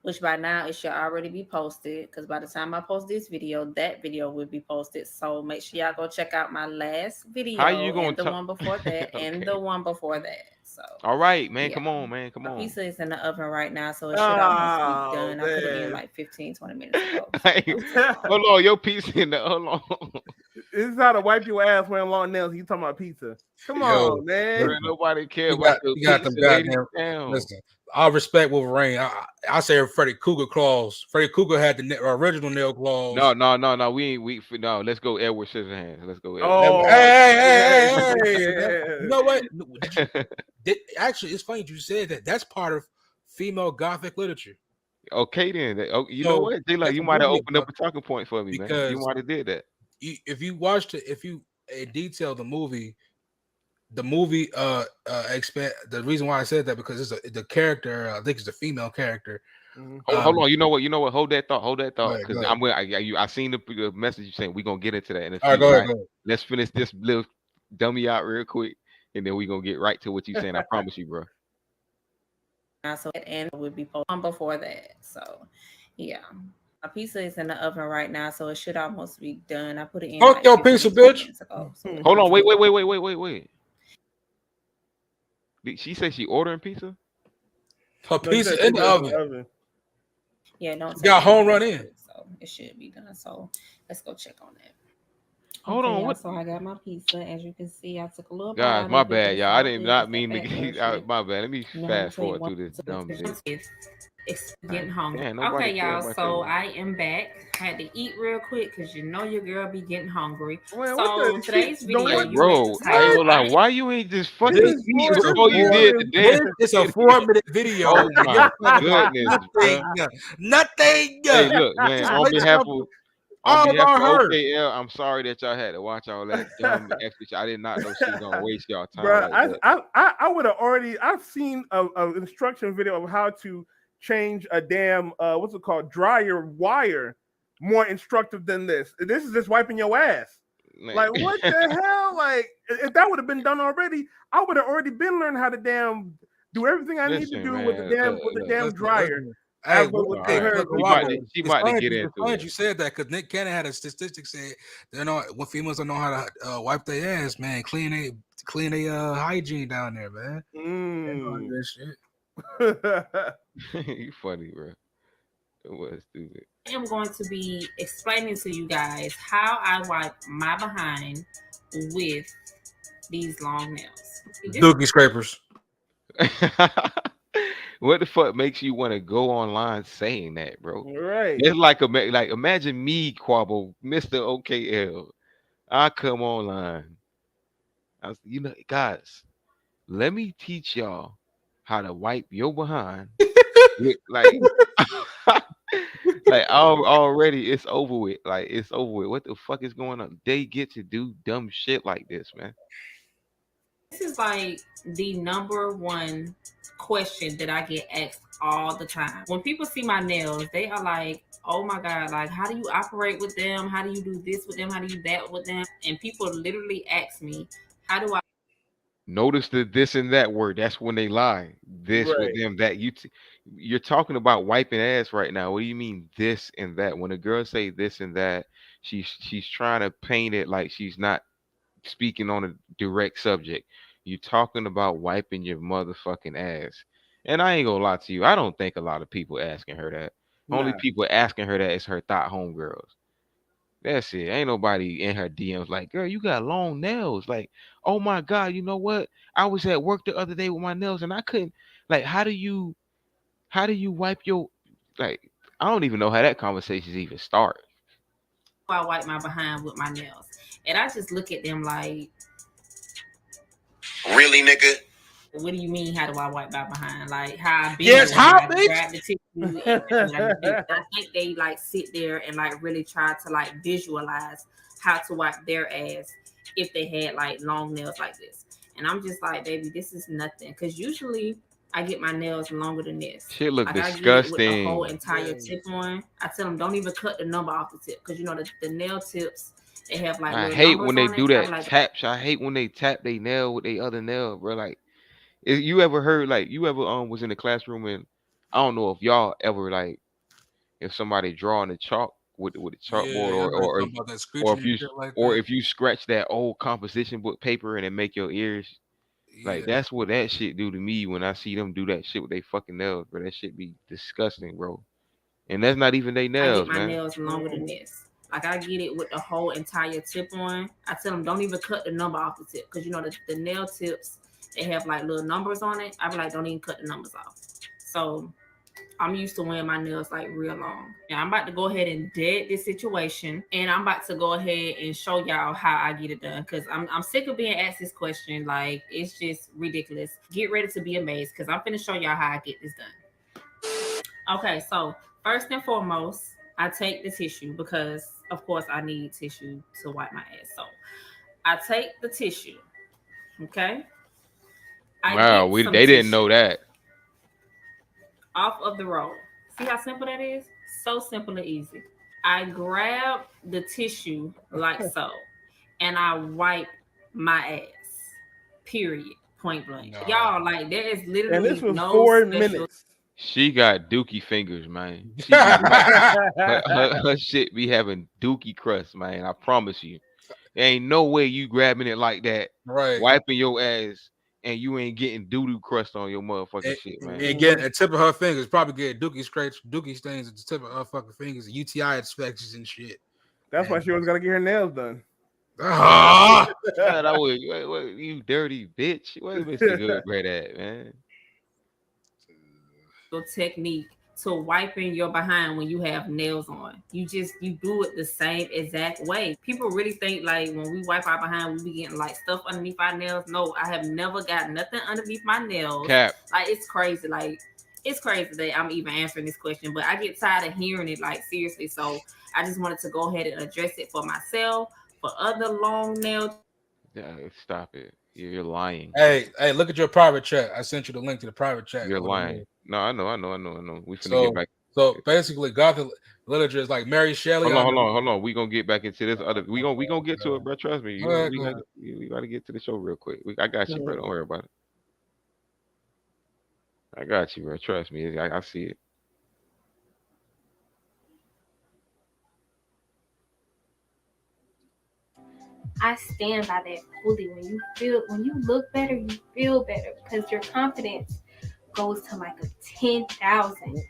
which by now it should already be posted. Because by the time I post this video, that video will be posted. So make sure y'all go check out my last How you video gonna and the talk? one before that and Okay. the one before that. So All right, man. yeah. Come on, man. Come My on. pizza is in the oven right now, so it should almost be Oh done. I put it in man. like 15, 20 minutes ago. So Hey, hold on, your piece in the hold on. This is how to wipe your ass wearing long nails. You talking about pizza? Come Yo, on, man. Bro, listen, nobody care you about got your you got them pizza, lady. goddamn. Damn. Listen, I respect Wolverine. I say Freddy Cougar claws. Freddy Cougar had the original nail claws. No, no, no, no. We ain't no. Let's go Edward Scissorhands. Let's go Edward. Hey, Oh, hey. You yeah. know what? Actually, it's funny you said that. That's part of female gothic literature. Okay then. Oh, you know So what, J? Like there's you a might have movie opened up about a that talking point for me, man. You because might have did that. if you watched it, if you in detail the movie expand. The reason why I said that because the character. I think it's the female character. Mhm. Hold on. You know what? You know what? Hold that thought. Hold that Go thought. ahead, Because go ahead. I'm gonna. I seen the message you saying. We gonna get into that in a All right, few. go ahead, Right. go ahead. Let's finish this little dummy out real quick, and then we gonna get right to what you saying. I promise you, bro. now, so and it would be posted on before that. So yeah. My pizza is in the oven right now, so it should almost be done. I put it in Fuck like your pizza, 15, 20 bitch. minutes ago. So Hold on. Wait. it's good. Wait. She said she ordering pizza. Her No, you said pizza in the pizza in the oven. oven. Yeah, don't She take got me home real run in. quick, so it should be done. So let's go check on that. Hold Okay, on. y'all. What? So I got my pizza. As you can see, I took a little bite Guys, out my of it, but bad, it's y'all. I all did good not because that mean to fat get nourishment. my bad. Let me You know, I'm gonna fast tell you forward one through this so dumb because shit. it's God getting hungry. damn, nobody Okay, care y'all. about So that. I am back. I had to eat real quick because you know your girl be getting hungry. Man, what So the she today's the video, Hey, what you read the bro, I ain't title. what? gonna lie. Why you ain't just This fucking is This eat more is a this before is you four. more did the than This damn is a video? 4 minute video. Oh And my y'all talk about goodness, bro. nothing. Nothing. Hey, look, man. Just On like behalf something of all about her. OKL, I'm sorry that y'all had to watch all that dumb extra shit. I did not know she was gonna waste y'all time bro. like that. I would have already. I've seen a instruction video of how to change a damn what's it called dryer wire more instructive than this. This is just wiping your ass. Man. Like what the hell? Like if that would have been done already, I would have already been learning how to damn do everything I need to Listen, do with man. the Look. damn Listen, dryer. listen. Hey, But All with right. her, look, with Wobble. She It's about to funny. get It's into funny it. you said that because Nick Cannon had a statistic said they know when females don't know how to wipe their ass, man, clean their hygiene down there, man. They know how to do that shit. You funny, bro. It was stupid. I am going to be explaining to you guys how I wipe my behind with these long nails. Dookie scrapers. What the fuck makes you want to go online saying that, bro? right. It's like like imagine me, Quabble, Mr. OKL. I come online. You know, guys, let me teach y'all how to wipe your behind with like like already it's over with. Like it's over with. What the fuck is going on? They get to do dumb shit like this, man. This is like the number one question that I get asked all the time. When people see my nails, they are like, oh my God, like, how do you operate with them? How do you do this with them? How do you that with them? And people literally ask me, how do I? Notice the this and that word. That's when they lie. This with Right. them, that you're talking about wiping ass right now. What do you mean this and that? When a girl say this and that, she's trying to paint it like she's not speaking on a direct subject. You talking about wiping your motherfucking ass. And I ain't gonna lie to you. I don't think a lot of people asking her that. Only Nah. people asking her that is her thought homegirls. That's it. Ain't nobody in her DMs like, girl, you got long nails. Like, oh my God, you know what? I was at work the other day with my nails and I couldn't like how do you wipe your like I don't even know how that conversation even start. I wipe my behind with my nails. And I just look at them like, really, nigga? What do you mean? How do I wipe my behind? Like how I be Yes, doing? how, I bitch? grab the tissue and that's what I do. I think they like sit there and like really try to like visualize how to wipe their ass if they had like long nails like this. And I'm just like, baby, this is nothing. Because usually I get my nails longer than this. Shit look Like I get it with the whole disgusting. entire tip on. I tell them don't even cut the number off the tip because you know the nail tips they have like I little hate numbers when they on do it. So I'm that like, taps. I hate when they tap their nail with their other nail, bro. Like, you ever heard like you ever was in the classroom and I don't know if y'all ever like if somebody drawing the chalk with a chalkboard, Yeah, I know you're talking about that or screeching if and you shit like or that. if you scratch that old composition book paper and it make your ears like Yeah, that's what that shit do to me when I see them do that shit with they fucking nails, bro. That shit be disgusting, bro. And that's not even they I get nails, my man. nails longer than this. Like I get it with the whole entire tip on. I tell them don't even cut the number off the tip because you know the nail tips they have like little numbers on it. I be like don't even cut the numbers off. So I'm used to wearing my nails like real long. Yeah, I'm about to go ahead and dead this situation, and I'm about to go ahead and show y'all how I get it done because I'm sick of being asked this question. Like it's just ridiculous. Get ready to be amazed because I'm finna show y'all how I get this done. Okay, so first and foremost, I take the tissue because of course I need tissue to wipe my ass. So I take the tissue. Okay, I Wow, get we some they didn't know tissue that. off of the roll. See how simple that is? So simple and easy. I grab the tissue like so, and I wipe my ass. Period. Point blank. no. Y'all, like there is And this literally was no special.4 minutes. She got dookie fingers, man. She be her shit be having dookie crust, man. I promise you. There ain't no way you grabbing it like that, Right. wiping your ass, and you ain't getting doo doo crust on your motherfucking And, shit, man. and Mhm. getting the tip of her fingers, probably get dookie scratch, dookie stains at the tip of her fucking fingers, UTI infections and shit. That's why And she was gonna get her nails done. ah, Man, I would, you dirty bitch. Where Mr. Goodbread at, man? Technique to wiping your behind when you have nails on. You do it the same exact way. People really think like when we wipe our behind, we be getting like stuff underneath our nails. No, I have never got nothing underneath my nails. Cap. Like it's crazy. Like it's crazy that I'm even answering this question, but I get tired of hearing it like seriously. So I just wanted to go ahead and address it for myself, for other long nail. Yeah, stop it. You're lying. hey, look at your private chat. I sent you the link to the private chat. You're Go to lying. me. No, I know. We finna get So, back. so basically, Gothic literature is like Mary Shelley. Hold on, I hold know. on, hold on. We gonna get back into this other. We gonna get to it, bro. Trust me. Go ahead, We go got ahead. we got to get to the show real quick. I got you, bro. Don't worry about it. I got you, bro. Trust me. I see it. I stand by that fully. When you look better, you feel better because your confidence goes to like a 10,000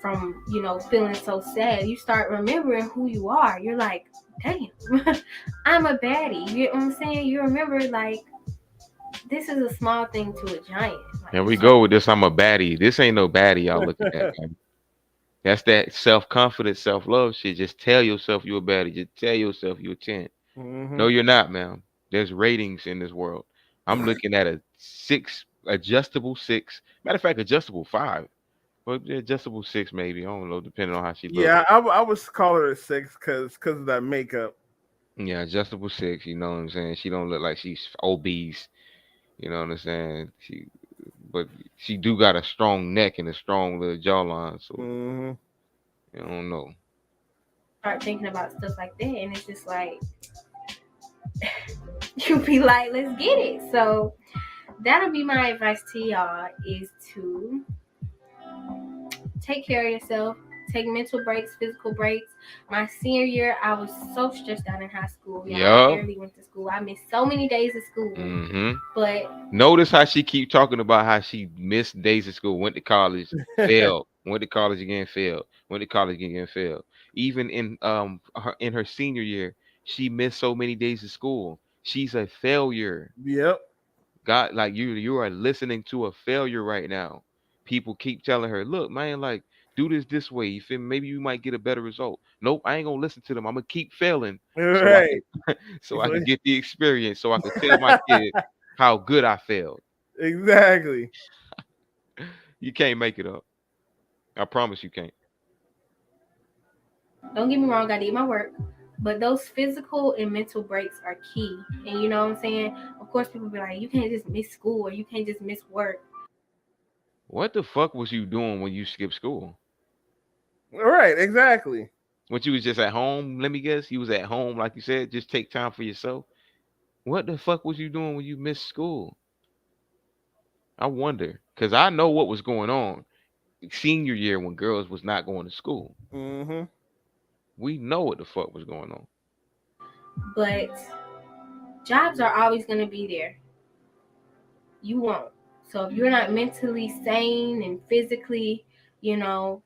from feeling so sad. You start remembering who you are. You're like, damn, I'm a baddie. You get what I'm saying? You remember like this is a small thing to a giant. Like Here we it's go with this. I'm a baddie. This ain't no baddie y'all looking at, man. That's that self confidence, self love shit. Just tell yourself you're a baddie. Just tell yourself you're a 10. No, Mhm. you're not, man. There's ratings in this world. I'm looking at a six, adjustable six. Matter of fact, adjustable five. But adjustable six, maybe. I don't know, depending on how she look. Yeah, I would call her a six because of that makeup. Yeah, adjustable six. You know what I'm saying? She don't look like she's obese. You know what I'm saying? But she do got a strong neck and a strong little jawline. So Mhm. I don't know. start thinking about stuff like that, and it's just like you be like, let's get it. So that'll be my advice to y'all is to take care of yourself, take mental breaks, physical breaks. My senior year, I was so stressed out in high school. Y'all, I Yup. barely went to school. I missed so many days of school. Mm-hmm. But Notice how she keep talking about how she missed days of school, went to college, failed, went to college again, failed, went to college again, failed. Even in her senior year, she missed so many days of school. She's a failure. Yep. God, like you are listening to a failure right now. People keep telling her, look, man, like do this way. You feel me? Maybe you might get a better result. Nope, I ain't gonna listen to them. I'm gonna keep failing so I Right. can so I can get the experience, so I can tell my kid how good I failed. Exactly. You can't make it up. I promise you can't. don't get me wrong, I did my work. But those physical and mental breaks are key. And you know what I'm saying? Of course, people be like, you can't just miss school or you can't just miss work. What the fuck was you doing when you skipped school? Right. Exactly. When you was just at home, let me guess, you was at home, like you said, just take time for yourself. What the fuck was you doing when you missed school? I wonder, cause I know what was going on. senior year when girls was not going to school. Mm-hmm. We know what the fuck was going on. But jobs are always going to be there. You won't. So if you're not mentally sane and physically,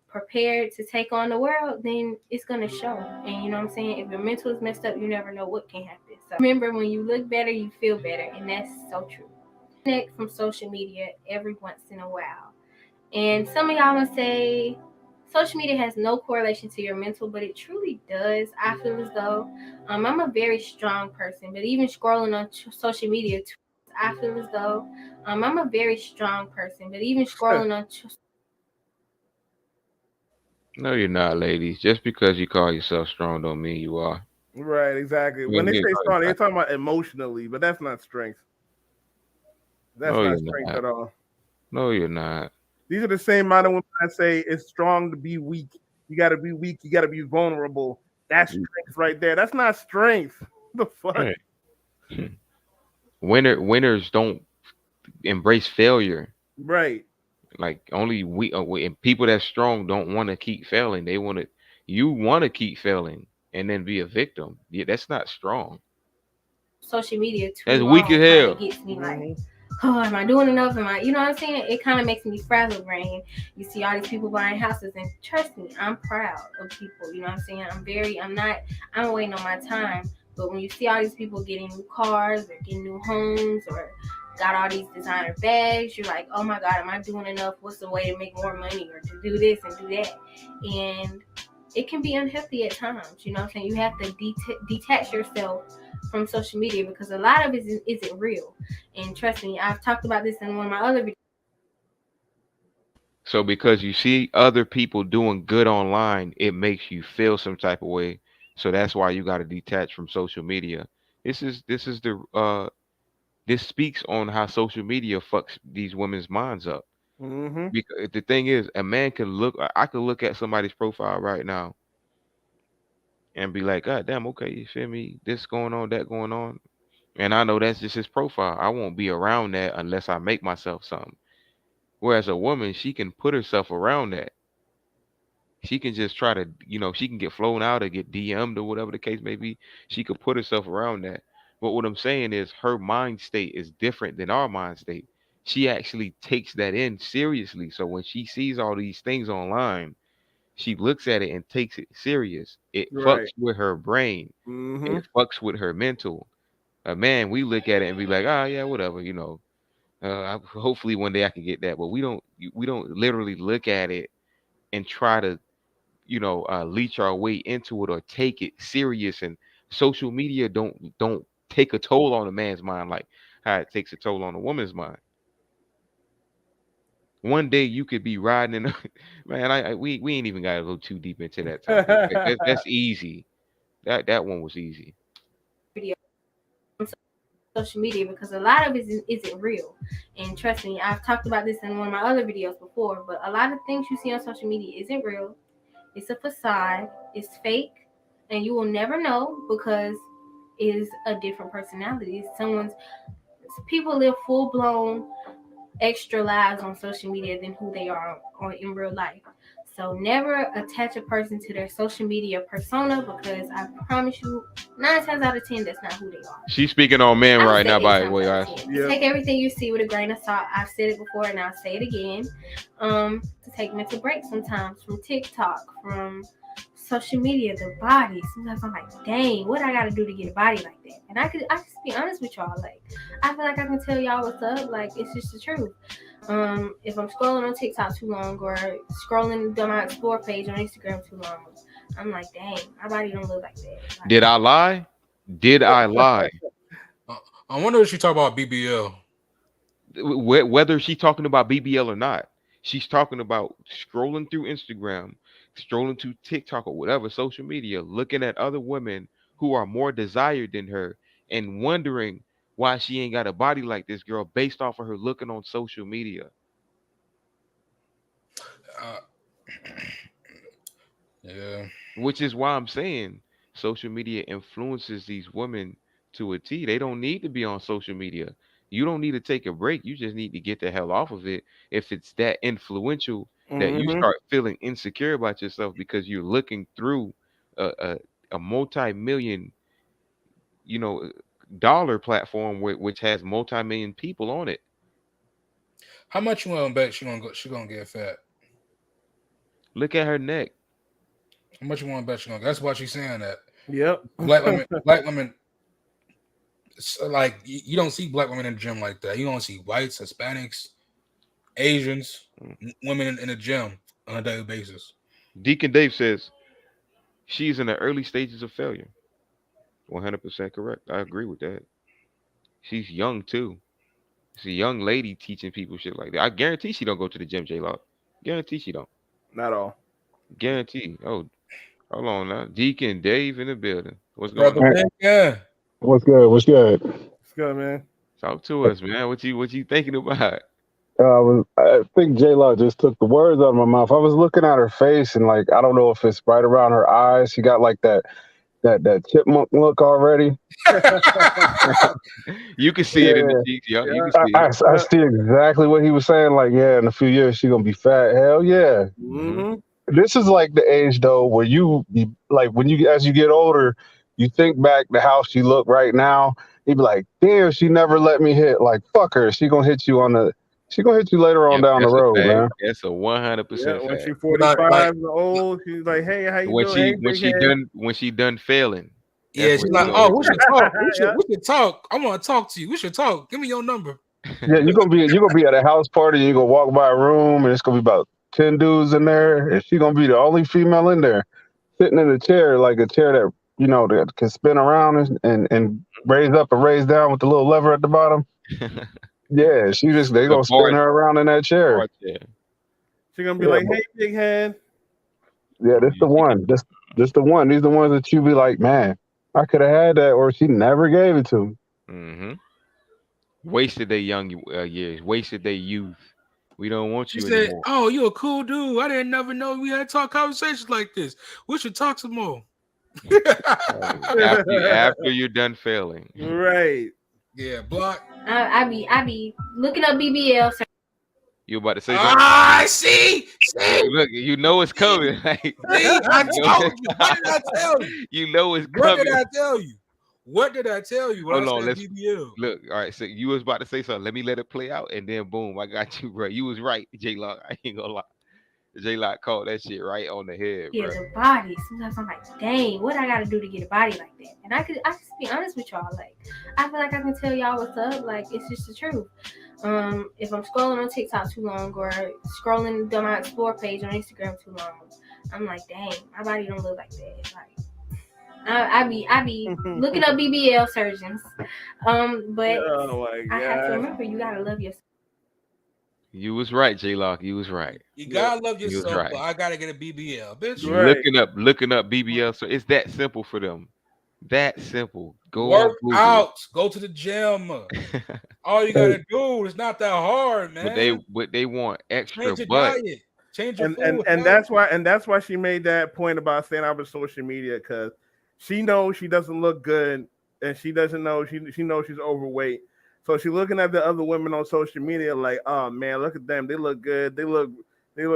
prepared to take on the world, then it's gonna show. And you know what I'm saying? If your mental is messed up, you never know what can happen. So remember, when you look better, you feel better, and that's so true. Connect from social media every once in a while. And some of y'all must say social media has no correlation to your mental, but it truly does. I feel as though I'm a very strong person, but even scrolling on social media, I feel as though I'm a very strong person, but even scrolling on No, you're not, ladies. Just because you call yourself strong don't mean you are. Right, exactly. When they No, say strong, they're talking about emotionally, but that's not strength. That's no, not you're strength not. at all. No, you're not. These are the same amount of women that say it's strong to be weak. You got to be weak. You got to be vulnerable. That's strength right there. That's not strength. The fuck? Right. Winners don't embrace failure. Right. Like only and people that strong don't want to keep failing. They want to. You want to keep failing and then be a victim. Yeah, that's not strong. social media too That's weak as long kind of hell. gets me like, Mm-hmm. oh, am I doing enough? Am I, you know what I'm saying? It kind of makes me frazzle brain. You see all these people buying houses, and trust me, I'm proud of people. You know what I'm saying? I'm waiting on my time. But when you see all these people getting new cars or getting new homes or got all these designer bags, you're like, oh my God, am I doing enough? What's the way to make more money or to do this and do that? And it can be unhealthy at times. You know what I'm saying? You have to detach yourself from social media because a lot of it isn't real. And trust me, I've talked about this in one of my other videos. So because you see other people doing good online, it makes you feel some type of way. So that's why you got to detach from social media. This is the this speaks on how social media fucks these women's minds up. Mm-hmm. Because the thing is, a man can look. I could look at somebody's profile right now and be like, God damn, okay, you feel me? This going on, that going on, and I know that's just his profile. I won't be around that unless I make myself something. Whereas a woman, she can put herself around that. She can just try to, she can get flown out or get DM'd or whatever the case may be. She could put herself around that. But what I'm saying is her mind state is different than our mind state. She actually takes that in seriously. So when she sees all these things online, she looks at it and takes it serious. It Right. fucks with her brain. Mm-hmm. It fucks with her mental. Man, we look at it and be like, ah, yeah, whatever. Hopefully one day I can get that. But we don't literally look at it and try to leech our way into it or take it serious. And social media don't take a toll on a man's mind like how it takes a toll on a woman's mind. One day you could be riding in man, we ain't even gotta go too deep into that topic. That's easy. That one was easy. Video on social media because a lot of it isn't real. And trust me, I've talked about this in one of my other videos before, but a lot of things you see on social media isn't real. It's a facade, it's fake, and you will never know because it is a different personality. People live full blown extra lives on social media than who they are or in real life. So never attach a person to their social media persona because I promise you, 9 times out of 10, that's not who they are. She's speaking on men I would right say now, eight by the times way, out of guys. 10. Yep. Take everything you see with a grain of salt. I've said it before and I'll say it again. To take mental breaks sometimes from TikTok, from social media, the body. Sometimes I'm like, dang, what I gotta do to get a body like that? And I just be honest with y'all. Like, I feel like I can tell y'all what's up. Like, it's just the truth. If I'm scrolling on TikTok too long or scrolling down my explore page on Instagram too long, I'm like, dang, my body don't look like that. Like, Did I lie? Did I lie? Uh, I wonder if she talk about BBL. Whether she's talking about BBL or not, she's talking about scrolling through Instagram, strolling through TikTok or whatever social media, looking at other women who are more desired than her and wondering why she ain't got a body like this girl based off of her looking on social media. Uh, yeah. Which is why I'm saying social media influences these women to a T. They don't need to be on social media. You don't need to take a break. You just need to get the hell off of it if it's that influential. that you Mm-hmm. start feeling insecure about yourself because you're looking through a a multi-million, you know, dollar platform which has multi-million people on it. How much you want to bet she gonna go? She gonna get fat? Look at her neck. How much you want to bet she gonna? That's why she's saying that. Yep. Black women, like you don't see black women in the gym like that. You don't see whites, Hispanics, Asians, Mm. women in the gym on a daily basis. Deacon Dave says she's in the early stages of failure. 100% correct. I agree with that. She's young too. She's a young lady teaching people shit like that. I guarantee she don't go to the gym, J Lock. Guarantee she don't. Not all. Guarantee. Oh, hold on now. Deacon Dave in the building. What's going Brother on? Hey, Ben, yeah. what's good? What's good? It's good, man. Talk to us, man. What you thinking about? I think J Law just took the words out of my mouth. I was looking at her face and like I don't know if it's right around her eyes. She got like that chipmunk look already. You can see it in the Yeah, cheeks. Yeah, you Yeah. can see it. I see exactly what he was saying. Like, yeah, in a few years she gonna be fat. Hell yeah. Hmm. Mm-hmm. This is like the age though where you be like when you as you get older, you think back to how she look right now. You be like, damn, she never let me hit. Like, fuck her. She gonna hit you later on Yep, down the that's a road, fact. man. That's a Yeah. 100% When fact. she's like 45 and old, she's like, "Hey, how you doing? Hey, When big she head." done failing, that's Yeah, when she's she like, gonna oh, hit we you. should talk. Yeah. We should talk. I want to talk to you. We should talk. Give me your number. Yeah, you're gonna be at a house party and you're gonna walk by a room and it's gonna be about 10 dudes in there and she gonna be the only female in there sitting in a chair like a chair that that can spin around and raise up and raise down with the little lever at the bottom. Yeah, they The gonna spin bar her around in that chair. bar chair. She's gonna be Yeah, like, but "Hey, big head." yeah, this the one. This the one. These the ones that you be like, man, I could have had that, or she never gave it to me. Hmm. Wasted their young years. Wasted their youth. We don't want She you said, anymore. oh, you a cool dude. I didn't never know we had talk conversations like this. We should talk some more. Hey, after you're done failing. Right. Yeah, block. I be looking up BBL. You about to say something? Ah, see, Look, you know it's coming. Like, see, I you told you. What did I tell you? you know it's What did coming. I tell you? What did I tell you when Hold I on, said let's BBL? look. All right, so you was about to say something. Let me let it play out, and then boom, I got you, bro. You was right, J Lock. I ain't gonna lie. J Lock called that shit right on the head, Yeah, bro. the body. Sometimes I'm like, dang, what I gotta do to get a body like that? And I could just be honest with y'all. Like, I feel like I can tell y'all what's up. Like, it's just the truth. If I'm scrolling on TikTok too long or scrolling down my explore page on Instagram too long, I'm like, dang, my body don't look like that. Like, I be looking up BBL surgeons. But Oh my I have to god. remember you gotta love yourself. You was right, J Lock. You was right. You gotta love You was yourself, right. but I gotta get a BBL, bitch. Right. Looking up BBL. So it's that simple for them. That simple. Go on Work Google. out, go to the gym. All you Hey, gotta do is not that hard, man. But they want extra Change your butt. diet, change your and food and habits. that's why she made that point about staying out of social media because she knows she doesn't look good and she doesn't know she knows she's overweight. So she's looking at the other women on social media like, oh man, look at them. They look good. They look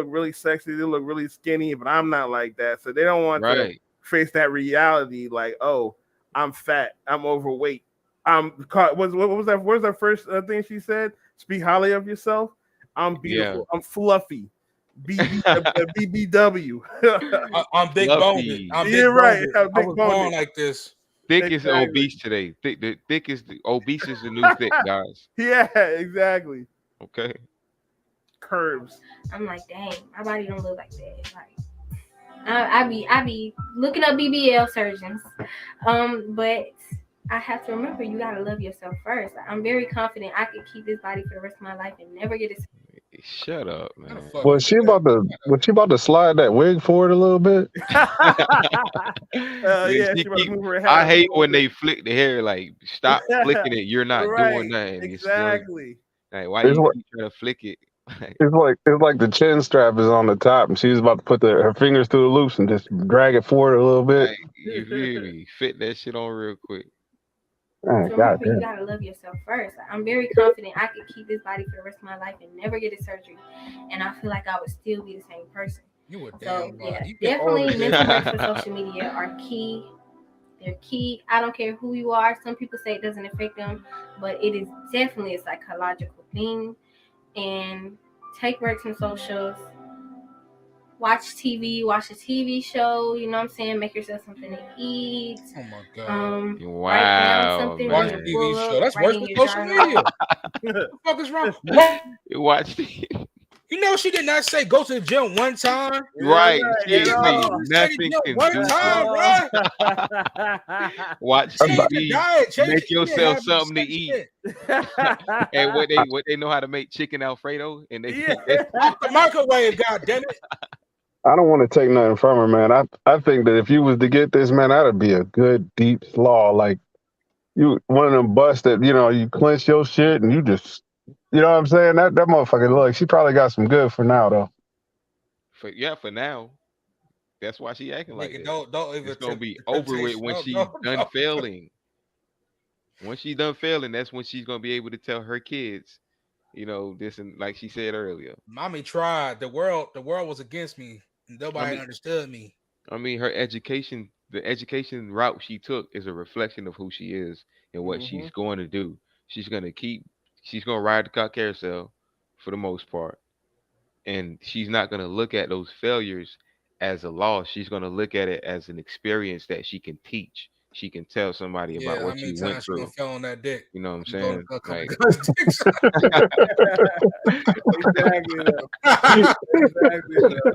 really sexy. They look really skinny, but I'm not like that. So they don't want to Right. face that reality like, oh, I'm fat. I'm overweight. I'm caught. What was that? Where's that first thing she said? Speak highly of yourself. I'm beautiful. I'm fluffy. BBW. I'm big boned. Fluffy. I'm big You're right. boned. I'm I big was boned. born like this. Thick is Exactly. obese today. Obese is the new thick, guys. Yeah, exactly. Okay. Curves. I'm like, dang, my body don't look like that. Like, I be looking up BBL surgeons. But I have to remember you gotta love yourself first. I'm very confident I could keep this body for the rest of my life and never get it. Shut up, How the man. fuck was you do that? she about to slide that wig forward a little bit? Yeah, She she must keep- move her head I up a hate little when bit. they flick the hair. Like, stop flicking it. You're not Right. doing nothing. You're still, Exactly. like, why It's you like keep trying to flick it? it's like the chin strap is on the top, and she's about to put her fingers through the loops and just drag it forward a little bit. Like, you feel me? Fit that shit on real quick. Man, So remember, you goddamn. gotta love yourself first. I'm very confident I could keep this body for the rest of my life and never get a surgery, and I feel like I would still be the same person. You a So damn yeah, lie. You get older, definitely bitch. mental breaks for social media are key. They're key. I don't care who you are. Some people say it doesn't affect them, but it is definitely a psychological thing. And take breaks from socials. Watch TV. Watch a TV show. You know what I'm saying? Make yourself something to eat. Oh my god. Write down Wow, something. Watch Read a a man. TV show. book. That's Write worse in than your social journal. media. What the fuck is wrong? You watched it. You know she did not say go to the gym one time. Yeah, Right. She right, She at ain't told say you all. to say the nothing gym one time, conducive. bro. Watch Change the TV, diet. Change make the eating yourself habits. something to Same eat. shit. And what they know how to make chicken Alfredo, and Yeah. Out the microwave, god damn it. I don't want to take nothing from her, man. I think that if you was to get this, man, that'd be a good deep slaw. Like you, one of them busts that you clench your shit and you just, you know what I'm saying? That motherfucker. Look, she probably got some good for now though. for now. That's why she acting like Nigga, that. don't even It's gonna attempt be the over with temptation. when No, she's no, done no. failing. Once she's done failing, that's when she's gonna be able to tell her kids, this, and like she said earlier. Mommy tried. The world was against me. And I nobody mean, understood me. her education, the education route she took is a reflection of who she is and what she's Mhm. going to do. She's gonna keep, she's gonna ride the carousel for the most part, and she's not gonna look at those failures as a loss. She's gonna look at it as an experience that she can teach. She can tell somebody about Yeah, how what many she went times she gonna through. fell on that dick? You know what I'm You go to saying? a couple Like, of dicks. Exactly though. Exactly though.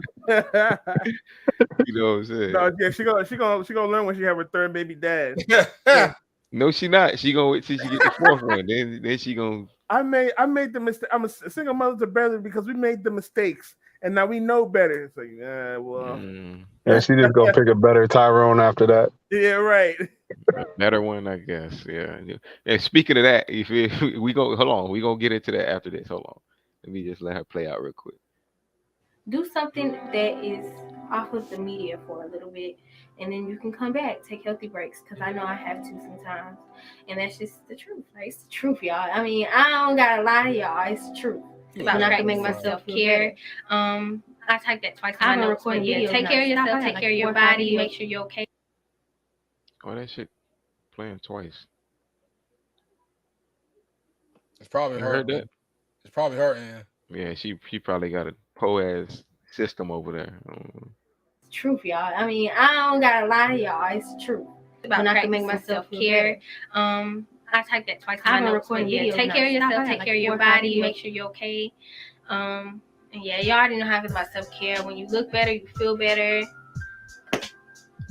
you know what I'm saying? No, yeah, she gonna learn when she have her third baby dad. No, she not. She gonna wait till she get the fourth one. Then she gonna. I made the mistake. I'm a single mother to better because we made the mistakes and now we know better. It's like, well, Mm, Yeah, she just go pick a better Tyrone after that. yeah, right. a better one, I guess. Yeah. Yeah. And speaking of that, if we go, hold on, we gonna get into that after this. Hold on. Let me just let her play out real quick. Do something that is off of the media for a little bit, and then you can come back, take healthy breaks, because I know I have to sometimes, and that's just the truth. Like, it's the truth, y'all. I mean, I don't gotta lie to y'all. It's the truth. About About practicing practicing self-care. I typed that twice. I've I been know. recording But yeah, videos take care of nonstop. yourself. I got Take like care of your 4 or 5 body. videos. Make sure you're okay. Oh, that shit playing twice. It's probably You heard that? hurting. It's probably hurting. Yeah, she probably got a POAS system over there. It's the truth, y'all. I mean, I don't gotta lie to y'all. It's the truth. About I can make myself care. I typed that twice. I've I been know. recording But yeah, videos take care of nonstop. I yourself. got Take like care of 4 your or 5 body. videos. Make sure you're okay. And yeah, you already know how I feel about self-care. When you look better, you feel better.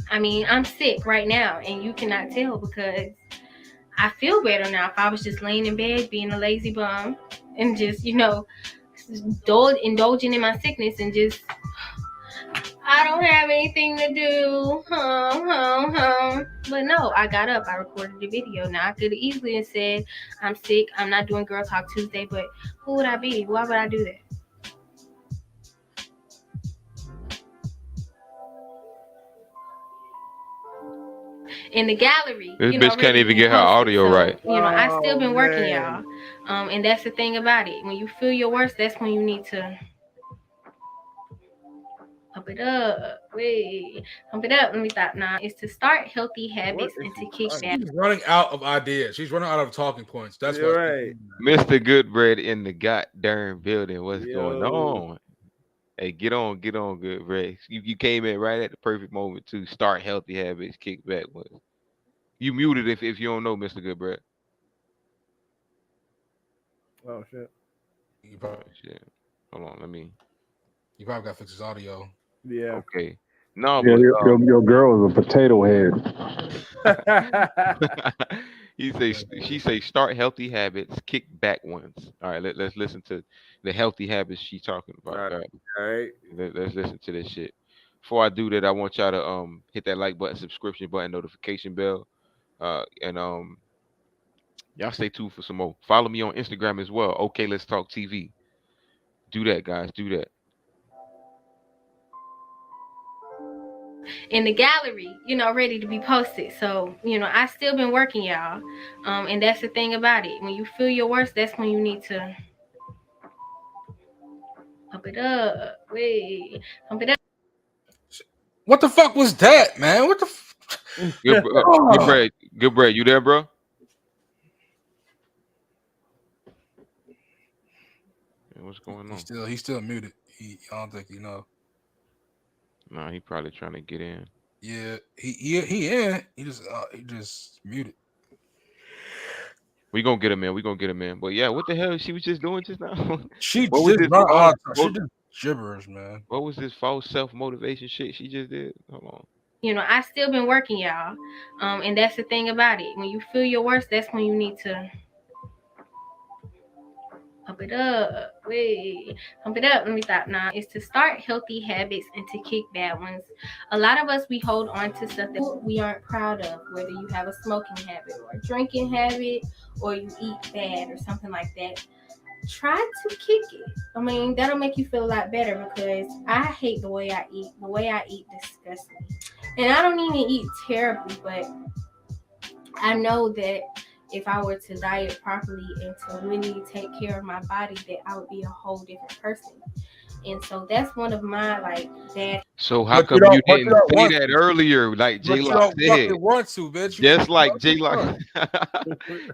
I mean, I'm sick right now, and you cannot tell because I feel better now. If I was just laying in bed being a lazy bum and just, indulging in my sickness and just, I don't have anything to do. But no, I got up. I recorded the video. Now, I could have easily have said, I'm sick. I'm not doing Girl Talk Tuesday. But who would I be? Why would I do that? In the gallery, This bitch can't ready to even be get her posted. audio So, right. I still been working, man. y'all. And that's the thing about it. When you feel your worst, that's when you need to pump it up. Wait, pump it up. Let me stop now. It's to start healthy habits is and to she kick talking back. She's running out of ideas. She's running out of talking points. That's You're what. right. Mr. Goodbread in the goddamn building. What's going Yo. on? Hey, get on, Goodbread. You came in right at the perfect moment to start healthy habits, kick back ones. You muted if you don't know, Mr. Goodbread. Oh shit. You Oh probably, shit. Hold on, let me. you probably got to fix his audio. Yeah. Okay. No, Yeah, but your girl is a potato head. she say start healthy habits, kick back ones. All right, let's listen to the healthy habits she's talking all about. right. All right, All right. let's listen to this shit. Before I do that, I want y'all to hit that like button, subscription button, notification bell, and y'all stay tuned for some more. Follow me on Instagram as well. Okay, let's talk TV. Do that, guys. Do that. in the gallery, ready to be posted. So, I still been working, y'all. And that's the thing about it. When you feel your worst, that's when you need to pump it up. Wait, pump it up. What the fuck was that, man? What the? Good Oh. bread. Good bread. You there, bro? Yeah, what's going on? He's still muted. I don't think you know. Nah, he probably trying to get in. Yeah, he in. He just muted. We gonna get him in. We gonna get him in. But yeah, what the hell she was just doing just now? She What was just this run false? out. She just gibberish, man. What was this false self motivation shit she just did? Hold on. I still been working, y'all. And that's the thing about it. When you feel your worst, that's when you need to pump it up. Wait, pump it up. Let me stop now. Is to start healthy habits and to kick bad ones. A lot of us, we hold on to stuff that we aren't proud of, whether you have a smoking habit or a drinking habit or you eat bad or something like that. Try to kick it. I mean, that'll make you feel a lot better because I hate the way I eat. The way I eat disgusts me. And I don't even eat terribly, but I know that if I were to diet properly and to really take care of my body, that I would be a whole different person. And so that's one of my bad. So how come you didn't say that earlier, like J But you Lock don't said? fucking want to, bitch. Just like J Lock,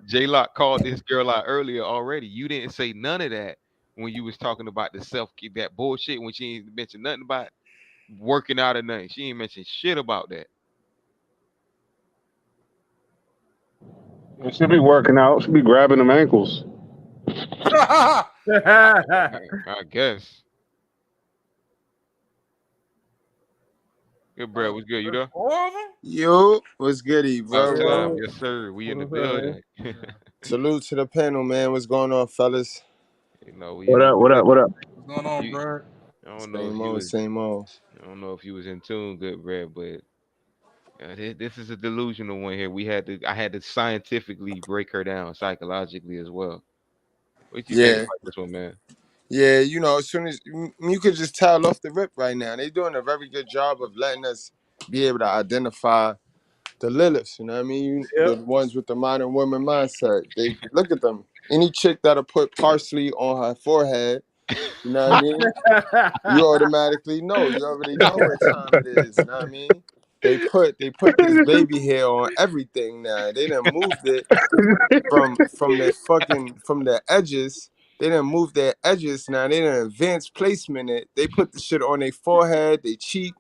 J Lock called this girl out earlier already. You didn't say none of that when you was talking about the self that bullshit. When she ain't mentioned nothing about working out or nothing, she ain't mentioned shit about that. She'll be working out. She'll be grabbing them ankles. I guess. Good, bro. What's good? You there? Yo, what's goody, About bro? time, yes sir. We in the building. Salute to the panel, man. What's going on, fellas? We What in the up? What up? building. What up? What's going on, You, bro? I don't know if Same you old, was. same old. I don't know if you was in tune, good, Brad, but this is a delusional one here. I had to scientifically break her down psychologically as well. What you think Yeah, about this one, man? yeah. As soon as you could just tell off the rip right now, they doing a very good job of letting us be able to identify the Liliths. You know what I mean? The ones with the modern woman mindset. They look at them. Any chick that'll put parsley on her forehead, you know what I mean? You automatically know. You already know what time it is. You know what I mean? They put this baby hair on everything now. They done moved it from their edges. They done move their edges now. They done advanced placement it. They put the shit on their forehead, their cheek.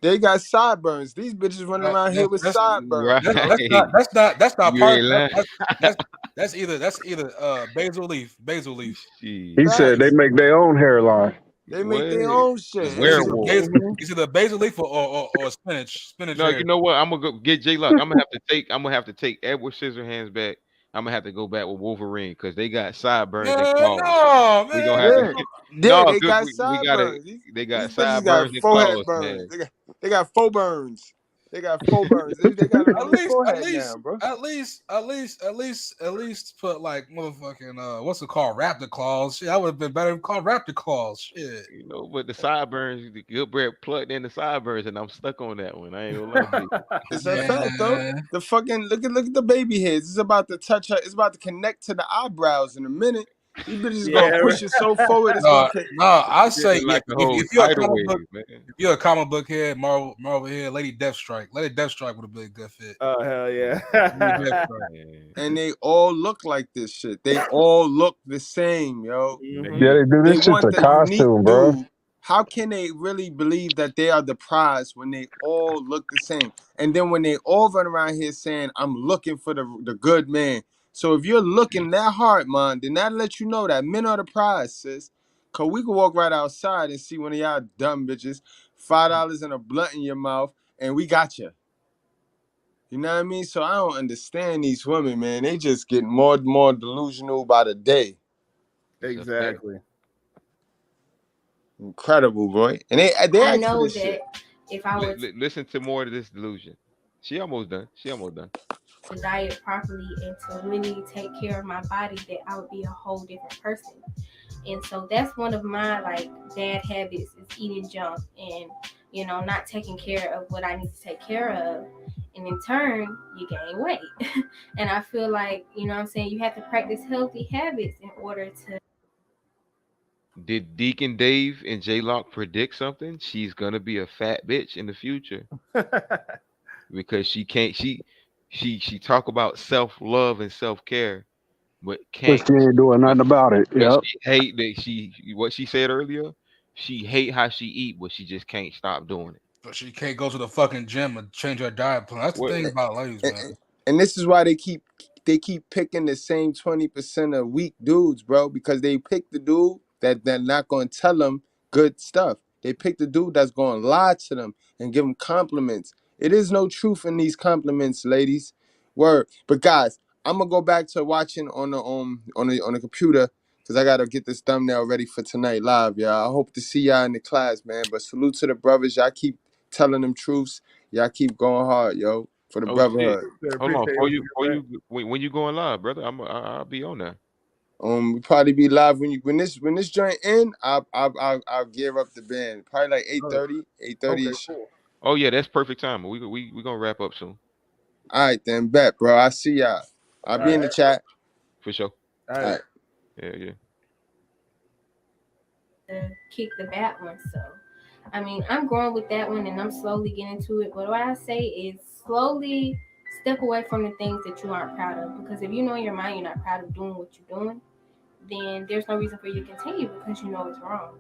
They got sideburns. These bitches running around here with sideburns, Right. yo. That's not You part. ain't lying. That's either basil leaf. He Shit. said they Facts. make their own hairline. They make What? their own The shit. It's It's either werewolf. basil leaf or spinach No, hair. you know what? I'm gonna go get J Lock. I'm gonna have to take Edward Scissorhands back. I'm gonna have to go back with Wolverine because they got sideburns and Man, claws. no, We gonna man. have to yeah. get Yeah, no they good. got We got it. sideburns. They got These bitches got sideburns and forehead claws, burns. man. They got faux burns. They got faux burns. They got them At on their least, at forehead now, least, bro. at least put like motherfucking what's it called? Raptor claws. Shit, I would have been better called Raptor claws. Shit. But the sideburns, the good bread plugged in the sideburns, and I'm stuck on that one. I ain't gonna lie to you. It's a fact though. Man. The fucking look at the baby heads. It's about to touch her. It's about to connect to the eyebrows in a minute. These bitches is gonna Yeah. push it so forward. It's gonna. No, no, I say Feeling yeah, like the whole if you're a tidal comic book, wave, man. if you're a comic book head, Marvel head, Lady Deathstrike would have been a good fit. Oh hell yeah. Lady Deathstrike. Man. And they all look like this shit. They all look the same, yo. Mhm. Yeah, they do. They This shit's want a the unique costume, bro. dude. How can they really believe that they are the prize when they all look the same? And then when they all run around here saying, I'm looking for the good man. So if you're looking that hard, man, then that lets you know that men are the prize, sis. Cause we could walk right outside and see one of y'all dumb bitches, $5 and a blunt in your mouth, and we got you. You know what I mean? So I don't understand these women, man. They just get more and more delusional by the day. It's a fact. Exactly. Incredible, boy. And they I asked for know this shit. that if I were Listen to more of this delusion. She almost done. to diet properly and to really take care of my body, that I would be a whole different person. And so that's one of my bad habits is eating junk. And not taking care of what I need to take care of. And in turn, you gain weight. And I feel like, what I'm saying, you have to practice healthy habits in order to. Did Deacon Dave and J Lock predict something? She's gonna be a fat bitch in the future because she can't. She talk about self love and self care, but But can't. she ain't doing nothing about it. But Yep. she hate that she what she said earlier. She hate how she eat, but she just can't stop doing it. But she can't go to the fucking gym and change her diet plan. That's the What? thing about ladies, and, man. and this is why they keep picking the same 20% of weak dudes, bro, because they pick the dude that they're not going to tell them good stuff. They pick the dude that's going to lie to them and give them compliments. It is no truth in these compliments, ladies. Word. But guys, I'm gonna go back to watching on the computer because I gotta get this thumbnail ready for tonight live, y'all. I hope to see y'all in the class, man. But salute to the brothers. Y'all keep telling them truths. Y'all keep going hard, yo, for the Oh shit! brotherhood. Hold on, Appreciate before what you you before got back. you when you going live, brother, I'll be on there. We probably be live when this joint end. I'll gear up the band. Probably like eight Oh, thirty, eight thirty okay, ish. cool. Oh yeah, that's perfect time. We gonna wrap up soon All right, then bet, bro. I see y'all. I'll All be in right, the chat. for sure. all All right. right. Yeah, yeah. Kick the bad one. So, I mean, I'm growing with that one and I'm slowly getting to it. But what I say is slowly step away from the things that you aren't proud of. Because if you know in your mind you're not proud of doing what you're doing, then there's no reason for you to continue because you know it's wrong.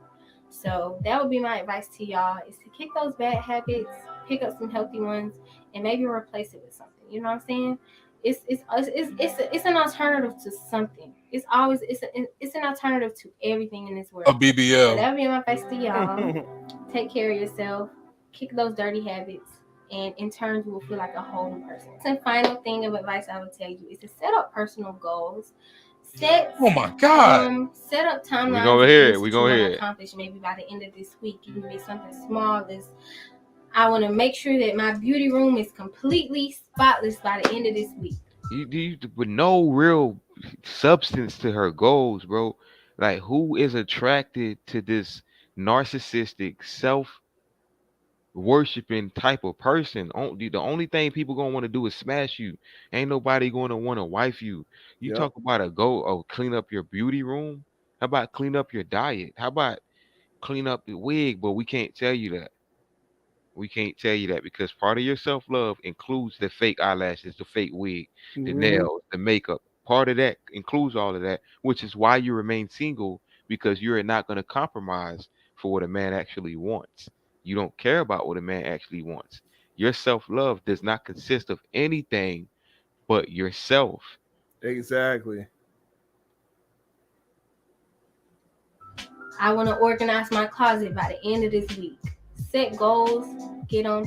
So that would be my advice to y'all is to kick those bad habits, pick up some healthy ones, and maybe replace it with something. You know what I'm saying? It's an alternative to something. It's an alternative to everything in this A world. So BBL. that would be my advice to y'all. Take care of yourself, kick those dirty habits, and in turn you will feel like a whole new person. And final thing of advice I would tell you is to set up personal goals. Set Oh my god. set up We timelines gonna of hear it. things We that you gonna want hear to it. accomplish. Maybe by the end of this week, it can be something small as I want to make sure that my beauty room is completely spotless by the end of this week. With no real substance to her goals, bro. Like, who is attracted to this narcissistic, self worshiping type of person? The only thing people gonna want to do is smash you. Ain't nobody gonna want to wife you. You Yep. talk about a goal of clean up your beauty room. How about clean up your diet? How about clean up the wig? But we can't tell you that. We can't tell you that because part of your self love includes the fake eyelashes, the fake wig, the Mm-hmm. nails, the makeup. Part of that includes all of that, which is why you remain single because you're not going to compromise for what a man actually wants. You don't care about what a man actually wants. Your self love does not consist of anything but yourself. Exactly. I want to organize my closet by the end of this week. Set goals, get them.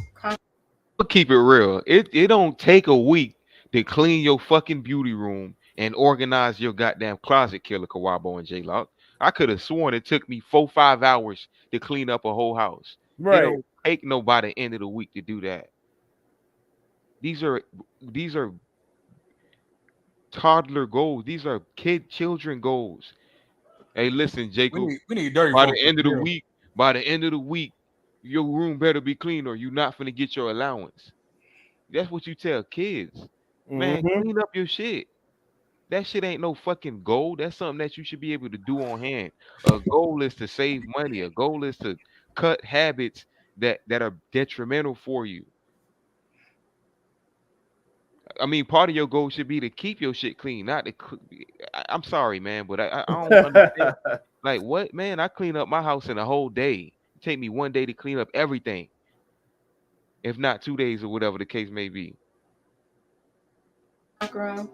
But keep it real. It don't take a week to clean your fucking beauty room and organize your goddamn closet, Killer Kawabo and J Lock. I could have sworn it took me 4 5 hours to clean up a whole house. It Right. don't take nobody end of the week to do that. These are these are toddler goals. These are children goals. Hey, listen, We Jacob. need we need dirty By folks the in end of the here. week, by the end of the week, your room better be clean or you not finna get your allowance. That's what you tell kids. Man, Mm-hmm. clean up your shit. That shit ain't no fucking goal. That's something that you should be able to do on hand. A goal is to save money. A goal is to cut habits that are detrimental for you. I mean, part of your goal should be to keep your shit clean, not to. I'm sorry, man, but I don't understand. Like, what, man? I clean up my house in a whole day. It take me one day to clean up everything, if not 2 days or whatever the case may be. Room.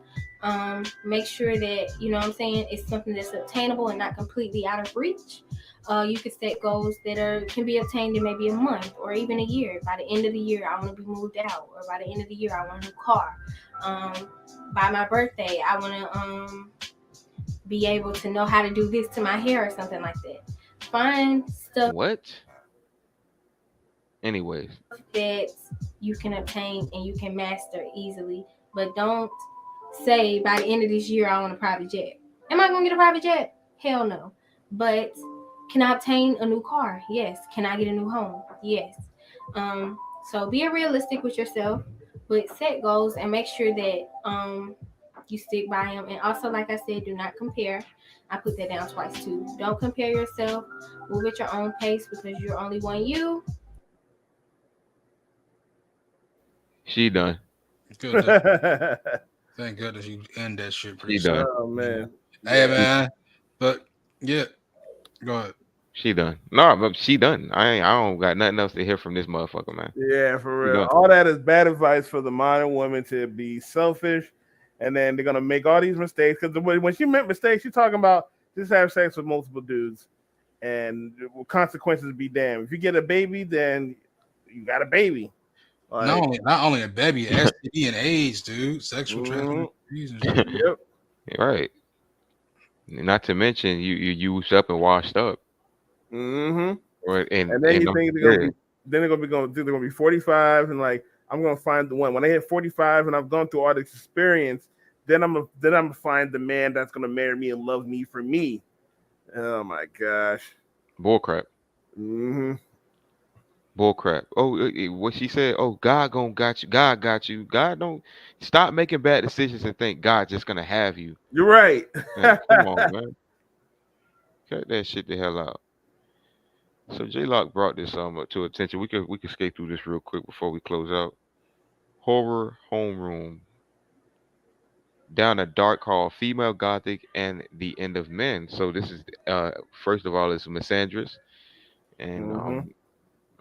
Make sure that what I'm saying it's something that's obtainable and not completely out of reach. You could set goals that can be obtained in maybe a month or even a year. By the end of the year, I want to be moved out, or by the end of the year, I want a new car. Um, by my birthday, I want to be able to know how to do this to my hair or something like that. Find stuff What? Anyways, that you can obtain and you can master easily, but don't say by the end of this year I want a private jet. Am I gonna get a private jet? Hell no. But can I obtain a new car? Yes. Can I get a new home? Yes. So be realistic with yourself, but set goals and make sure that you stick by them. And also, like I said, do not compare. I put that down twice too. Don't compare yourself. Move at your own pace because you're only one you. She done. Good. Thank goodness you end that shit pretty She soon. done. Oh man. Hey Yeah. man, but yeah, go ahead. She done. No, but she done. I don't got nothing else to hear from this motherfucker, man. Yeah, for She real. done. All that is bad advice for the modern woman to be selfish, and then they're gonna make all these mistakes. Because when she meant mistakes, she's talking about just have sex with multiple dudes, and consequences be damned. If you get a baby, then you got a baby. Like, Not only a baby, STD and AIDS, dude, sexual mhm, transmitted disease and shit. yep. Right. Not to mention you used up and washed up. Hmm. Or And then you I'm think yeah. they're gonna be 45, and like I'm gonna find the one when I hit 45 and I've gone through all this experience, then I'm gonna find the man that's gonna marry me and love me for me. Oh my gosh. Bull crap. Hmm. Bull crap. Oh, what she said. Oh, God gonna got you. God got you. God don't stop making bad decisions and think God just gonna have you. You're right. Man, come on, man. Cut that shit the hell out. So J Lock brought this to attention. We could skate through this real quick before we close out. Horror homeroom. Down a dark hall, female gothic and the end of men. So this is first of all it's misandrous and Hmm.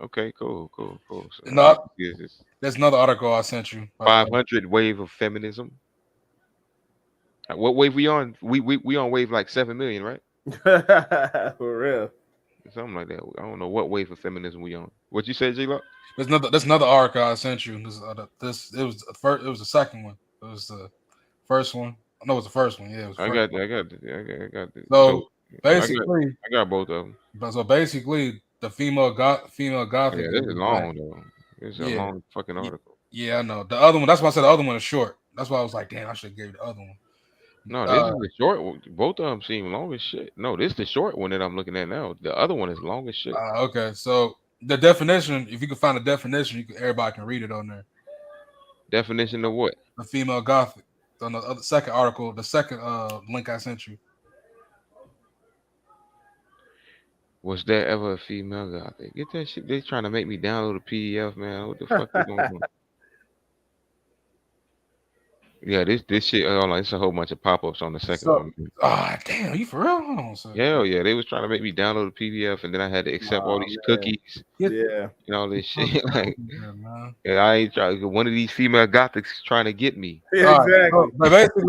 okay, cool. So No, this that's another article I sent you, by the way. 500 wave of feminism. What wave we on? We on wave like 7 million, right? For real. Something like that. I don't know what wave of feminism we on. What you said, J Lock? That's another article I sent you. This it was the first. It was the second one. It was the first one. No, it was the first one. Yeah, it was the I first got one. I got the So I got basically, I got both of them. the female gothic Yeah, this is is like, long though. This is a yeah, long fucking article. yeah, I know. The other one. That's why I said the other one is short. That's why I was like, damn, I should have gave you the other one. No, this Uh, is the short one. Both of them seem long as shit. No, this is the short one that I'm looking at now. The other one is long as shit. okay. So the definition, if you can find a definition, everybody can read it on there. Definition of what? The female gothic. On the other, second article, the second link I sent you. Was there ever a female God? They get that shit. They trying to make me download a PDF, man. What the fuck they going on? Yeah, this shit. Hold on, it's a whole bunch of pop ups on the second So, one. damn, you for real? Hold on a second. Hell yeah, they was trying to make me download a PDF, and then I had to accept all Oh these man. cookies Yeah. and all this shit. Like, Man. yeah, I ain't trying. One of these female gothics trying to get me. Yeah, All right. exactly. So,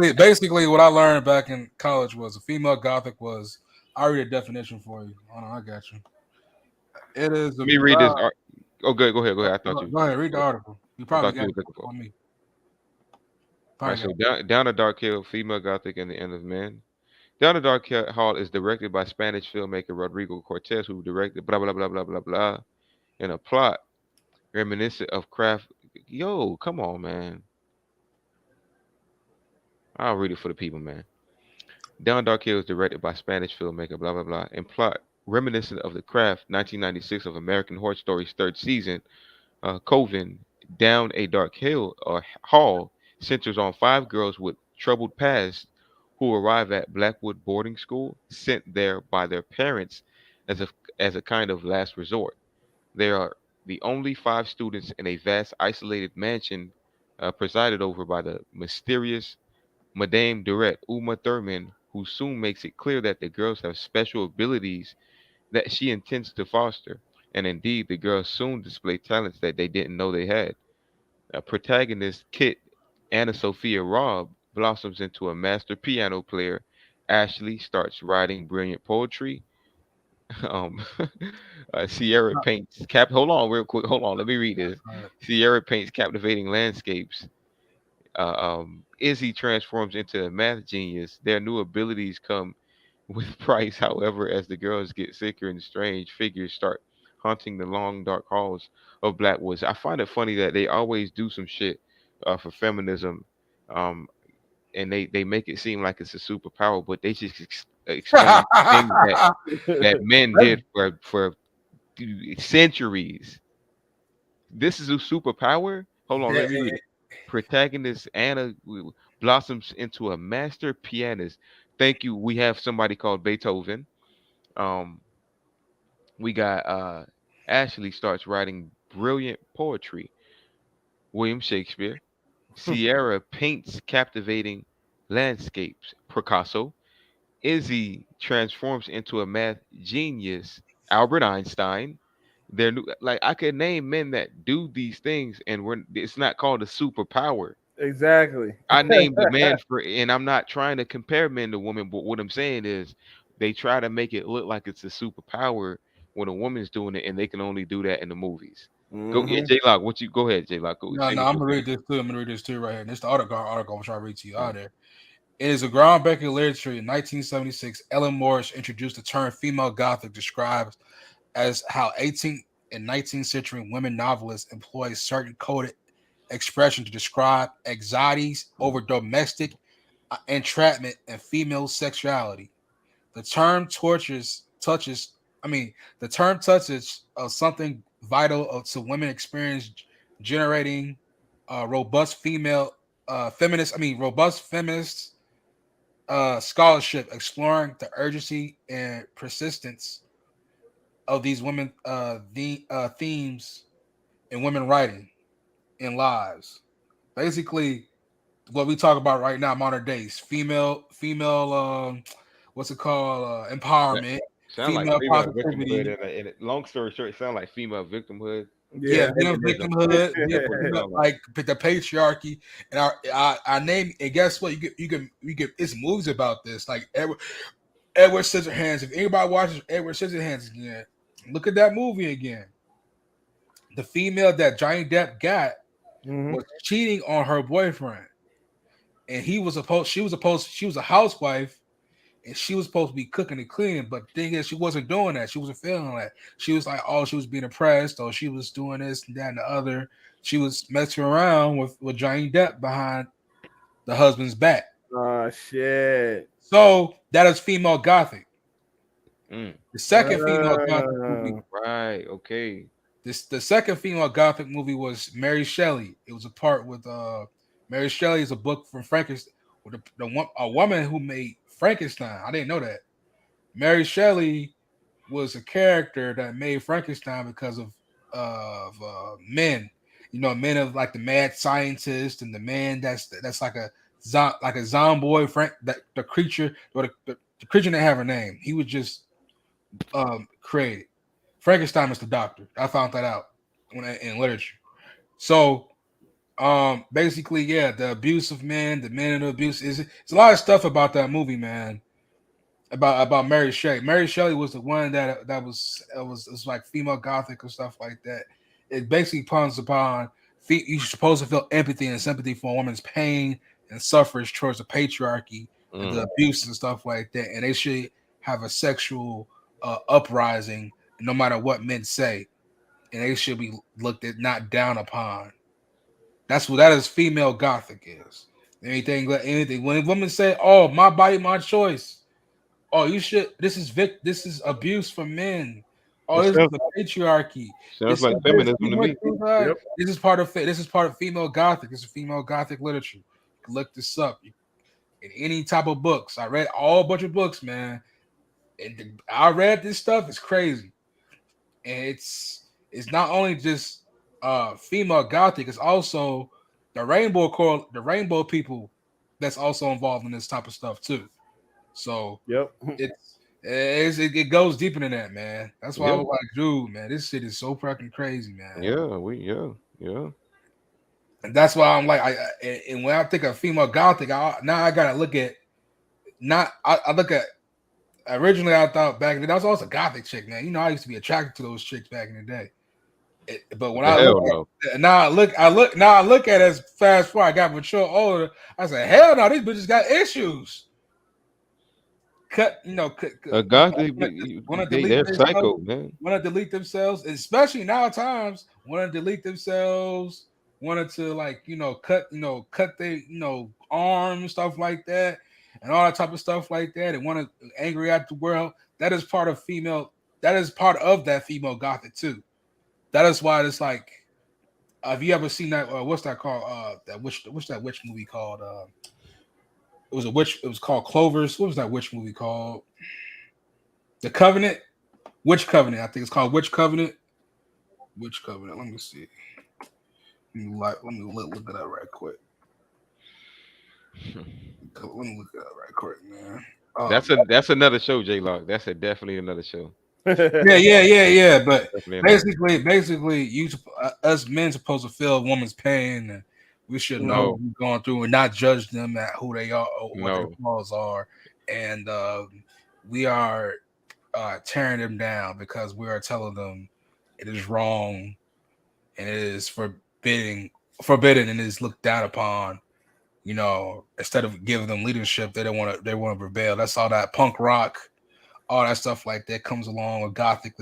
but basically, what I learned back in college was a female gothic was. I read a definition for you. Hold on, I got you. It is Let a. me read this. Oh, good. Go ahead. I thought you. Go ahead, read the article. You I probably thought you got was it looking for. on me. All right, Probably so got it. down a dark hill, female gothic and the end of men. Down a Dark Hall is directed by Spanish filmmaker Rodrigo Cortez, who directed blah blah blah blah blah blah, in a plot reminiscent of craft. Yo, come on, man. I'll read it for the people, man. Down Dark Hill is directed by Spanish filmmaker blah blah blah, and plot reminiscent of the craft 1996 of American Horror Story's third season. Coven Down a Dark Hill or Hall centers on five girls with troubled pasts who arrive at Blackwood boarding school, sent there by their parents as a kind of last resort. They are the only five students in a vast isolated mansion presided over by the mysterious Madame Durette Uma Thurman, who soon makes it clear that the girls have special abilities that she intends to foster. And indeed, the girls soon display talents that they didn't know they had. Protagonist Kit Anna Sophia Robb blossoms into a master piano player. Ashley starts writing brilliant poetry. Um, Sierra paints cap. Hold on, real quick. Hold on, let me read this. All right. Sierra paints captivating landscapes. Izzy transforms into a math genius. Their new abilities come with price, however, as the girls get sicker and strange figures start haunting the long, dark halls of Blackwoods. I find it funny that they always do some shit for feminism, um, and they make it seem like it's a superpower, but they just explain things that men did for centuries. this is a superpower. Hold on, let me read it. Protagonist Anna blossoms into a master pianist. Thank you. We have somebody called Beethoven. Um, we got Ashley starts writing brilliant poetry. William Shakespeare. Sierra paints captivating landscapes. Picasso. Izzy transforms into a math genius. Albert Einstein. They're new, like I could name men that do these things, and it's not called a superpower. Exactly. I named the man for, and I'm not trying to compare men to women, but what I'm saying is they try to make it look like it's a superpower when a woman's doing it, and they can only do that in the movies. Go, yeah, Hmm. J Lock. What you go ahead, J Lock. Go No, say no, what I'm you're gonna saying. read this too. I'm gonna read this too right here. This is the article I'm trying to read to you Mm. out there. It is a groundbreaking literature. In 1976, Ellen Morris introduced the term female gothic, describes as how 18th and 19th century women novelists employ certain coded expression to describe anxieties over domestic entrapment and female sexuality. The term touches. I mean, the term touches something vital to women experience, generating robust female feminist. I mean, robust feminist scholarship exploring the urgency and persistence of these women themes in women writing in lives. Basically, what we talk about right now, modern days, female, what's it called, That empowerment, sound like female female victimhood, positivity. long story short, it sound like female victimhood. Yeah, Yeah. female Feminism. victimhood, That's what it female, sound like. like the patriarchy, and our name. And guess what? You get. It's movies about this, like Edward Scissorhands. If anybody watches Edward Scissorhands again, look at that movie again. The female that Johnny Depp got Hmm. was cheating on her boyfriend, and she was a housewife, and she was supposed to be cooking and cleaning. But the thing is, she wasn't doing that. She wasn't feeling that. She was like, oh, she was being oppressed, or she was doing this and that and the other. She was messing around with Johnny Depp behind the husband's back. Oh shit. So that is female gothic. Mm. The second female gothic movie. Right. Okay. The second female gothic movie was Mary Shelley. It was a part with Mary Shelley is a book from Frankenstein with a woman who made Frankenstein. I didn't know that. Mary Shelley was a character that made Frankenstein because of men. You know, men of like the mad scientist and the man that's like like a zombie Frank, that the creature or the creature didn't have a name. He was just created. Frankenstein is the doctor. I found that out in literature. So basically, yeah, the abuse of men, the men and the abuse is it's a lot of stuff about that movie, man. About Mary Shelley. Mary Shelley was the one that was like female gothic and stuff like that. It basically pawns upon you're supposed to feel empathy and sympathy for a woman's pain and suffrage towards the patriarchy and Mm. the abuse and stuff like that, and they should have a sexual uprising no matter what men say, and they should be looked at not down upon. That's what that is. Female gothic is anything. When women say, "Oh, my body, my choice," oh, you should. This is abuse for men. Oh, It this is sounds the patriarchy. sounds like feminism to me. Yep. This is part of female gothic. This is female gothic literature. You can look this up in any type of books. I read all bunch of books, man, and I read this stuff. It's crazy, and it's not only just female gothic. It's also the rainbow people that's also involved in this type of stuff too. So Yep. it goes deeper than that, man. That's why I Yeah. was like, dude, man, this shit is so fucking crazy, man. Yeah. And that's why I'm like, and when I think of female gothic, now I gotta look at not. I look at originally I thought back in the day, I was also a gothic chick, man. You know, I used to be attracted to those chicks back in the day. But when The I look hell no. at now, I look at it as fast forward, I got mature older. I said, hell no, these bitches got issues. Gothic, Want to they're delete themselves, psycho, man. want to delete themselves, especially now times want to delete themselves, wanted to like cut their arms, stuff like that, and all that type of stuff like that, and want to angry at the world. That is part of female. That is part of that female gothic too. That is why it's like Have you ever seen that? What's that called? What's that witch movie called? It was a witch. It was called Clovers. What was that witch movie called? The Covenant. Witch Covenant. I think it's called Witch Covenant. Witch Covenant. Let me see. Let me look it up right quick. Let me look it up right quick, man. That's another show, J Lock. That's definitely another show. Yeah. But Definitely another show. basically, us men supposed to feel a woman's pain, and we should know what No, we're going through and not judge them at who they are or what their no, flaws are. And we are tearing them down because we are telling them it is wrong and it is forbidden, and it is looked down upon. You know, instead of giving them leadership, they want to rebel. That's all that punk rock, all that stuff like that comes along with gothic,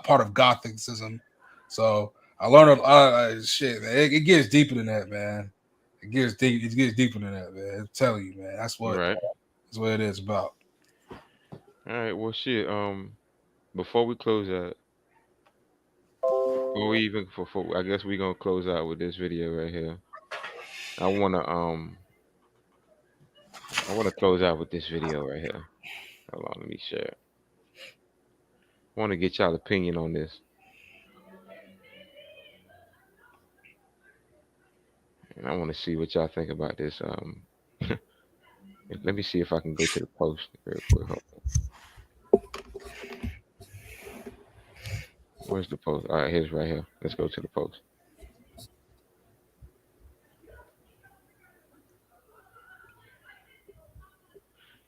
part of gothicism. So I learned a lot of shit, man. It gets deeper than that, man. It gets deep. It gets deeper than that, man. I'm telling you, man. That's what right. it is about. All right. Well, shit. Before we close out, I guess we gonna close out with this video right here. I wanna I wanna close out with this video right here. Hold on, let me share it. I wanna get y'all opinion on this, and I wanna see what y'all think about this. Let me see if I can go to the post real quick. Hold on. Where's the post? All right, here's right here. Let's go to the post.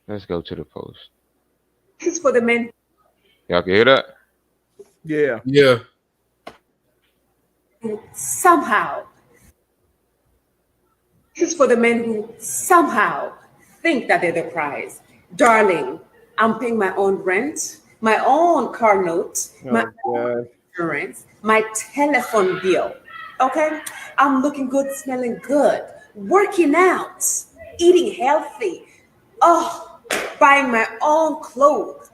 Let's go to the post. This is for the men. Y'all can hear that? Yeah. Yeah. Who somehow, this is for the men who somehow think that they're the prize. Darling, I'm paying my own rent, my own car note, my own insurance, my telephone bill. Okay? I'm looking good, smelling good, working out, eating healthy. Oh, buying my own clothes,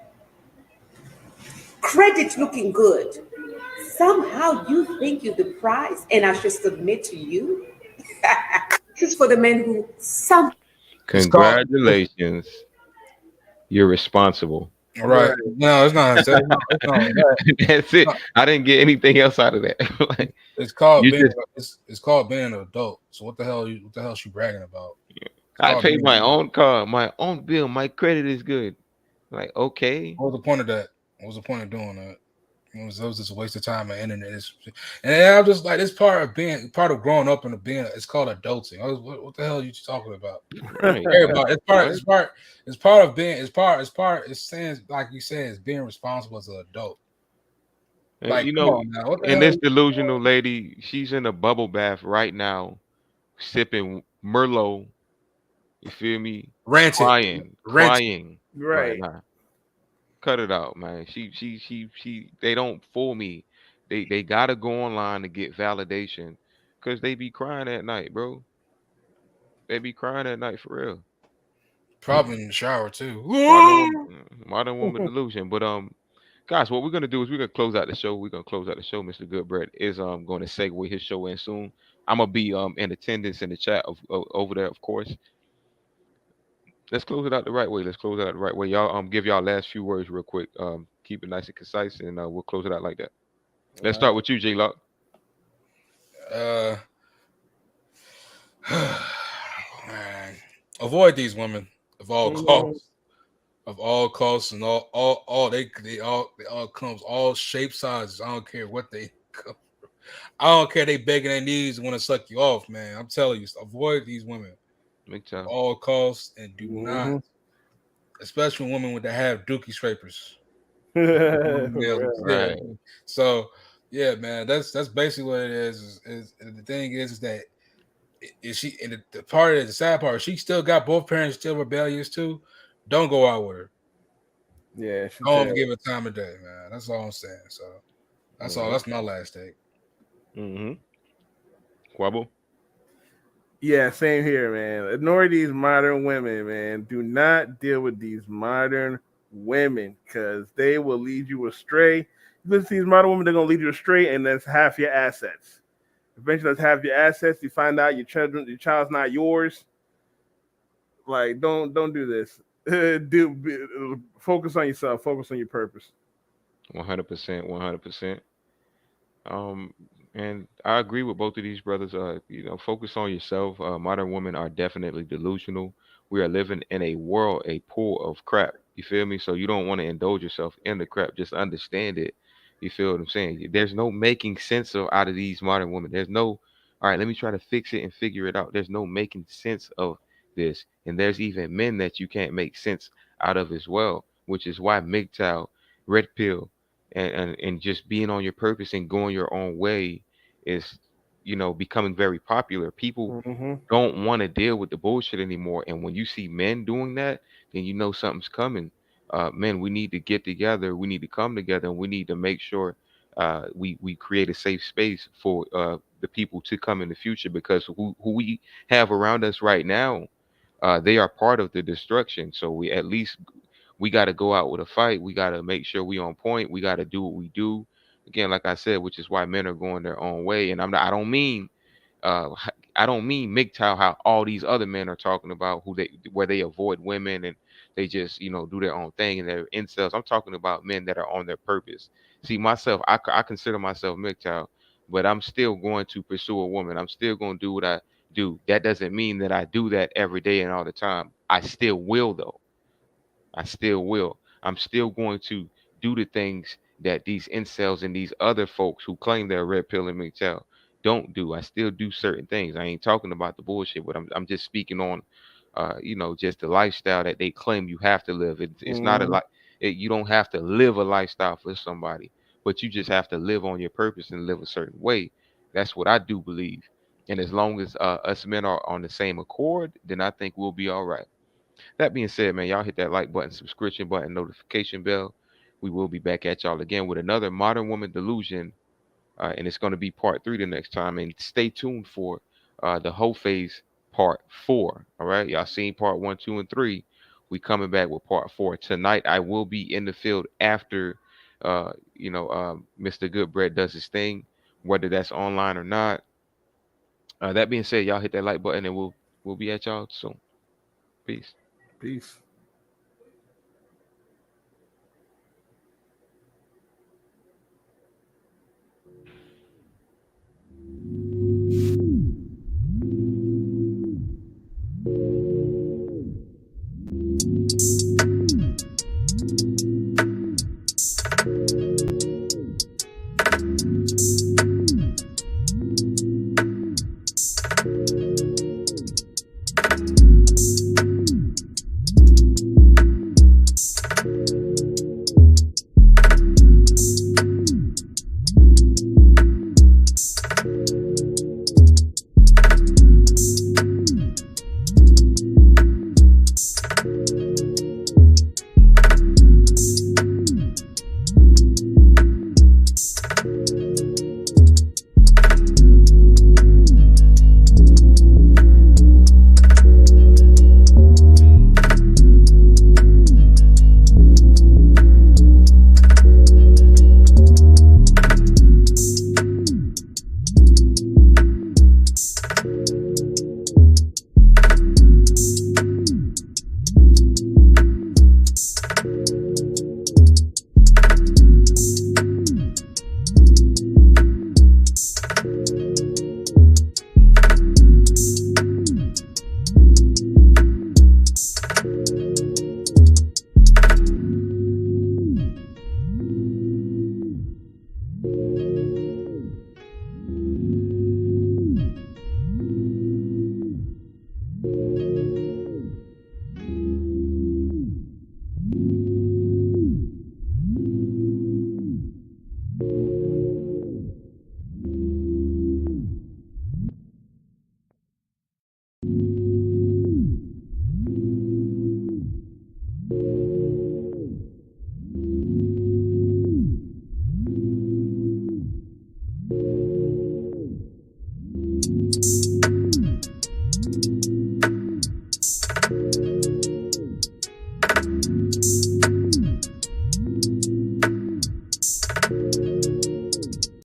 credit looking good. Somehow you think you're the prize and I should submit to you? This is for the men who some It's called. Congratulations, you're responsible. All right. No, it's not. It's not That's it. I didn't get anything else out of that. Like, it's called you being. just, It's called being an adult. So what the hell? What the hell is she bragging about? It's I called paid being my an adult. own car, my own bill, my credit is good. Like, okay. What was the point of that? What was the point of doing that? It was just a waste of time and internet. And I'm just like, it's part of growing up and being. It's called adulting. What the hell are you talking about? Right. Everybody, What? it's part of being. It's saying like you said, it's being responsible as an adult. And, Like, you come know, on now, what the and hell? this delusional lady, she's in a bubble bath right now, sipping Merlot. You feel me? Ranted, ranted. Crying right Right. now. Cut it out, man. They don't fool me. They gotta go online to get validation, cause they be crying at night, bro. They be crying at night for real. Probably in the shower too. Modern woman delusion. But guys, what we're gonna do is we're gonna close out the show. We're gonna close out the show. Mr. Goodbread is going to segue his show in soon. I'm gonna be in attendance in the chat over there, of course. Let's close it out the right way. Let's close it out the right way. Y'all give y'all last few words real quick. Keep it nice and concise, and we'll close it out like that. Let's start with you, J Lock. Uh, man. Avoid these women of all costs. Of all costs and all they all comes all shapes, sizes. I don't care what they come. I don't care they begging their knees and want to suck you off, man. I'm telling you, avoid these women Big of time. all costs and do not, especially women with the have dookie scrapers. Yeah. Right. So yeah, man, that's basically what it is the thing is that is she and the sad part, she still got both parents still rebellious too. Don't go out with her. Yeah. Don't give her time of day, man. That's all I'm saying. So that's all. Mhm. That's my last take. Mhm. Quabble. Yeah, same here, man. Ignore these modern women, man. Do not deal with these modern women because they will lead you astray. You listen to these modern women, they're gonna lead you astray, and that's half your assets. Eventually, let's have your assets. You find out your child's not yours. Like, don't do this. Focus on yourself. Focus on your purpose. 100%, 100%. Um, and I agree with both of these brothers. Focus on yourself. Modern women are definitely delusional. We are living in a world, a pool of crap. You feel me? So you don't want to indulge yourself in the crap. Just understand it. You feel what I'm saying? There's no making sense of out of these modern women. There's no, all right, let me try to fix it and figure it out. There's no making sense of this. And there's even men that you can't make sense out of as well, which is why MGTOW, Red Pill, and just being on your purpose and going your own way is becoming very popular. People Mm-hmm. don't want to deal with the bullshit anymore, and when you see men doing that, then you know something's coming. Men, we need to get together, we need to come together, and we need to make sure we create a safe space for the people to come in the future, because who we have around us right now, they are part of the destruction. So we got to go out with a fight. We got to make sure we on point. We got to do what we do. Again, like I said, which is why men are going their own way. And I don't mean I don't mean MGTOW how all these other men are talking about where they avoid women and they just do their own thing and they're incels. I'm talking about men that are on their purpose. See, myself, I consider myself MGTOW, but I'm still going to pursue a woman. I'm still going to do what I do. That doesn't mean that I do that every day and all the time. I still will though. I still will. I'm still going to do the things that these incels and these other folks who claim they're red pill and MGTOW don't do. I still do certain things. I ain't talking about the bullshit, but I'm just speaking on, just the lifestyle that they claim you have to live. It's not a Mm-hmm. like you don't have to live a lifestyle for somebody, but you just have to live on your purpose and live a certain way. That's what I do believe. And as long as us men are on the same accord, then I think we'll be all right. That being said, man, y'all hit that like button, subscription button, notification bell. We will be back at y'all again with another Modern Woman Delusion, and it's going to be part 3 the next time. And stay tuned for the whole phase part 4. All right, y'all seen part 1, 2, and 3. We coming back with part 4 tonight. I will be in the field after, Mr. Goodbread does his thing, whether that's online or not. That being said, y'all hit that like button, and we'll be at y'all soon. Peace. Peace.